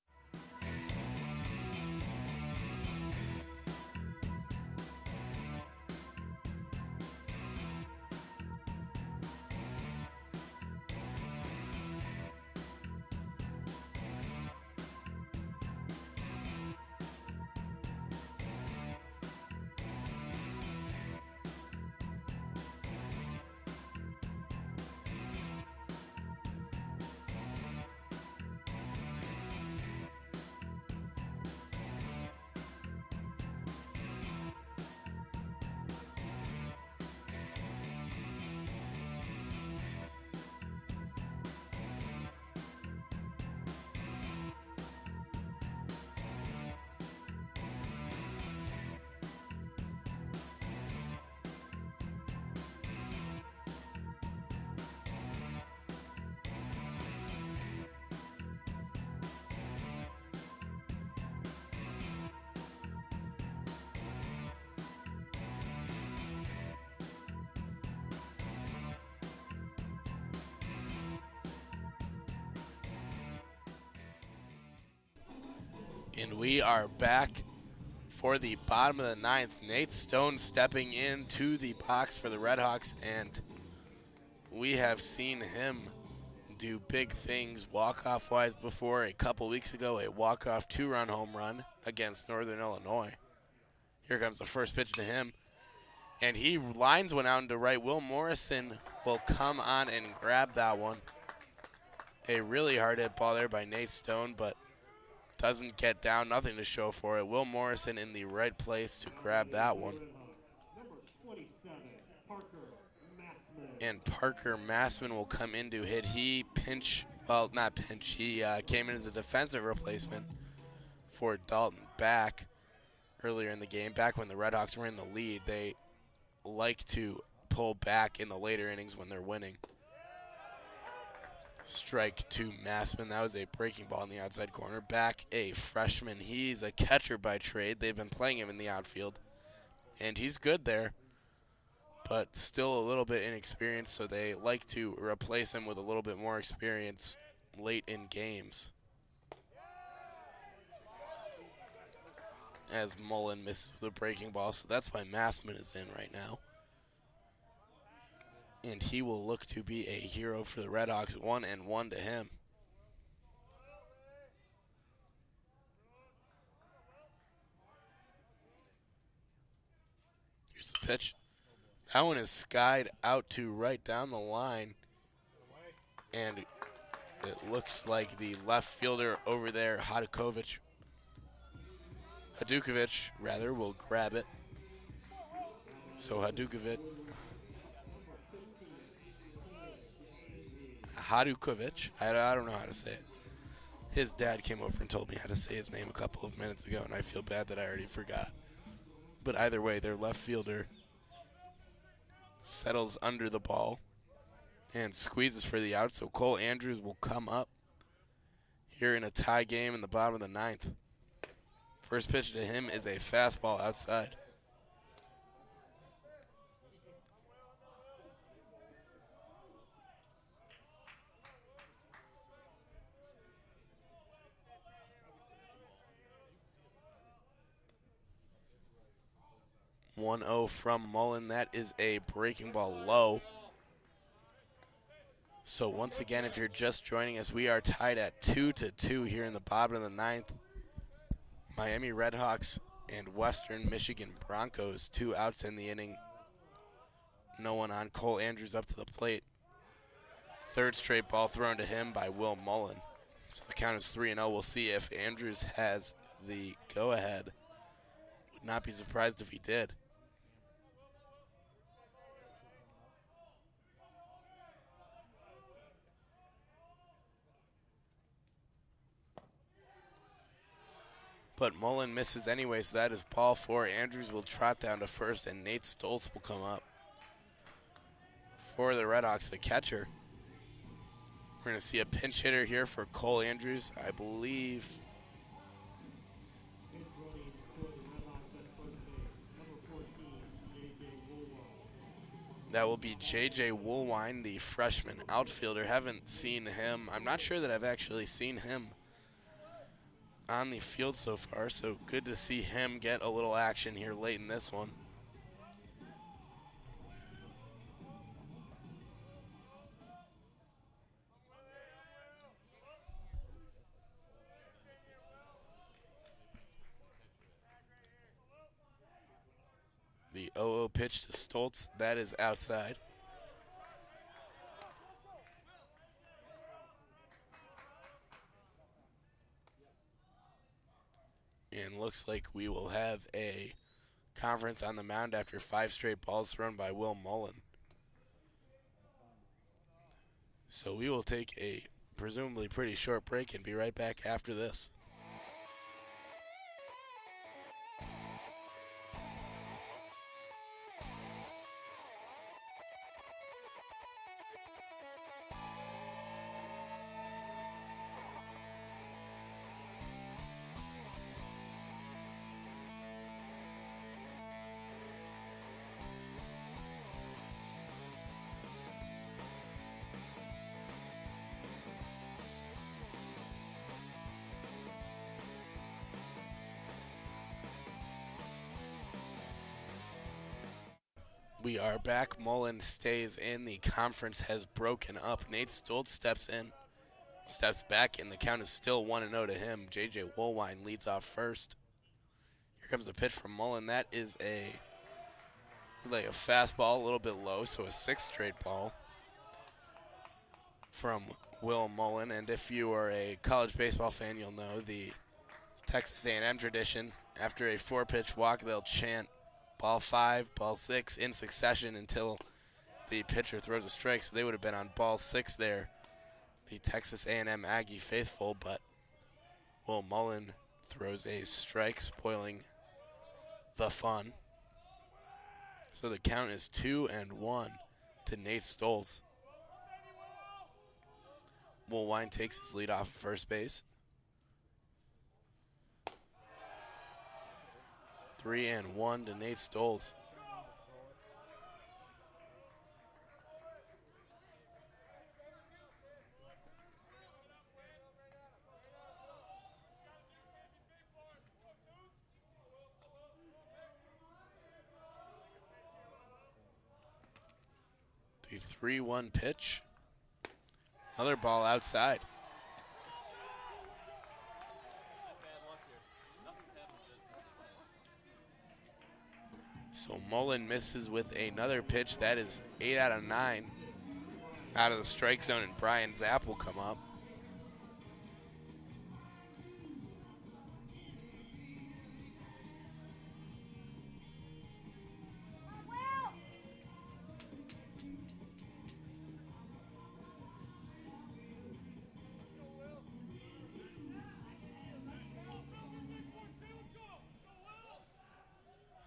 And we are back for the bottom of the ninth. Nate Stone stepping into the box for the RedHawks, and we have seen him do big things walk-off wise before. A couple weeks ago, a walk-off 2-run home run against Northern Illinois. Here comes the first pitch to him, and he lines one out into right. Will Morrison will come on and grab that one. A really hard hit ball there by Nate Stone, but doesn't get down, nothing to show for it. Will Morrison in the right place to grab that one. Number 27, Parker Massman. And Parker Massman will come in to hit. He came in as a defensive replacement for Dalton Back earlier in the game. Back when the RedHawks were in the lead, they like to pull back in the later innings when they're winning. Strike to Massman. That was a breaking ball in the outside corner. Back, a freshman. He's a catcher by trade. They've been playing him in the outfield, and he's good there, but still a little bit inexperienced, so they like to replace him with a little bit more experience late in games. As Mullen misses the breaking ball, so that's why Massman is in right now. And he will look to be a hero for the RedHawks. 1-1 to him. Here's the pitch. That one is skied out to right down the line. And it looks like the left fielder over there, Hadukovic, will grab it. So Hadukovic, I don't know how to say it. His dad came over and told me how to say his name a couple of minutes ago, and I feel bad that I already forgot. But either way, their left fielder settles under the ball and squeezes for the out, so Cole Andrews will come up here in a tie game in the bottom of the ninth. First pitch to him is a fastball outside. (1-0) from Mullen. That is a breaking ball low. So once again, if you're just joining us, we are tied at 2-2 here in the bottom of the ninth. Miami RedHawks and Western Michigan Broncos, 2 outs in the inning. No one on. Cole Andrews up to the plate. Third straight ball thrown to him by Will Mullen. So the count is 3-0. We'll see if Andrews has the go-ahead. Would not be surprised if he did. But Mullen misses anyway, so that is ball 4. Andrews will trot down to first, and Nate Stoltz will come up. For the RedHawks, the catcher. We're going to see a pinch hitter here for Cole Andrews, I believe. That will be J.J. Woolwine, the freshman outfielder. Haven't seen him. I'm not sure that I've actually seen him on the field so far, so good to see him get a little action here late in this one. The 0-0 pitch to Stoltz, that is outside. And looks like we will have a conference on the mound after 5 straight balls thrown by Will Mullen. So we will take a presumably pretty short break and be right back after this. We are back. Mullen stays in. The conference has broken up. Nate Stoltz steps back, and the count is still 1-0 to him. J.J. Woolwine leads off first. Here comes a pitch from Mullen. That is like a fastball, a little bit low, so a 6th straight ball from Will Mullen. And if you are a college baseball fan, you'll know the Texas A&M tradition. After a 4-pitch walk, they'll chant ball 5, ball 6 in succession until the pitcher throws a strike. So they would have been on ball 6 there, the Texas A&M Aggie faithful, but Will Mullen throws a strike, spoiling the fun. So the count is 2-1 to Nate Stoltz. Woolwine takes his lead off of first base. 3-1 to Nate Stoltz. The 3-1 pitch. Another ball outside. So Mullen misses with another pitch. That is 8 out of 9 out of the strike zone, and Brian Zapp will come up.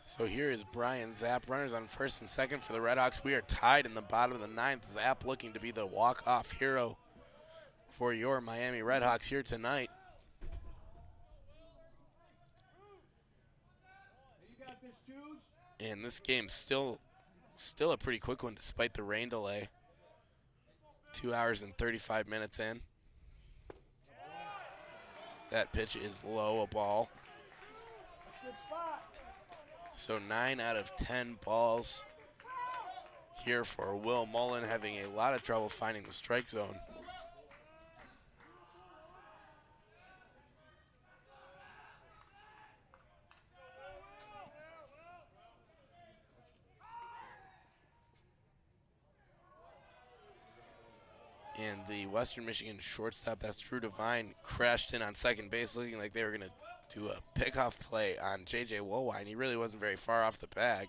So here is Brian Zapp, runners on first and second for the RedHawks. We are tied in the bottom of the 9th. Zapp looking to be the walk-off hero for your Miami RedHawks here tonight. And this game's still a pretty quick one despite the rain delay. 2 hours and 35 minutes in. That pitch is low, a ball. So 9 out of 10 balls here for Will Mullen, having a lot of trouble finding the strike zone. And the Western Michigan shortstop, that's Drew Devine, crashed in on second base looking like they were going to do a pickoff play on J.J. Woolwine. He really wasn't very far off the bag,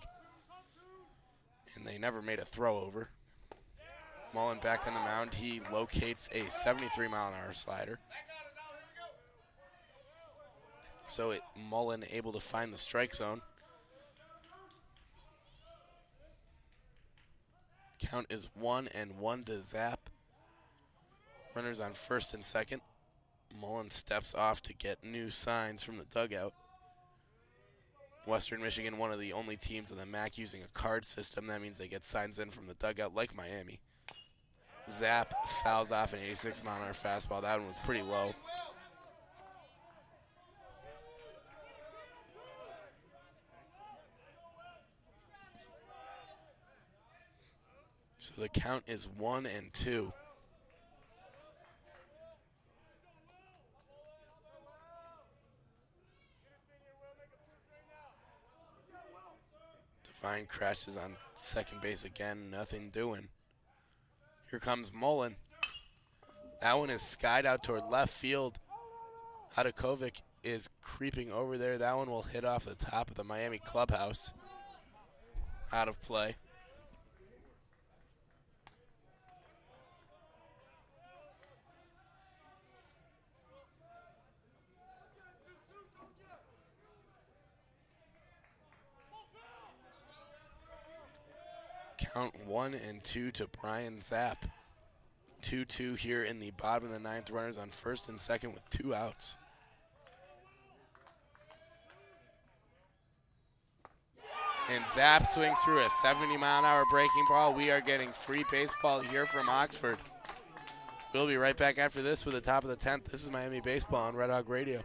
and they never made a throw over. Mullen back on the mound. He locates a 73-mile-an-hour slider. So Mullen able to find the strike zone. Count is 1-1 to Zapp. Runners on first and second. Mullen steps off to get new signs from the dugout. Western Michigan, one of the only teams in the MAC using a card system. That means they get signs in from the dugout like Miami. Zapp fouls off an 86-mile-an-hour fastball. That one was pretty low. So the count is 1-2. Devine crashes on second base again, nothing doing. Here comes Mullen. That one is skied out toward left field. Hadakovic is creeping over there. That one will hit off the top of the Miami clubhouse. Out of play. Count 1-2 to Brian Zapp. 2-2 here in the bottom of the 9th. Runners on first and second with 2 outs. And Zapp swings through a 70-mile-an-hour breaking ball. We are getting free baseball here from Oxford. We'll be right back after this with the top of the 10th. This is Miami Baseball on Red Hawk Radio.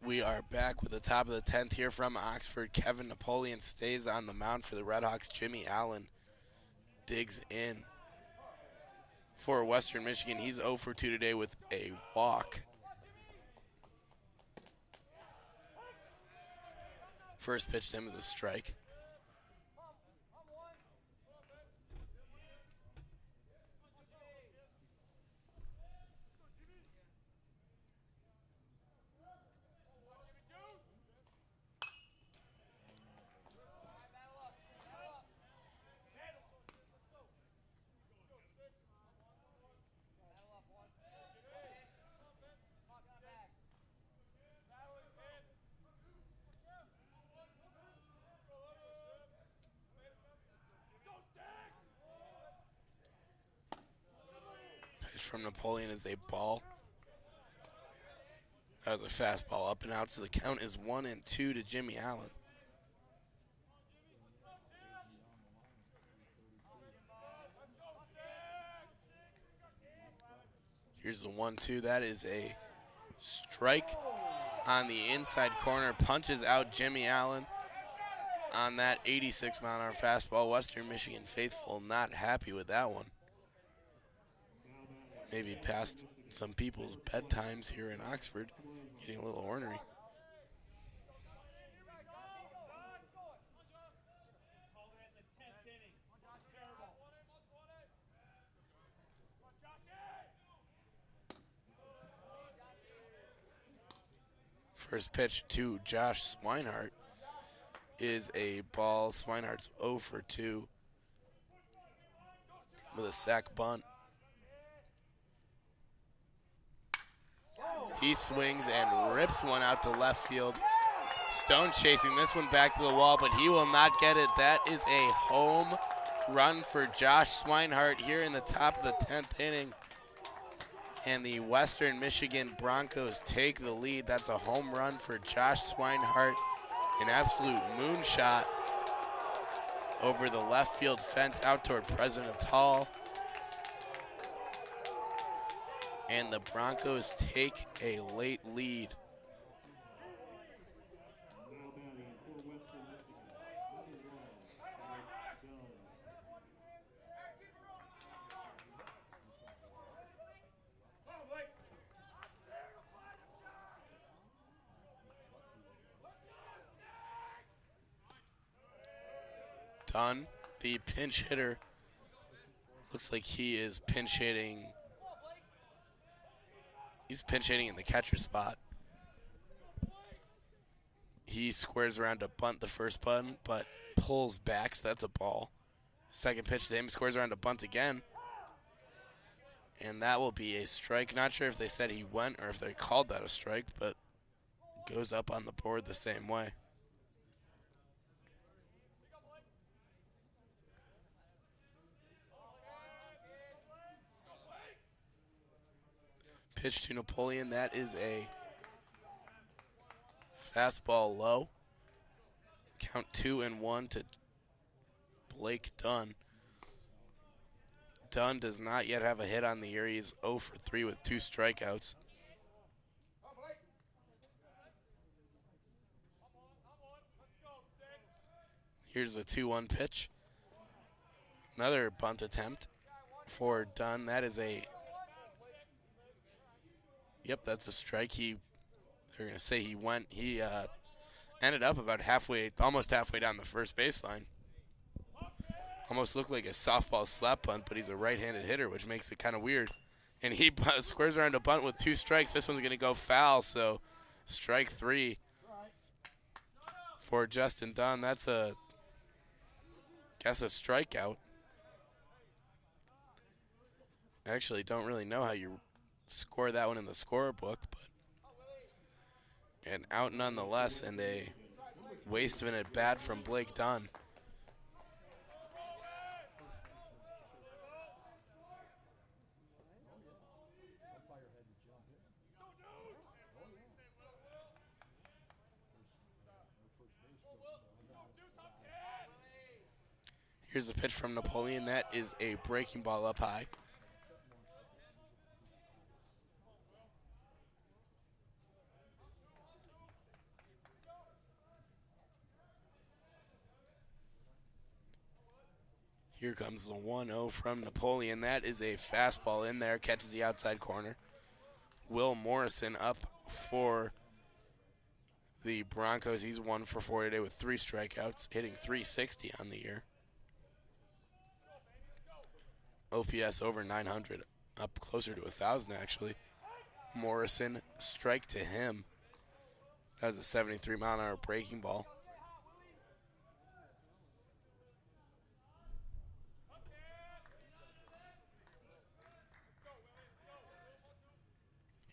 We are back with the top of the 10th here from Oxford. Kevin Napoleon stays on the mound for the RedHawks. Jimmy Allen digs in for Western Michigan. He's 0 for 2 today with a walk. First pitch to him is a strike. From Napoleon is a ball. That was a fastball up and out, so the count is 1-2 to Jimmy Allen. Here's the 1-2. That is a strike on the inside corner. Punches out Jimmy Allen on that 86-mile-an-hour fastball. Western Michigan faithful not happy with that one. Maybe past some people's bedtimes here in Oxford, getting a little ornery. First pitch to Josh Swinehart is a ball. Swinehart's 0 for 2 with a sac bunt. He swings and rips one out to left field. Stone chasing this one back to the wall, but he will not get it. That is a home run for Josh Swinehart here in the top of the 10th inning. And the Western Michigan Broncos take the lead. That's a home run for Josh Swinehart. An absolute moonshot over the left field fence out toward President's Hall. And the Broncos take a late lead. Dunn, the pinch hitter, looks like he is pinch hitting. He's pinch hitting in the catcher spot. He squares around to bunt the first bunt, but pulls back, so that's a ball. Second pitch to him, squares around to bunt again. And that will be a strike. Not sure if they said he went or if they called that a strike, but goes up on the board the same way. Pitch to Napoleon, that is a fastball low. Count 2-1 to Blake Dunn. Dunn does not yet have a hit on the year. He's 0 for 3 with 2 strikeouts. Here's a 2-1 pitch. Another bunt attempt for Dunn. That is a Yep, that's a strike. They're going to say he went. He ended up about halfway, almost halfway down the first baseline. Almost looked like a softball slap bunt, but he's a right-handed hitter, which makes it kind of weird. And he squares around a bunt with 2 strikes. This one's going to go foul, so strike 3 for Justin Dunn. That's a strikeout. I actually don't really know how you score that one in the scorebook, but an out nonetheless, and a waste of an at bat from Blake Dunn. Here's a pitch from Napoleon. That is a breaking ball up high. Here comes the 1-0 from Napoleon. That is a fastball in there, catches the outside corner. Will Morrison up for the Broncos. He's 1 for 4 today with 3 strikeouts, hitting .360 on the year. OPS over 900, up closer to 1,000 actually. Morrison, strike to him. That was a 73-mile-an-hour breaking ball.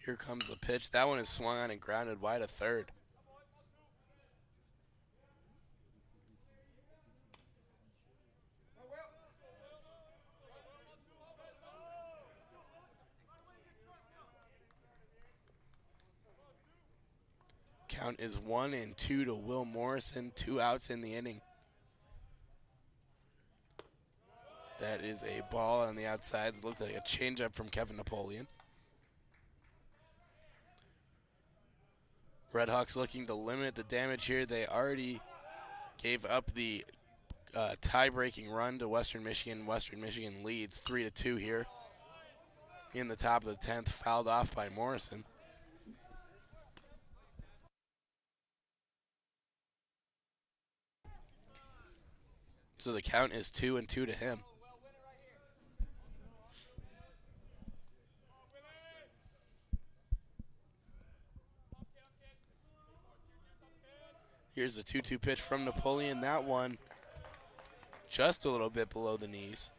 Here comes the pitch. That one is swung on and grounded wide to third. Count is 1-2 to Will Morrison. 2 outs in the inning. That is a ball on the outside. Looked like a changeup from Kevin Napoleon. RedHawks looking to limit the damage here. They already gave up the tie-breaking run to Western Michigan. Western Michigan leads 3-2 here. In the top of the 10th, fouled off by Morrison. So the count is 2-2 to him. Here's the 2-2 pitch from Napoleon. That one just a little bit below the knees.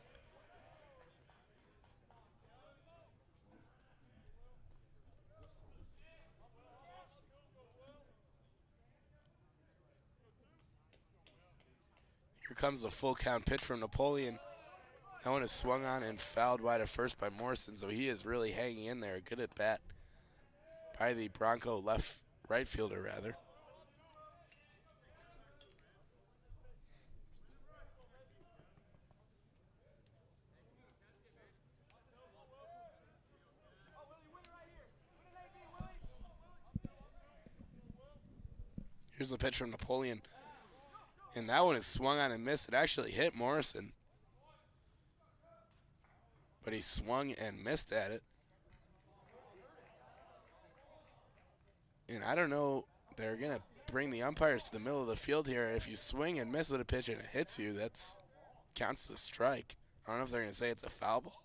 Here comes the full count pitch from Napoleon. That one is swung on and fouled wide at first by Morrison, so he is really hanging in there. Good at bat by the Bronco right fielder, rather. Here's the pitch from Napoleon. And that one is swung on and missed. It actually hit Morrison. But he swung and missed at it. And I don't know, they're going to bring the umpires to the middle of the field here. If you swing and miss at a pitch and it hits you, that counts as a strike. I don't know if they're going to say it's a foul ball.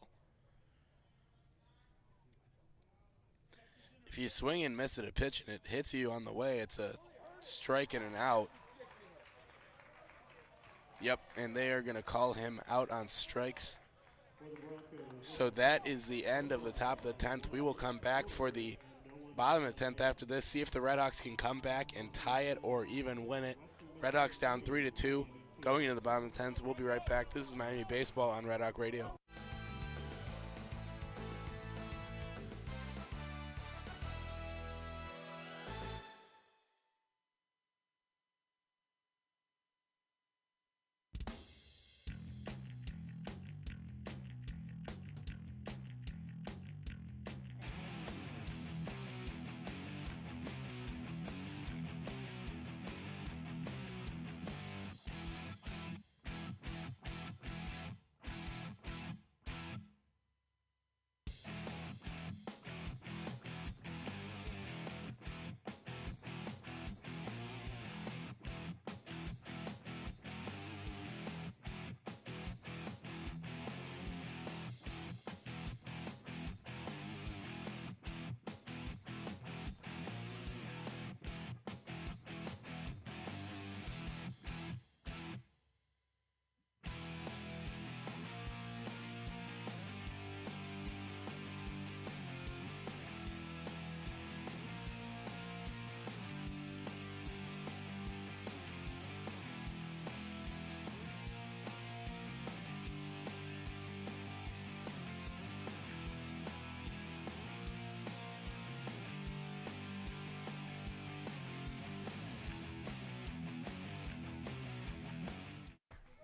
If you swing and miss at a pitch and it hits you on the way, it's a strike and an out. Yep, and they are going to call him out on strikes. So that is the end of the top of the 10th. We will come back for the bottom of the 10th after this, see if the RedHawks can come back and tie it or even win it. RedHawks down 3-2, going into the bottom of the 10th. We'll be right back. This is Miami Baseball on Red Hawk Radio.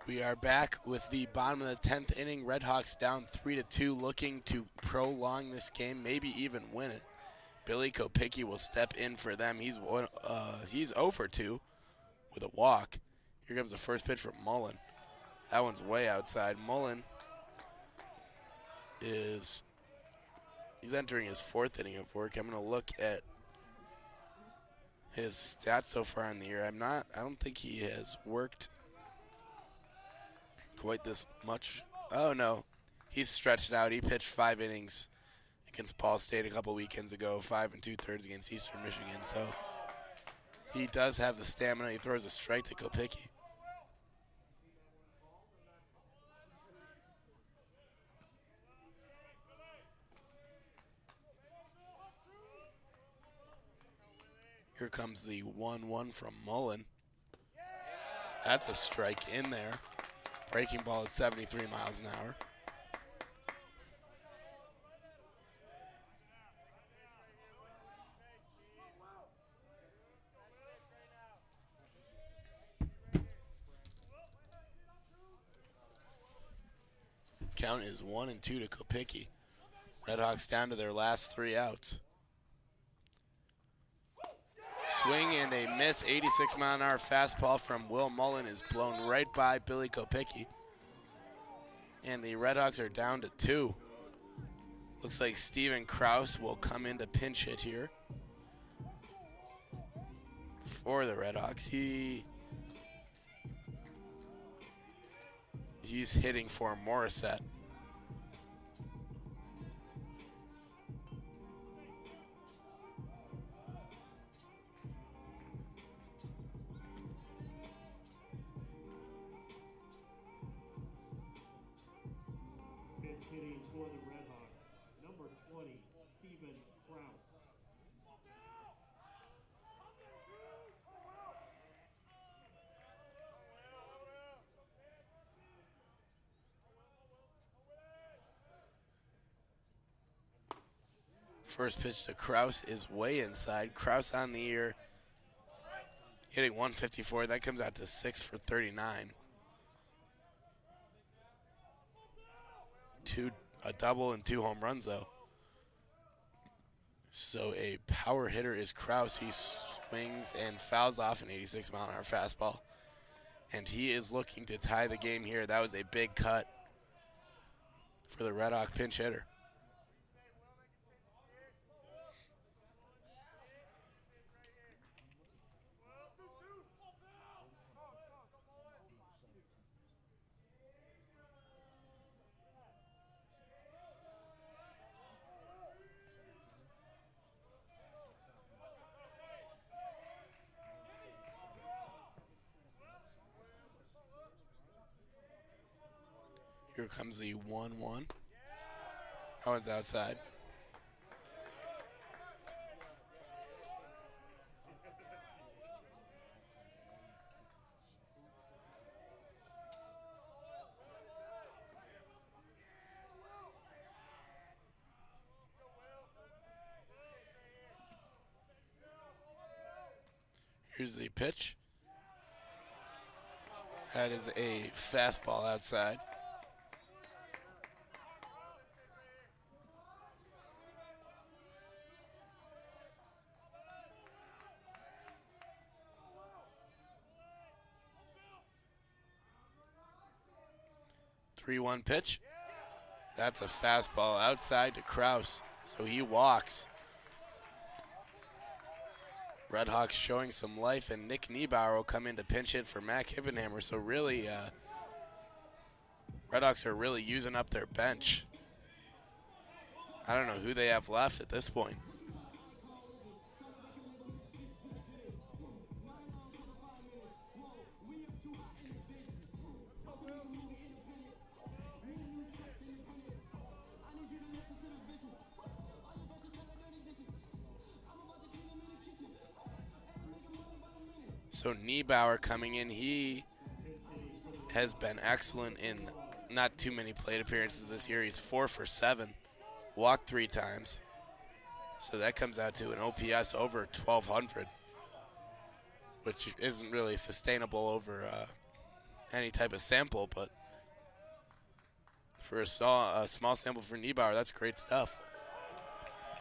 We are back with the bottom of the 10th inning. RedHawks down 3-2, looking to prolong this game, maybe even win it. Billy Kopicki will step in for them. He's 0 for 2 with a walk. Here comes the first pitch from Mullen. That one's way outside. Mullen he's entering his 4th inning of work. I'm going to look at his stats so far in the year. I don't think he has worked quite this much. Oh no, he's stretched out. He pitched 5 innings against Ball State a couple weekends ago, 5 2/3 against Eastern Michigan. So he does have the stamina. He throws a strike to Kopicki. Here comes the 1-1 from Mullen. That's a strike in there. Breaking ball at 73 miles an hour. Count is 1-2 to Kopicki. RedHawks down to their last 3 outs. Swing and a miss. 86-mile-an-hour fastball from Will Mullen is blown right by Billy Kopicki. And the RedHawks are down to 2. Looks like Steven Kraus will come in to pinch hit here for the RedHawks. He's hitting for Morissette. Hitting for the RedHawks, number 20, Steven Kraus. First pitch to Kraus is way inside. Kraus on the year, hitting 154. That comes out to 6 for 39. A double and 2 home runs, though. So a power hitter is Kraus. He swings and fouls off an 86-mile-an-hour fastball. And he is looking to tie the game here. That was a big cut for the RedHawk pinch hitter. Here comes the 1-1. That one's outside. Here's the pitch. That is a fastball outside. Three-one pitch. That's a fastball outside to Kraus, so he walks. RedHawks showing some life, and Nick Niebauer will come in to pinch hit for Mac Hippenhammer. So really, RedHawks are really using up their bench. I don't know who they have left at this point. So Niebauer coming in, he has been excellent in not too many plate appearances this year. He's 4 for 7, walked 3 times. So that comes out to an OPS over 1,200, which isn't really sustainable over any type of sample, but for a small sample for Niebauer, that's great stuff.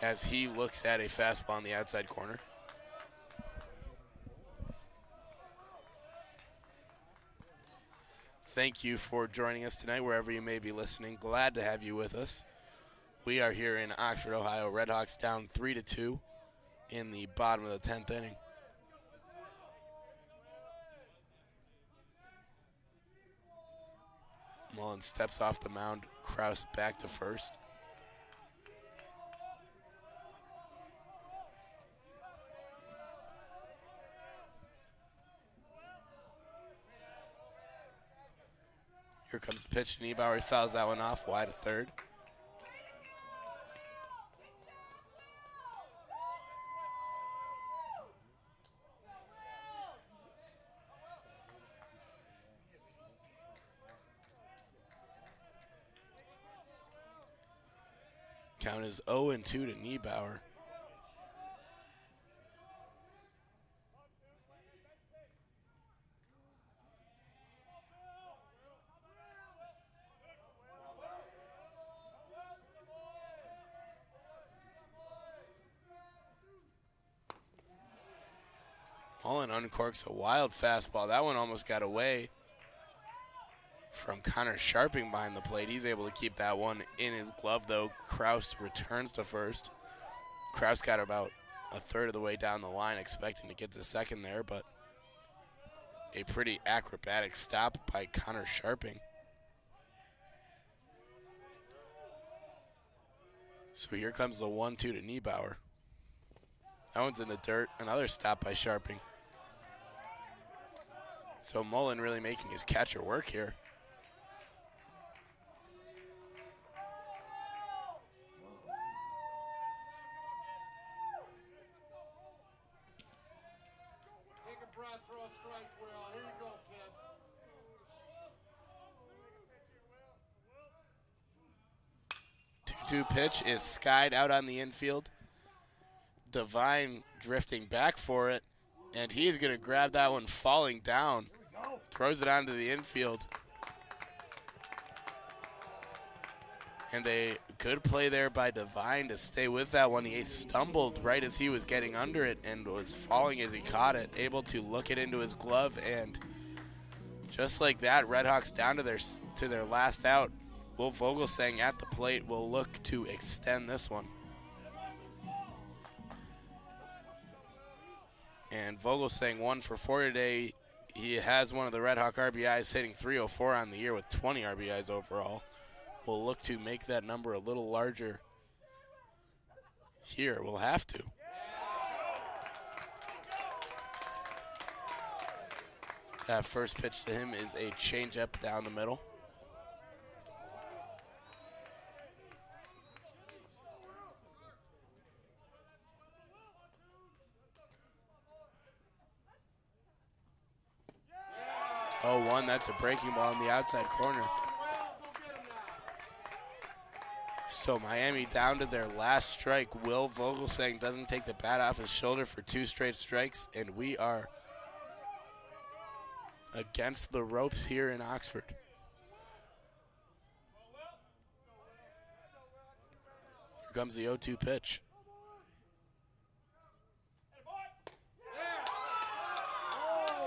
As he looks at a fastball on the outside corner. Thank you for joining us tonight, wherever you may be listening. Glad to have you with us. We are here in Oxford, Ohio. RedHawks down 3-2 in the bottom of the 10th inning. Mullen steps off the mound. Kraus back to first. Here comes the pitch to Niebauer. He fouls that one off wide of third. Count is 0-2 to Niebauer. Mullen uncorks a wild fastball. That one almost got away from Connor Sharping behind the plate. He's able to keep that one in his glove, though. Kraus returns to first. Kraus got about a third of the way down the line, expecting to get to second there, but a pretty acrobatic stop by Connor Sharping. So here comes the 1-2 to Niebauer. That one's in the dirt. Another stop by Sharping. So Mullen really making his catcher work here. Take a breath, throw a strike, Will. Here you go, kid. 2-2 pitch is skied out on the infield. Devine drifting back for it, and he's going to grab that one falling down. Throws it onto the infield. And a good play there by Devine to stay with that one. He stumbled right as he was getting under it and was falling as he caught it, able to look it into his glove, and just like that, RedHawks down to their last out. Will Vogelsang at the plate will look to extend this one. And Vogelsang 1 for 4 today. He has one of the RedHawk RBIs, hitting .304 on the year with 20 RBIs overall. We'll look to make that number a little larger here. We'll have to. That first pitch to him is a changeup down the middle. Oh, 1, that's a breaking ball in the outside corner. So Miami down to their last strike. Will Vogelsang doesn't take the bat off his shoulder for 2 straight strikes, and we are against the ropes here in Oxford. Here comes the 0-2 pitch.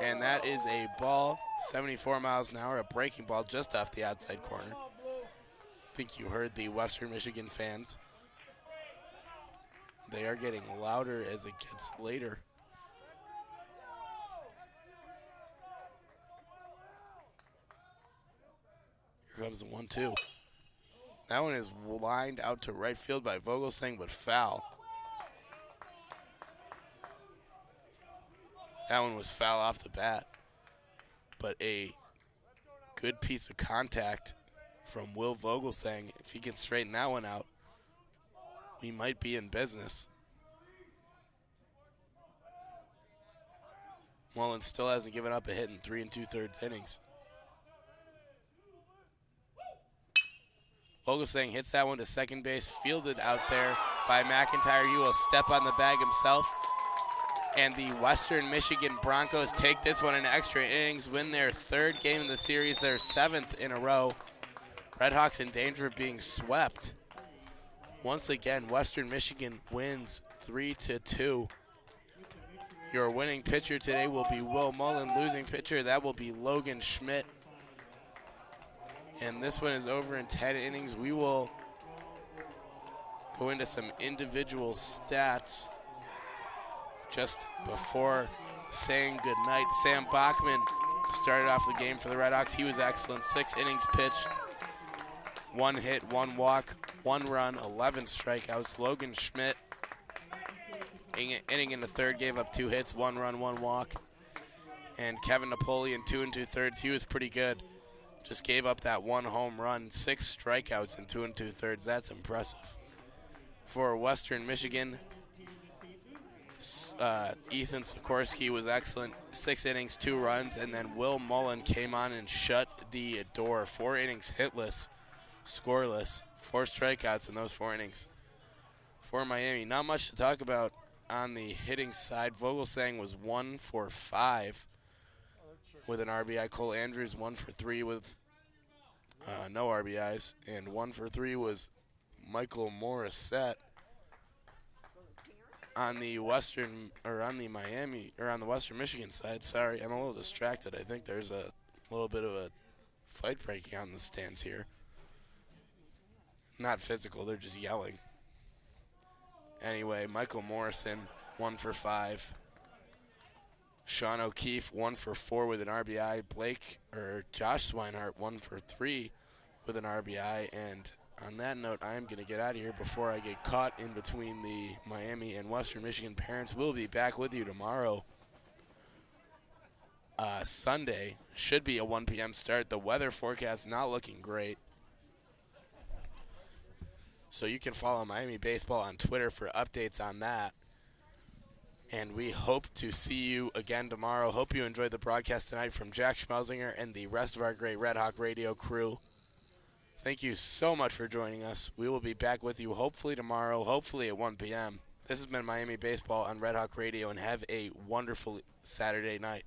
And that is a ball, 74 miles an hour, a breaking ball just off the outside corner. I think you heard the Western Michigan fans. They are getting louder as it gets later. Here comes the 1-2. That one is lined out to right field by Vogelsang, but foul. That one was foul off the bat, but a good piece of contact from Will Vogelsang. If he can straighten that one out, we might be in business. Mullen still hasn't given up a hit in 3 2/3 innings. Vogelsang hits that one to second base, fielded out there by McIntyre. He will step on the bag himself. And the Western Michigan Broncos take this one in extra innings, win their 3rd game of the series, their 7th in a row. RedHawks in danger of being swept. Once again, Western Michigan wins 3-2. Your winning pitcher today will be Will Mullen. Losing pitcher, that will be Logan Schmidt. And this one is over in 10 innings. We will go into some individual stats just before saying goodnight. Sam Bachman started off the game for the RedHawks. He was excellent. 6 innings pitched, 1 hit, 1 walk, 1 run, 11 strikeouts. Logan Schmidt, inning in the third, gave up 2 hits, 1 run, 1 walk. And Kevin Napoleon, 2 2/3. He was pretty good. Just gave up that 1 home run, 6 strikeouts in 2 2/3. That's impressive. For Western Michigan, Ethan Sikorsky was excellent. 6 innings, 2 runs, and then Will Mullen came on and shut the door. 4 innings hitless, scoreless, 4 strikeouts in those 4 innings. For Miami, not much to talk about on the hitting side. Vogelsang was 1 for 5 with an RBI. Cole Andrews 1 for 3 with no RBIs, and 1 for 3 was Michael Morissette. On the Western Michigan side, sorry, I'm a little distracted. I think there's a little bit of a fight breaking out in the stands here. Not physical, they're just yelling. Anyway, Michael Morrison, 1 for 5. Sean O'Keefe, 1 for 4 with an RBI. Josh Swinehart, 1 for 3 with an RBI. And on that note, I am going to get out of here before I get caught in between the Miami and Western Michigan parents. We'll be back with you tomorrow. Sunday should be a 1 p.m. start. The weather forecast not looking great. So you can follow Miami Baseball on Twitter for updates on that. And we hope to see you again tomorrow. Hope you enjoyed the broadcast tonight from Jack Schmelzinger and the rest of our great Red Hawk radio crew. Thank you so much for joining us. We will be back with you hopefully tomorrow, hopefully at 1 p.m. This has been Miami Baseball on Red Hawk Radio, and have a wonderful Saturday night.